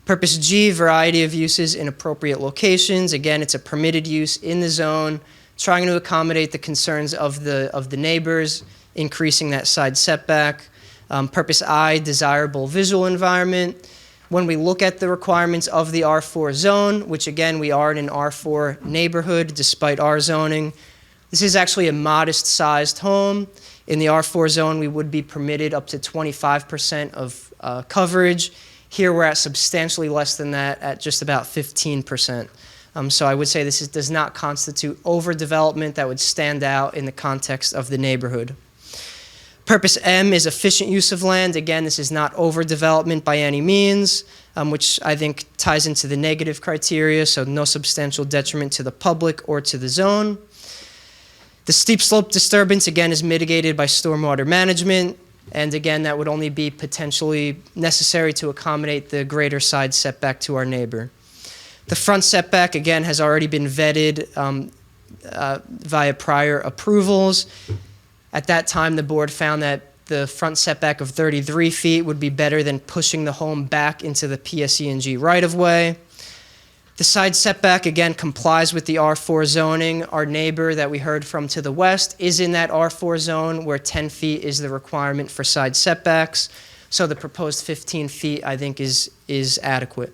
Purpose G, variety of uses in appropriate locations. Again, it's a permitted use in the zone, trying to accommodate the concerns of the neighbors, increasing that side setback. Purpose I, desirable visual environment. When we look at the requirements of the R4 zone, which again, we are in an R4 neighborhood despite our zoning, this is actually a modest sized home. In the R4 zone, we would be permitted up to 25% of coverage. Here we're at substantially less than that at just about 15%. So I would say this does not constitute overdevelopment that would stand out in the context of the neighborhood. Purpose M is efficient use of land. Again, this is not overdevelopment by any means, which I think ties into the negative criteria, so no substantial detriment to the public or to the zone. The steep slope disturbance, again, is mitigated by stormwater management, and again, that would only be potentially necessary to accommodate the greater side setback to our neighbor. The front setback, again, has already been vetted via prior approvals. At that time, the board found that the front setback of 33 feet would be better than pushing the home back into the PSE&G right-of-way. The side setback, again, complies with the R4 zoning. Our neighbor that we heard from to the west is in that R4 zone where 10 feet is the requirement for side setbacks. So the proposed 15 feet, I think, is adequate.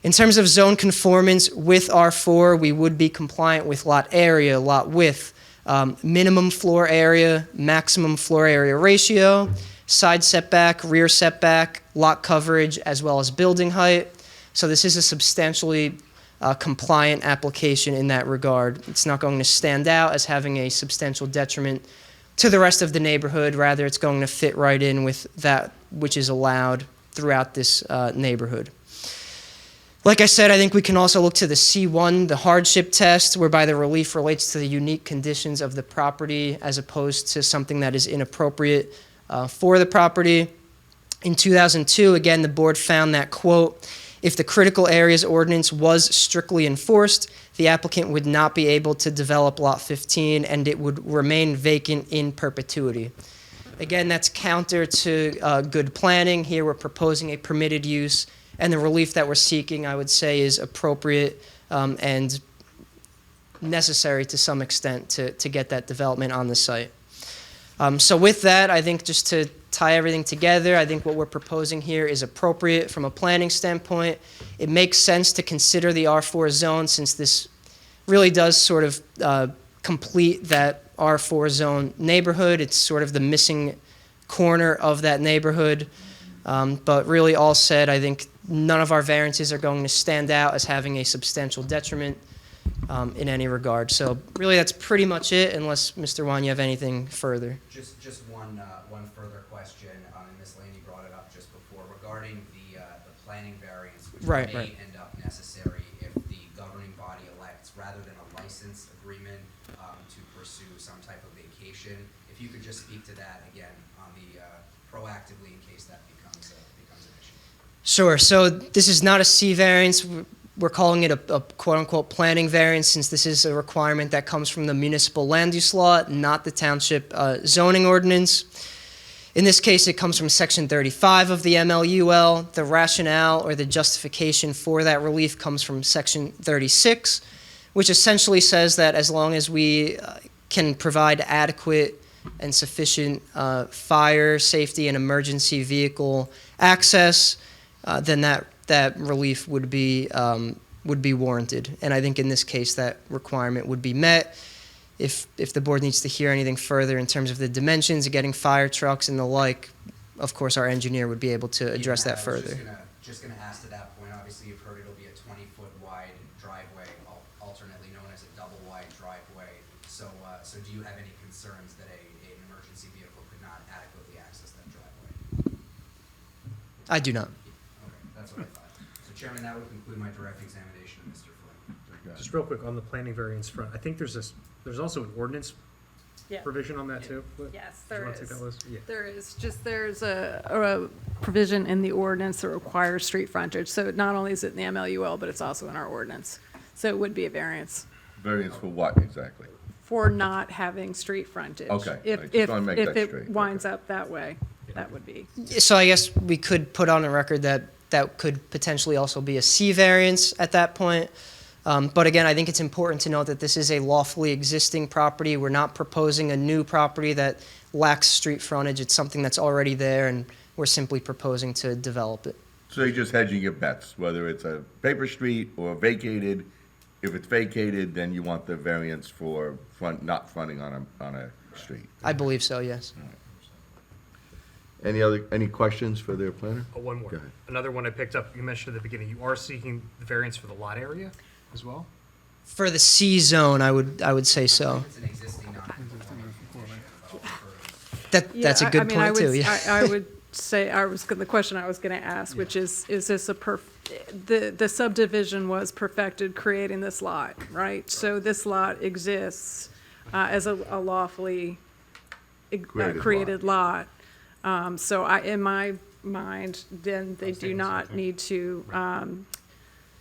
In terms of zone conformance with R4, we would be compliant with lot area, lot width, minimum floor area, maximum floor area ratio, side setback, rear setback, lot coverage, as well as building height. So this is a substantially compliant application in that regard. It's not going to stand out as having a substantial detriment to the rest of the neighborhood. Rather, it's going to fit right in with that which is allowed throughout this neighborhood. Like I said, I think we can also look to the C1, the hardship test, whereby the relief relates to the unique conditions of the property as opposed to something that is inappropriate for the property. In 2002, again, the board found that, quote, if the critical areas ordinance was strictly enforced, the applicant would not be able to develop lot 15 and it would remain vacant in perpetuity. Again, that's counter to good planning. Here we're proposing a permitted use, and the relief that we're seeking, I would say, is appropriate and necessary to some extent to get that development on the site. So with that, I think just to tie everything together, I think what we're proposing here is appropriate from a planning standpoint. It makes sense to consider the R4 zone since this really does sort of complete that R4 zone neighborhood. It's sort of the missing corner of that neighborhood. But really all said, I think none of our variances are going to stand out as having a substantial detriment in any regard. So really, that's pretty much it, unless Mr. Wine, you have anything further. Just one further question, and Ms. Laney brought it up just before, regarding the planning variance, which Right, may right. end up necessary if the governing body elects, rather than a license agreement, to pursue some type of vacation. If you could just speak to that again on the proactively in case that becomes an issue. Sure. So this is not a C variance. We're calling it a quote-unquote planning variance, since this is a requirement that comes from the municipal land use law, not the township zoning ordinance. In this case, it comes from Section 35 of the MLUL. The rationale or the justification for that relief comes from Section 36, which essentially says that as long as we can provide adequate and sufficient fire, safety, and emergency vehicle access, then that relief would be warranted. And I think in this case, that requirement would be met. If the board needs to hear anything further in terms of the dimensions of getting fire trucks and the like, of course, our engineer would be able to address that further. Just gonna ask to that point, obviously you've heard it'll be a 20-foot wide driveway, alternately known as a double wide driveway. So do you have any concerns that an emergency vehicle could not adequately access that driveway? I do not. Okay, that's what I thought. So Chairman, that would conclude my direct examination of Mr. Flynn. Just real quick on the planning variance front, I think there's also an ordinance Yeah. provision on that too? Yes, Do you there wanna take is. that list? Yeah. There's a provision in the ordinance that requires street frontage. So not only is it in the MLUL, but it's also in our ordinance. So it would be a variance Variance for what exactly? for not having street frontage. Okay, I If, just wanna make that it straight, winds up that way, that would be. So I guess we could put on the record that that could potentially also be a C variance at that point. But again, I think it's important to note that this is a lawfully existing property. We're not proposing a new property that lacks street frontage. It's something that's already there, and we're simply proposing to develop it. So you're just hedging your bets, whether it's a paper street or vacated. If it's vacated, then you want the variance for not fronting on a street. I believe so, yes. Any questions for their planner? Oh, one more. Go ahead. Another one I picked up, you mentioned at the beginning, you are seeking the variance for the lot area as well? For the C zone, I would say so. It's an existing non-conforming That's a good point too, yeah. I would say, the question I was gonna ask, which is this the subdivision was perfected creating this lot, right? So this lot exists as a lawfully created lot. So in my mind, then they do not need to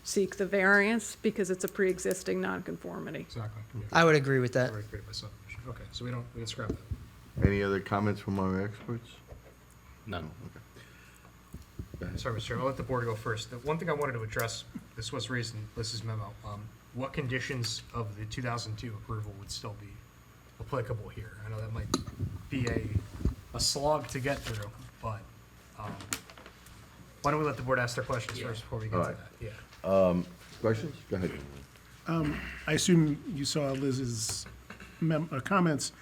seek the variance because it's a pre-existing nonconformity. Exactly. I would agree with that. Already created by subdivision. Okay, so we can scrap that. Any other comments from our experts? None. Sorry, Mr. Chairman, I'll let the board go first. The one thing I wanted to address, this was raised in Liz's memo, what conditions of the 2002 approval would still be applicable here? I know that might be a slog to get through, but why don't we let the board ask their questions first before we get to that? Yeah. Questions? Go ahead. I assume you saw Liz's comments.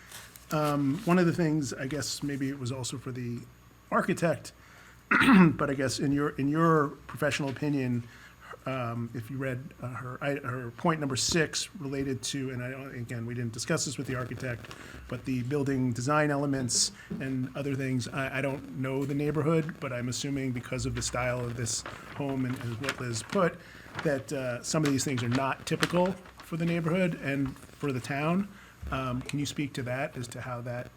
One of the things, I guess, maybe it was also for the architect, but I guess in your professional opinion, if you read her point number 6 related to, and again, we didn't discuss this with the architect, but the building design elements and other things, I don't know the neighborhood, but I'm assuming because of the style of this home and what Liz put, that some of these things are not typical for the neighborhood and for the town. Can you speak to that as to how that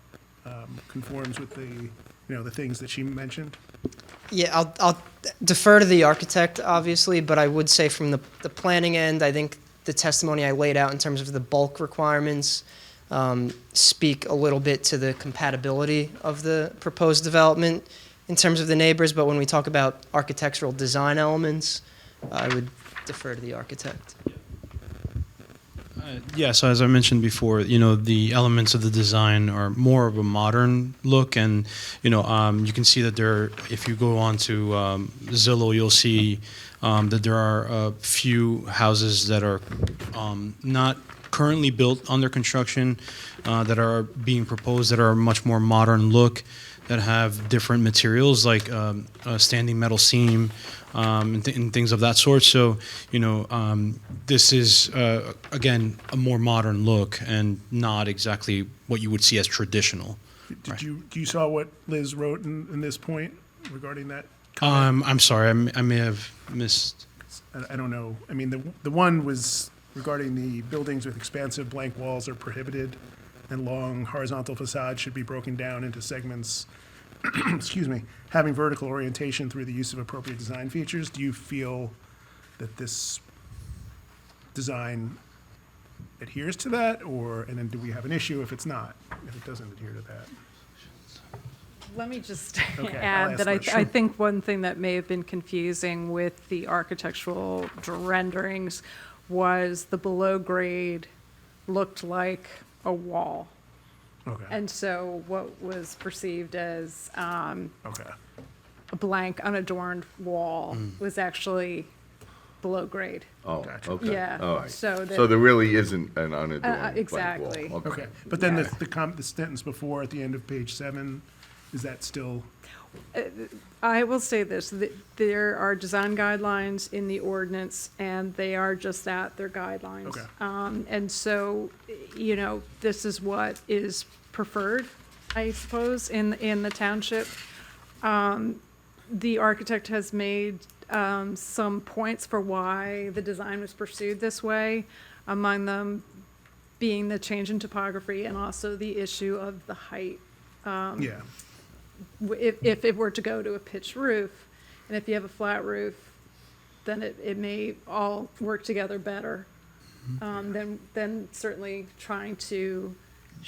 conforms with the things that she mentioned? Yeah, I'll defer to the architect, obviously, but I would say from the planning end, I think the testimony I laid out in terms of the bulk requirements speak a little bit to the compatibility of the proposed development in terms of the neighbors, but when we talk about architectural design elements, I would defer to the architect. Yeah, so as I mentioned before, the elements of the design are more of a modern look, and you can see that if you go on to Zillow, you'll see that there are a few houses that are not currently built under construction that are being proposed that are a much more modern look. that have different materials like a standing metal seam and things of that sort. So, this is, again, a more modern look and not exactly what you would see as traditional. Do you saw what Liz wrote in this point regarding that? I'm sorry, I may have missed. I don't know. I mean, the one was regarding the buildings with expansive blank walls are prohibited, and long horizontal facades should be broken down into segments, excuse me, having vertical orientation through the use of appropriate design features. Do you feel that this design adheres to that, and then do we have an issue if it's not, if it doesn't adhere to that? Let me just Okay, I'll add ask that Liz. I think one thing that may have been confusing with the architectural renderings was the below grade looked like a wall. Okay. And so what was perceived as Okay. a blank, unadorned wall was actually below grade. Oh, Gotcha. okay. Yeah, All right. so that- So there really isn't an unadorned blank wall. exactly. Okay, but then Yeah. the sentence before at the end of page 7, is that still? I will say this, there are design guidelines in the ordinance, and they are just that, they're guidelines. Okay. And so, this is what is preferred, I suppose, in the township. The architect has made some points for why the design was pursued this way, among them being the change in topography and also the issue of the height. Yeah. If it were to go to a pitched roof, and if you have a flat roof, then it may all work together better than certainly trying to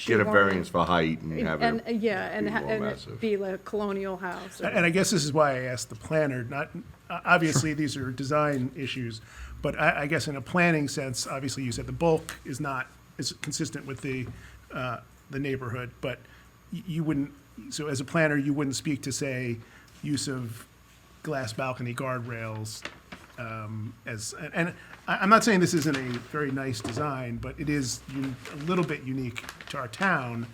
Get a shoehorn variance in- for height and have it and yeah, and be more and massive. it be like a colonial house. And I guess this is why I asked the planner, not, obviously, these are design issues, but I guess in a planning sense, obviously, you said the bulk is consistent with the neighborhood, but you wouldn't, so as a planner, you wouldn't speak to, say, use of glass balcony guardrails and I'm not saying this isn't a very nice design, but it is a little bit unique to our town.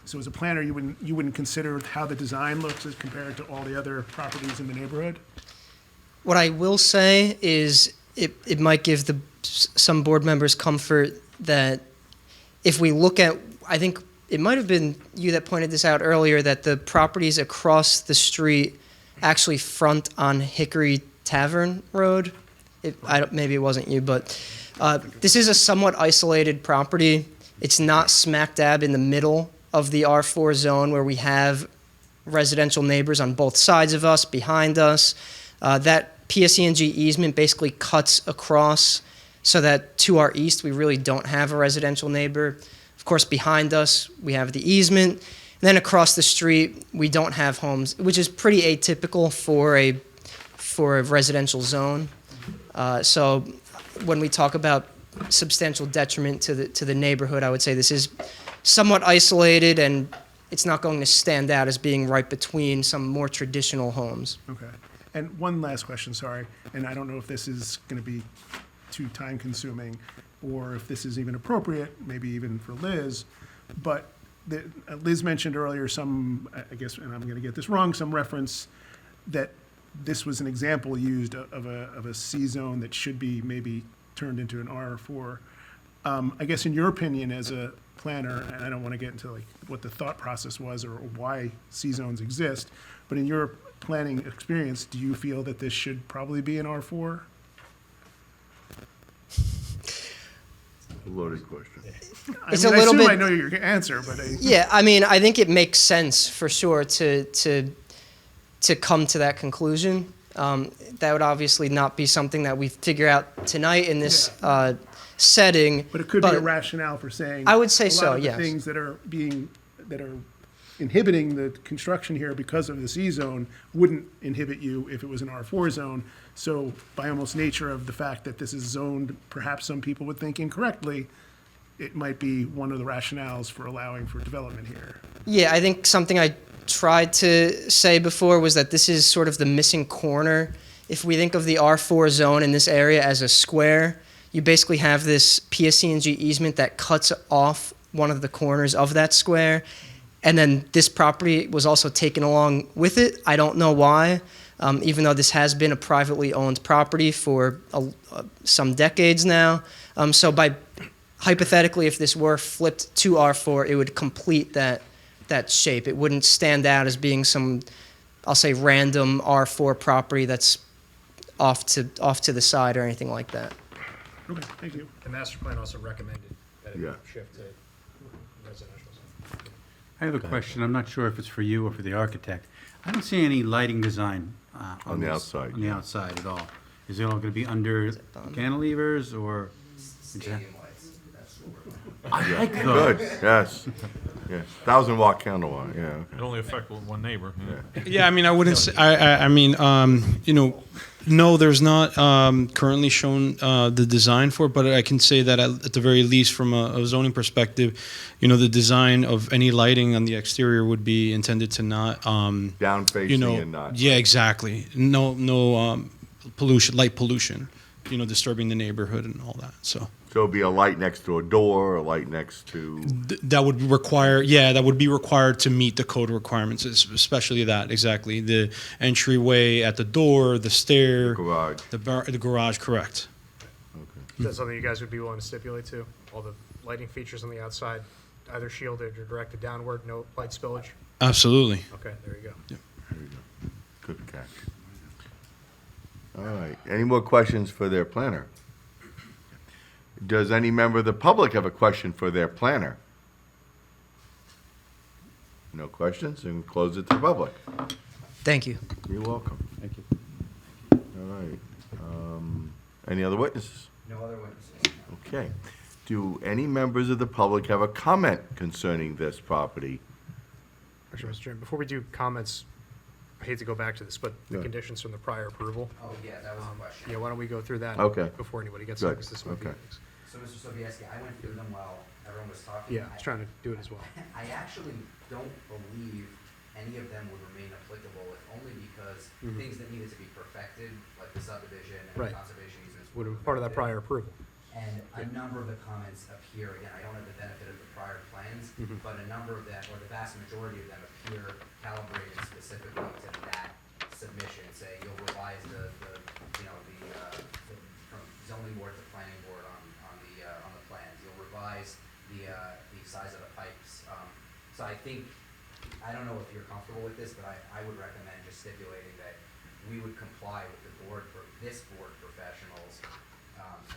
So as a planner, you wouldn't consider how the design looks as compared to all the other properties in the neighborhood? What I will say is it might give some board members comfort that if we look at, I think it might have been you that pointed this out earlier, that the properties across the street actually front on Hickory Tavern Road. Maybe it wasn't you, but this is a somewhat isolated property. It's not smack dab in the middle of the R4 zone where we have residential neighbors on both sides of us, behind us. That PSE&G easement basically cuts across so that to our east we really don't have a residential neighbor. Of course, behind us we have the easement. And then across the street we don't have homes, which is pretty atypical for a residential zone. So when we talk about substantial detriment to the neighborhood, I would say this is somewhat isolated and it's not going to stand out as being right between some more traditional homes. Okay. And one last question, sorry, and I don't know if this is going to be too time-consuming or if this is even appropriate, maybe even for Liz, but Liz mentioned earlier I guess, and I'm going to get this wrong, some reference that this was an example used of a C zone that should be maybe turned into an R4. I guess in your opinion as a planner, and I don't want to get into like what the thought process was or why C zones exist, but in your planning experience, do you feel that this should probably be an R4? A loaded question. It's I a little assume bit. I know your answer, but Yeah, I mean, I think it makes sense for sure to come to that conclusion. That would obviously not be something that we figure out tonight in this setting. But it could be a rationale for saying. I would say a lot so, of the yes. things that are inhibiting the construction here because of the C zone wouldn't inhibit you if it was an R4 zone. So by almost nature of the fact that this is zoned, perhaps some people would think incorrectly, it might be one of the rationales for allowing for development here. Yeah, I think something I tried to say before was that this is sort of the missing corner. If we think of the R4 zone in this area as a square, you basically have this PSE&G easement that cuts off one of the corners of that square. And then this property was also taken along with it. I don't know why, even though this has been a privately owned property for some decades now. So by hypothetically, if this were flipped to R4, it would complete that shape. It wouldn't stand out as being some, I'll say, random R4 property that's off to the side or anything like that. Okay, thank you. The master plan also recommended that it Yeah. shift to residential zone. I have a question. I'm not sure if it's for you or for the architect. I don't see any lighting design On the this- outside, On the outside at all. Is it all going to be under cantilevers or? I like those. Good, yes. Yeah, 1,000-watt candle on, yeah. Okay. It only affect one neighbor. Yeah. Yeah, I mean, I wouldn't say, I mean, you know, no, there's not currently shown the design for it, but I can say that at the very least, from a zoning perspective, you know, the design of any lighting on the exterior would be intended to not, Down facing you know, and not. yeah, exactly. No pollution, light pollution, you know, disturbing the neighborhood and all that, so. So it'd be a light next to a door, a light next to, That would require, yeah, that would be required to meet the code requirements, especially that, exactly. The entryway at the door, the stair. garage. The garage, correct. Is that something you guys would be willing to stipulate too? All the lighting features on the outside, either shielded or directed downward, no light spillage? Absolutely. Okay, there you go. There you go. Good catch. All right, any more questions for their planner? Does any member of the public have a question for their planner? No questions, and close it to the public. Thank you. You're welcome. Thank you. All right. Any other witnesses? No other witnesses. Okay. Do any members of the public have a comment concerning this property? Actually, Mr. Chairman, before we do comments, I hate to go back to this, but the Yeah. conditions from the prior approval. Oh, yeah, that was a question. Yeah, why don't we go through that? Okay. Before anybody gets Good. up, because this might be. Okay. So, Mr. Sobieski, I went through them while everyone was talking. Yeah, I was trying to do it as well. I actually don't believe any of them would remain applicable, if only because Mhm. things that needed to be perfected, like the subdivision and Right. conservation easements. Would were have been part of that perfected. prior approval. And a number of the comments appear, again, I don't have the benefit of the prior plans, Mhm. but a number of them, or the vast majority of them appear calibrated specifically to that submission, say you'll revise the from zoning board to planning board on the plans, you'll revise the size of the pipes. So I think, I don't know if you're comfortable with this, but I would recommend just stipulating that we would comply with the board, this board professionals'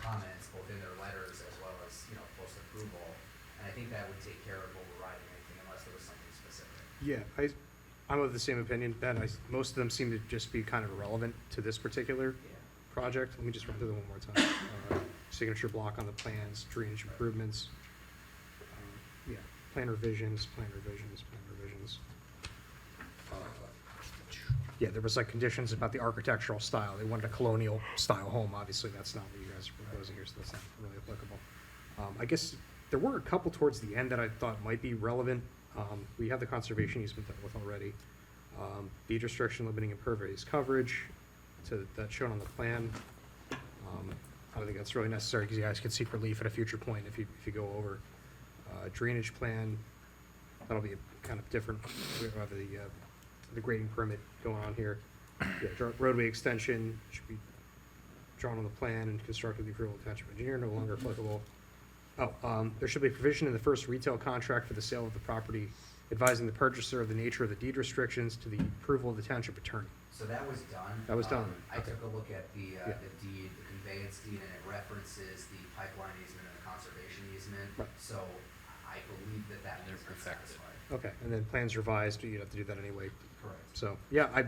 comments, both in their letters as well as, you know, post-approval. And I think that would take care of overriding anything unless there was something specific. Yeah, I'm of the same opinion, Ben. Most of them seem to just be kind of irrelevant to this particular project. Let me just run through them one more time. Signature block on the plans, drainage improvements. Yeah, plan revisions. Yeah, there was like conditions about the architectural style. They wanted a colonial style home. Obviously, that's not what you guys are proposing here, so that's not really applicable. I guess there were a couple towards the end that I thought might be relevant. We have the conservation easement dealt with already. Deed restriction limiting impervious coverage that's shown on the plan. I don't think that's really necessary because you guys can seek relief at a future point if you go over. Drainage plan, that'll be kind of different. We have the grading permit going on here. Yeah, roadway extension should be drawn on the plan and constructed with the approval of the township engineer, no longer applicable. There should be provision in the first retail contract for the sale of the property advising the purchaser of the nature of the deed restrictions to the approval of the township attorney. So that was done. That was done. I Okay. took a look at the Yeah. deed, the conveyance deed, and it references the pipeline easement and the conservation easement. Right. So I believe that needs to be satisfied. Okay, and then plans revised, you'd have to do that anyway. Correct. So, yeah,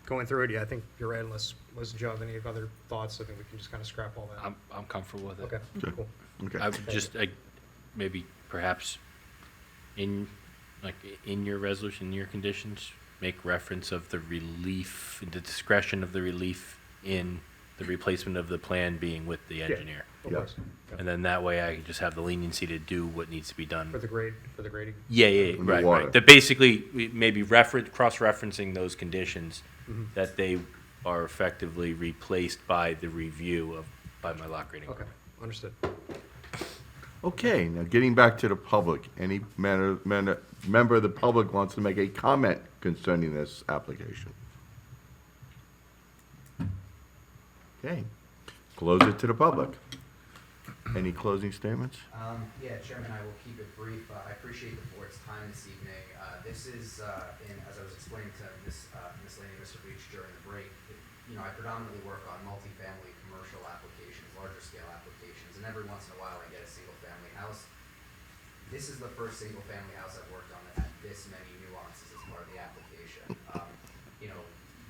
going through it, yeah, I think you're right, unless Joe have any other thoughts, I think we can just kind of scrap all that. I'm comfortable with it. Okay, cool. Okay. I would just, maybe perhaps in your resolution, in your conditions, make reference of the relief, the discretion of the relief in the replacement of the plan being with the engineer. Of course. And then that way I can just have the leniency to do what needs to be done. For the grading? Yeah, the right, water. right. That basically, maybe cross-referencing those conditions, Mhm. that they are effectively replaced by the review by my lot grading. Okay, understood. Okay, now getting back to the public, any member of the public wants to make a comment concerning this application? Okay, close it to the public. Any closing statements? Yeah, Chairman, I will keep it brief. I appreciate the board's time this evening. This is, as I was explaining to Ms. Laney and Mr. Beach during the break, I predominantly work on multifamily commercial applications, larger scale applications, and every once in a while I get a single family house. This is the first single family house I've worked on that had this many nuances as part of the application.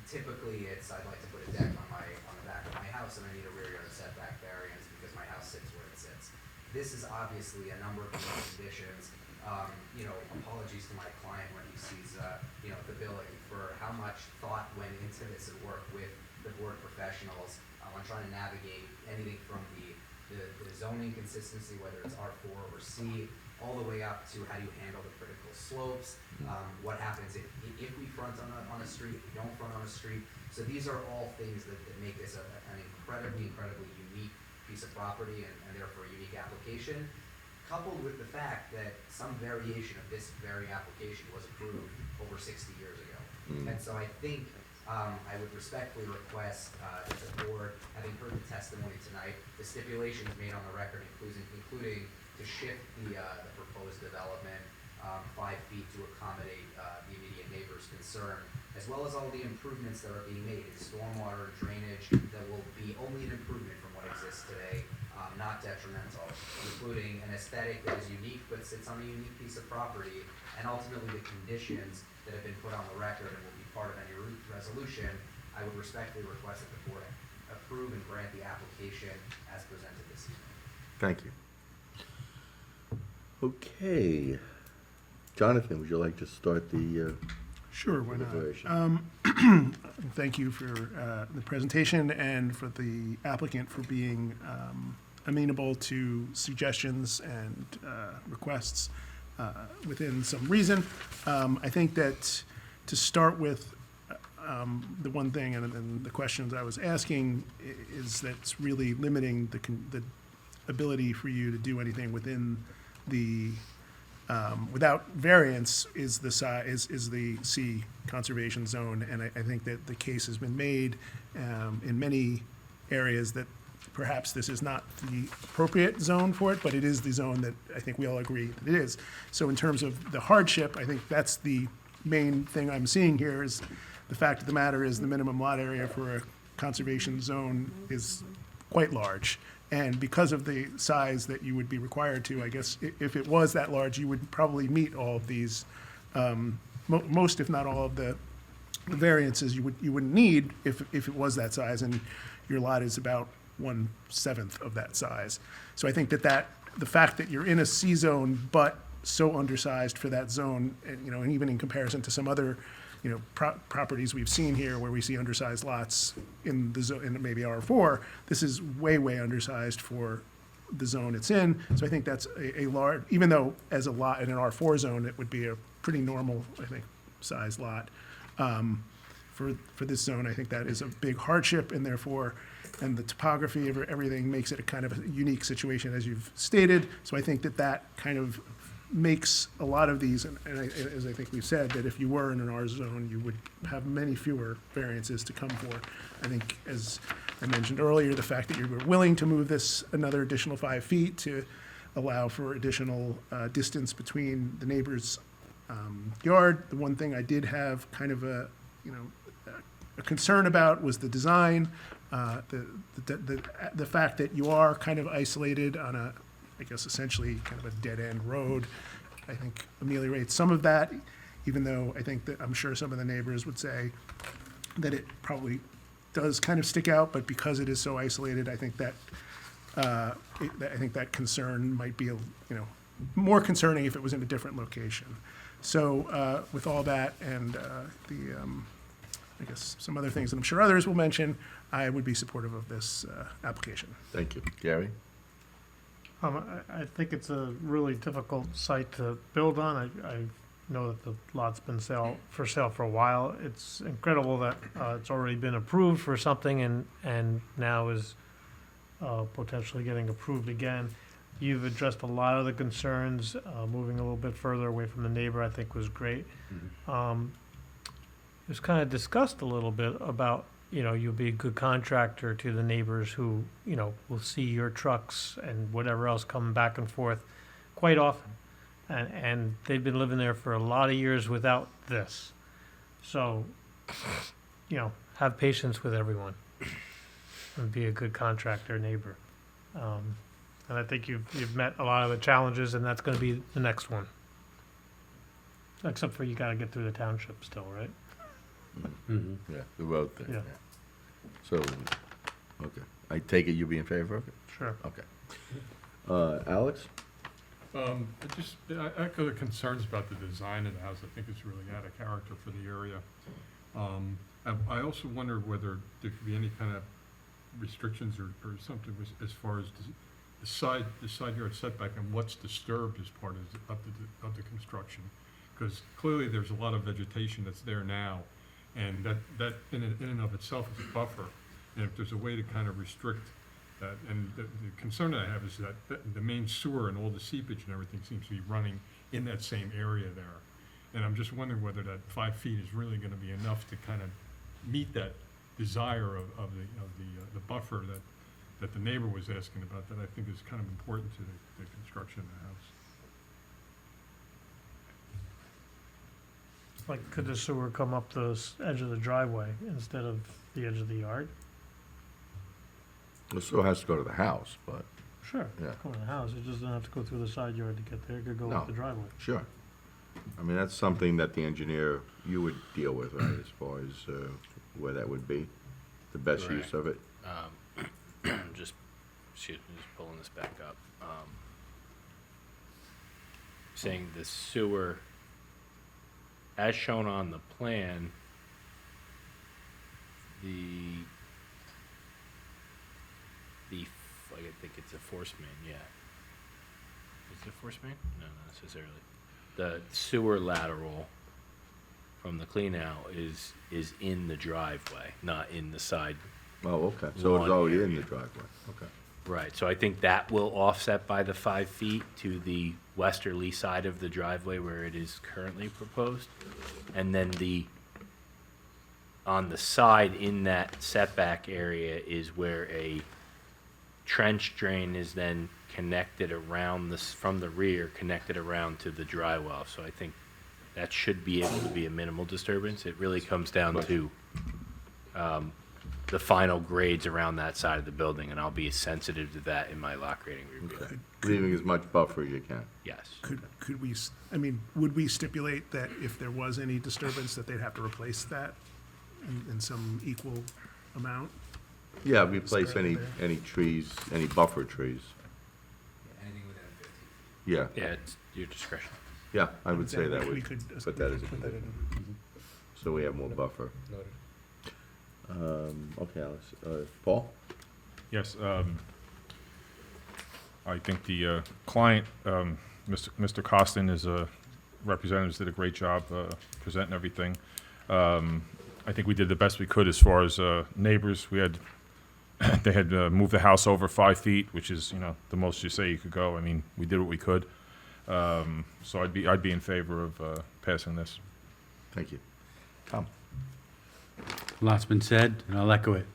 Typically I'd like to put a deck on the back of my house and I need a rear yard setback variance because my house sits where it sits. This is obviously a number of conditions. Apologies to my client when he sees, the billing for how much thought went into this and work with the board professionals on trying to navigate anything from the zoning consistency, whether it's R4 or C, all the way up to how do you handle the critical slopes, what happens if we front on a street, if we don't front on a street. So these are all things that make this an incredibly unique piece of property and therefore a unique application, coupled with the fact that some variation of this very application was approved over 60 years ago. And so I think I would respectfully request that the board, having heard the testimony tonight, the stipulations made on the record, including to shift the proposed development 5 feet to accommodate the immediate neighbor's concern, as well as all the improvements that are being made in stormwater and drainage that will be only an improvement from what exists today, not detrimental, including an aesthetic that is unique but sits on a unique piece of property, and ultimately the conditions that have been put on the record and will be part of any resolution. I would respectfully request that the board approve and grant the application as presented this evening. Thank you. Okay. Jonathan, would you like to start the Sure, why deliberation? not? Thank you for the presentation and for the applicant for being amenable to suggestions and requests within some reason. I think that to start with, the one thing and the questions I was asking is that's really limiting the ability for you to do anything within the without variance is the C conservation zone, and I think that the case has been made in many areas that perhaps this is not the appropriate zone for it, but it is the zone that I think we all agree that it is. So in terms of the hardship, I think that's the main thing I'm seeing here is the fact of the matter is the minimum lot area for a conservation zone is quite large. And because of the size that you would be required to, I guess, if it was that large, you would probably meet all of these, most if not all of the variances you wouldn't need if it was that size, and your lot is about 1/7 of that size. So I think that the fact that you're in a C zone but so undersized for that zone, and even in comparison to some other properties we've seen here where we see undersized lots in the zone, in maybe R4, this is way undersized for the zone it's in. So I think that's a large, even though as a lot in an R4 zone, it would be a pretty normal, I think, size lot. For this zone, I think that is a big hardship, and therefore, and the topography of everything makes it a kind of a unique situation, as you've stated. So I think that kind of makes a lot of these, and as I think we've said, that if you were in an R zone, you would have many fewer variances to come for. I think, as I mentioned earlier, the fact that you were willing to move this another additional 5 feet to allow for additional distance between the neighbor's yard. The one thing I did have kind of a concern about was the design, the fact that you are kind of isolated on a, I guess, essentially kind of a dead-end road, I think ameliorates some of that, even though I think that I'm sure some of the neighbors would say that it probably does kind of stick out, but because it is so isolated, I think that concern might be more concerning if it was in a different location. So with all that and I guess some other things that I'm sure others will mention, I would be supportive of this application. Thank you. Gary? I think it's a really difficult site to build on. I know that the lot's been for sale for a while. It's incredible that it's already been approved for something and now is potentially getting approved again. You've addressed a lot of the concerns. Moving a little bit further away from the neighbor, I think, was great. It was kind of discussed a little bit about, you'll be a good contractor to the neighbors who, will see your trucks and whatever else coming back and forth quite often. And they've been living there for a lot of years without this. So, have patience with everyone and be a good contractor neighbor. And I think you've met a lot of the challenges, and that's going to be the next one. Except for you got to get through the township still, right? Yeah, the road thing, Yeah. yeah. So, okay. I take it you'll be in favor of it? Sure. Okay. Alex? I echo the concerns about the design of the house. I think it's really out of character for the area. I also wonder whether there could be any kind of restrictions or something as far as the side yard setback and what's disturbed as part of the construction. Because clearly there's a lot of vegetation that's there now, and that in and of itself is a buffer. And if there's a way to kind of restrict that, and the concern that I have is that the main sewer and all the seepage and everything seems to be running in that same area there. And I'm just wondering whether that 5 feet is really gonna be enough to kind of meet that desire of the buffer that the neighbor was asking about, that I think is kind of important to the construction of the house. Like, could the sewer come up the edge of the driveway instead of the edge of the yard? The sewer has to go to the house, but, Sure. Yeah. Come in the house, it just doesn't have to go through the side yard to get there, it could go No. up the driveway. sure. I mean, that's something that the engineer, you would deal with, right, as far as where that would be, the best use Correct. of it? Excuse me, just pulling this back up. Saying the sewer, as shown on the plan, I think it's a force main, yeah. Is it a force main? No, not necessarily. The sewer lateral from the clean out is in the driveway, not in the side. Oh, okay, so it's lawn already in area. the driveway, okay. Right, so I think that will offset by the 5 feet to the westerly side of the driveway where it is currently proposed. And then on the side in that setback area is where a trench drain is then connected around from the rear, connected around to the dry well. So I think that should be able to be a minimal disturbance. It really comes down to the final grades around that side of the building, and I'll be sensitive to that in my lot grading review. Okay. Leaving as much buffer as you can. Yes. Could we, would we stipulate that if there was any disturbance, that they'd have to replace that in some equal amount? Yeah, replace any trees, any buffer trees. Anything within 50. Yeah, Yeah, it's your discretion. yeah, I would say that We would, could put that as a put that condition. in. So we have more buffer. Okay, Alex, Paul? Yes, I think the client, Mr. Costin, his representatives did a great job presenting everything. I think we did the best we could as far as neighbors. We had, they had moved the house over 5 feet, which is, the most you say you could go. I mean, we did what we could. So I'd be in favor of passing this. Thank you. Tom? A lot's been said, and I'll echo it.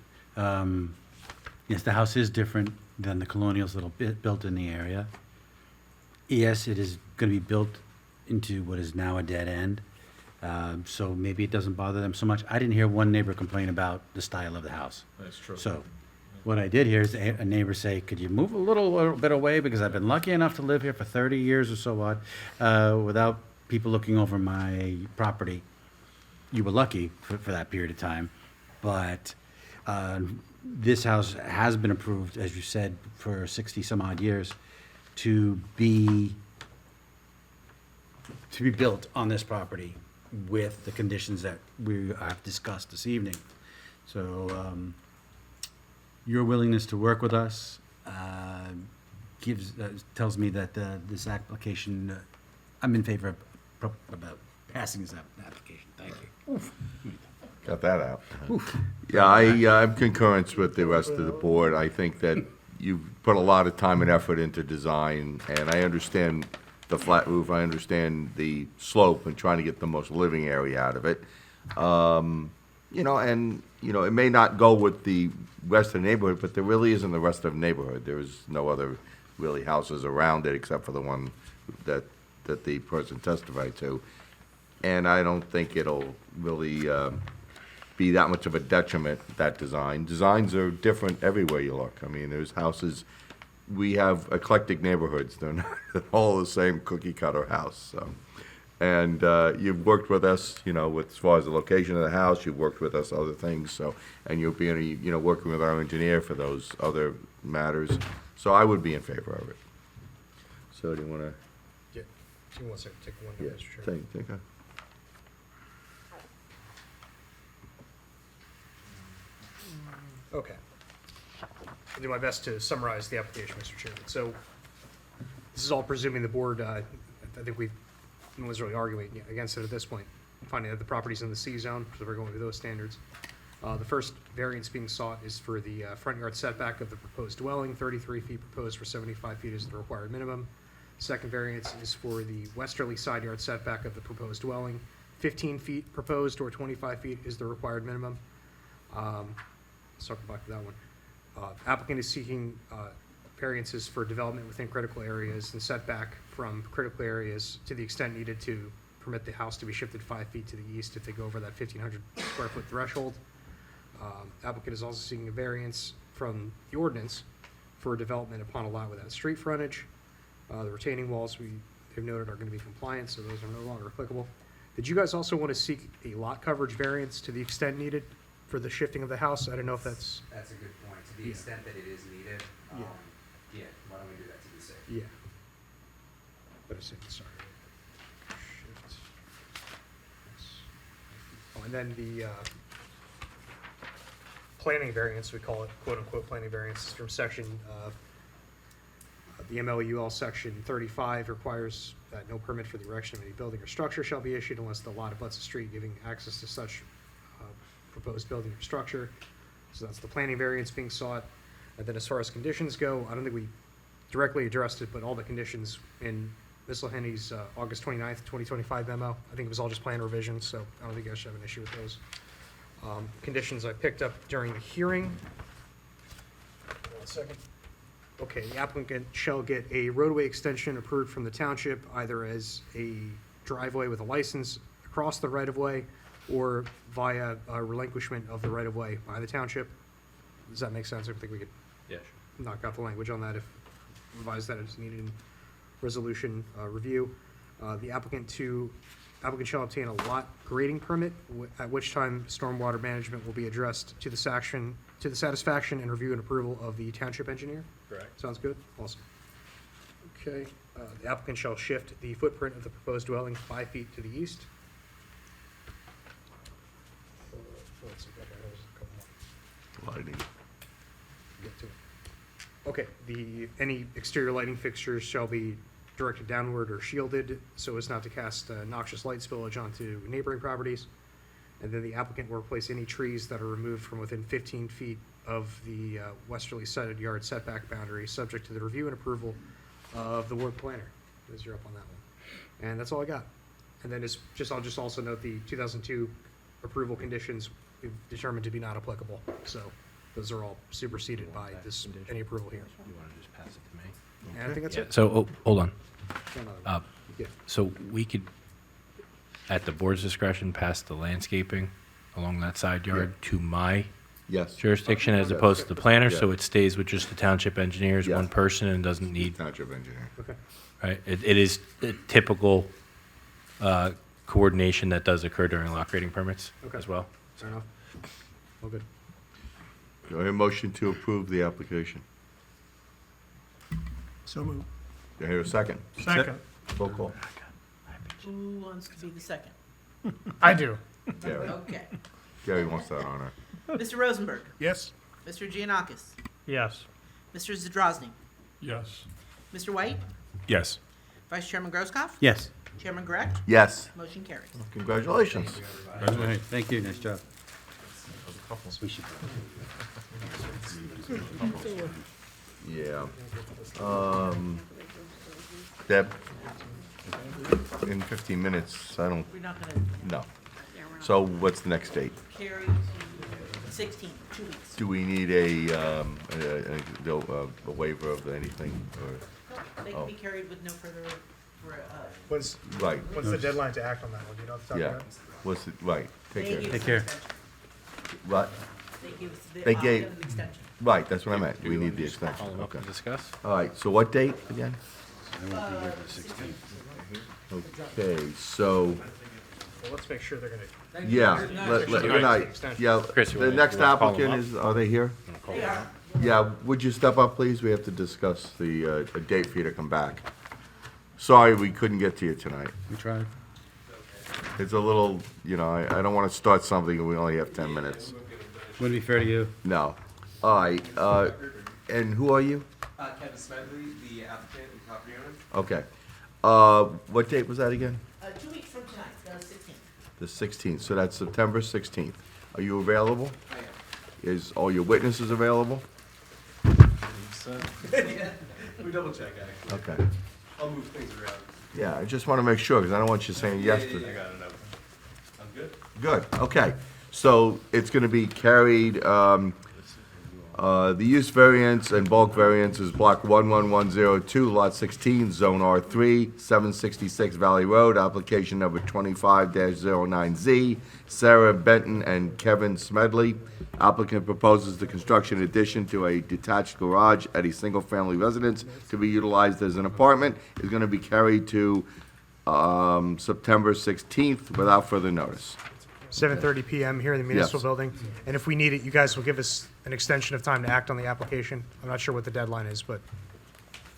Yes, the house is different than the colonials that are built in the area. Yes, it is going to be built into what is now a dead end, so maybe it doesn't bother them so much. I didn't hear one neighbor complain about the style of the house. That's true. So what I did hear is a neighbor say, could you move a little bit away, because I've been lucky enough to live here for 30 years or so on, without people looking over my property. You were lucky for that period of time, but this house has been approved, as you said, for 60 some odd years to be built on this property with the conditions that we have discussed this evening. So your willingness to work with us tells me that this application, I'm in favor of about passing this application. Thank you. Got that out. Yeah, I'm concurrence with the rest of the board. I think that you've put a lot of time and effort into design, and I understand the flat roof, I understand the slope and trying to get the most living area out of it. You know, and, you know, it may not go with the rest of the neighborhood, but there really isn't the rest of the neighborhood. There's no other really houses around it except for the one that the person testified to. And I don't think it'll really be that much of a detriment, that design. Designs are different everywhere you look. I mean, there's houses, we have eclectic neighborhoods. They're not all the same cookie cutter house, so. And you've worked with us, you know, with, as far as the location of the house, you've worked with us other things, so, and you'll be, you know, working with our engineer for those other matters. So I would be in favor of it. So do you want to? Yeah, give me one second, take one Yeah, minute, Mr. Chairman. think. Okay. I'll do my best to summarize the application, Mr. Chairman. So this is all presuming the board, I think no one's really arguing against it at this point, finding that the property's in the C zone, so we're going with those standards. The first variance being sought is for the front yard setback of the proposed dwelling, 33 feet proposed, for 75 feet is the required minimum. Second variance is for the westerly side yard setback of the proposed dwelling, 15 feet proposed, or 25 feet is the required minimum. Circle back to that one. Applicant is seeking variances for development within critical areas and setback from critical areas to the extent needed to permit the house to be shifted 5 feet to the east if they go over that 1,500 square foot threshold. Applicant is also seeking a variance from the ordinance for development upon a lot without street frontage. The retaining walls they've noted are going to be compliant, so those are no longer applicable. Did you guys also want to seek a lot coverage variance to the extent needed for the shifting of the house? I don't know if that's. That's a good point. To the Yeah. extent that it is needed, Yeah. yeah, why don't we do that to be safe? Yeah. Better safe than sorry. Shift. Oh, and then the planning variance, we call it quote-unquote planning variance, is from section, the MLUL section 35 requires that no permit for the erection of any building or structure shall be issued unless the lot abuts a street giving access to such proposed building or structure. So that's the planning variance being sought. And then as far as conditions go, I don't think we directly addressed it, but all the conditions in Ms. Lehenny's August 29th, 2025 memo, I think it was all just plan revisions, so I don't think you guys should have an issue with those. Conditions I picked up during the hearing. 1 second. Okay, the applicant shall get a roadway extension approved from the township, either as a driveway with a license across the right-of-way or via a relinquishment of the right-of-way by the township. Does that make sense? I think we could knock out the language on that if revise that as needed in resolution review. The applicant shall obtain a lot grading permit, at which time stormwater management will be addressed to the satisfaction and review and approval of the township engineer. Correct. Sounds good? Awesome. Okay, the applicant shall shift the footprint of the proposed dwelling 5 feet to the east. Let's see, okay, there's a couple more. Lighting. Get to it. Okay, any exterior lighting fixtures shall be directed downward or shielded so as not to cast noxious light spillage onto neighboring properties. And then the applicant will replace any trees that are removed from within 15 feet of the westerly side yard setback boundary, subject to the review and approval of the ward planner. As you're up on that one. And that's all I got. And then I'll just also note the 2002 approval conditions we've determined to be not applicable. So those are all superseded by any approval here. You want to just pass it to me? And I think that's Yeah, it. so, hold on. Yeah. So we could, at the board's discretion, pass the landscaping along that side yard to my Yes. jurisdiction as Yes. opposed to the planner, Yeah. so it stays with just the township engineers, Yes. one person, and doesn't need, Township engineer. Okay. right? It is a typical coordination that does occur during lot grading permits Okay. as well. Fair enough. All good. Do I hear a motion to approve the application? So moved. Do I hear a second? Second. Roll call. Who wants to be the second? I do. Gary. Okay. Gary wants that honor. Mr. Rosenberg, Yes? Mr. Giannakis, Yes. Mr. Zadrozny, Yes. Mr. White, Yes. Vice Chairman Grosskopf, Yes. Chairman Correct, Yes. motion carries. Congratulations. All right, thank you, nice job. We should- Yeah. Deb, in 15 minutes, I don't, We're not gonna no. So what's the next date? carry to 16, 2 weeks. Do we need a waiver of anything, or? They Oh. can be carried with no further, What's, Right. what's the deadline to act on that one? Do you know off the top of your Yeah, head? what's it, right, take they care. give Take us care. an extension. What? They give us, They give gave, an extension. right, that's what I meant, we need the extension, Follow up okay. and discuss? All right, so what date again? I won't be here for the 16th. Okay, so, Well, let's make sure they're gonna. yeah, good night. Yeah, Chris, you the wanna- next you wanna call them applicant is, are they here? They are. Yeah, would you step up, please? We have to discuss a date for you to come back. Sorry, we couldn't get to you tonight. We tried. It's a little, I don't want to start something and we only have 10 minutes. Wouldn't be fair to you. No. All right, and who are you? Kevin Smedley, the applicant and property owner. Okay. What date was that again? 2 weeks from tonight, the 16th. The 16th, so that's September 16th. Are you available? I am. Is all your witnesses available? Yeah, we double check actually. Okay. I'll move things around. Yeah, I just want to make sure, because I don't want you saying yes to... I got it. I'm good. Good, okay. So it's going to be carried, the use variance and bulk variance is block 11102, lot 16, zone R3, 766 Valley Road, application number 25-09Z, Sarah Benton and Kevin Smedley. Applicant proposes the construction addition to a detached garage at a single-family residence to be utilized as an apartment. Is going to be carried to September 16th without further notice. 7:30 PM here in the municipal Yes. building. And if we need it, you guys will give us an extension of time to act on the application. I'm not sure what the deadline is, but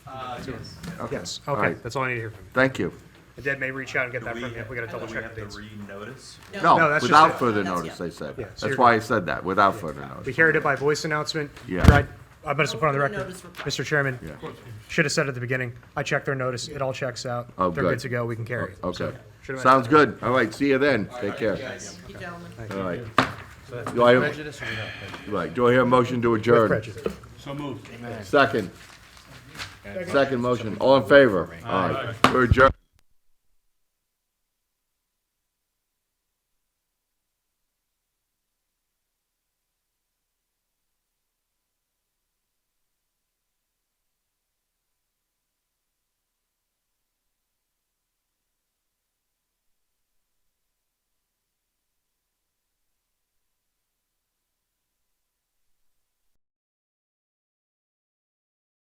Yes. yes, All okay, right. that's all I need to hear from you. Thank you. And Deb may reach out and get that from you. We gotta double check the dates. re-notice? No, that's just without it. further That's- notice, they said. Yeah, so That's you're why I good. said that, without further We notice. carried it by voice announcement. Yeah. I might as well put on the record, Notice required. Mr. Chairman, Yeah. should have said at the beginning, I checked their notice, it all checks out. Oh, They're good. good to go, we can carry it. Okay. Should've Sounds good. All right, see you then. Take care. Guys. Thank you, gentlemen. All right. Do I have, right, do I hear a motion to With adjourn? prejudice. So moved. Second. Second motion. All in favor? All right. We're adjourned.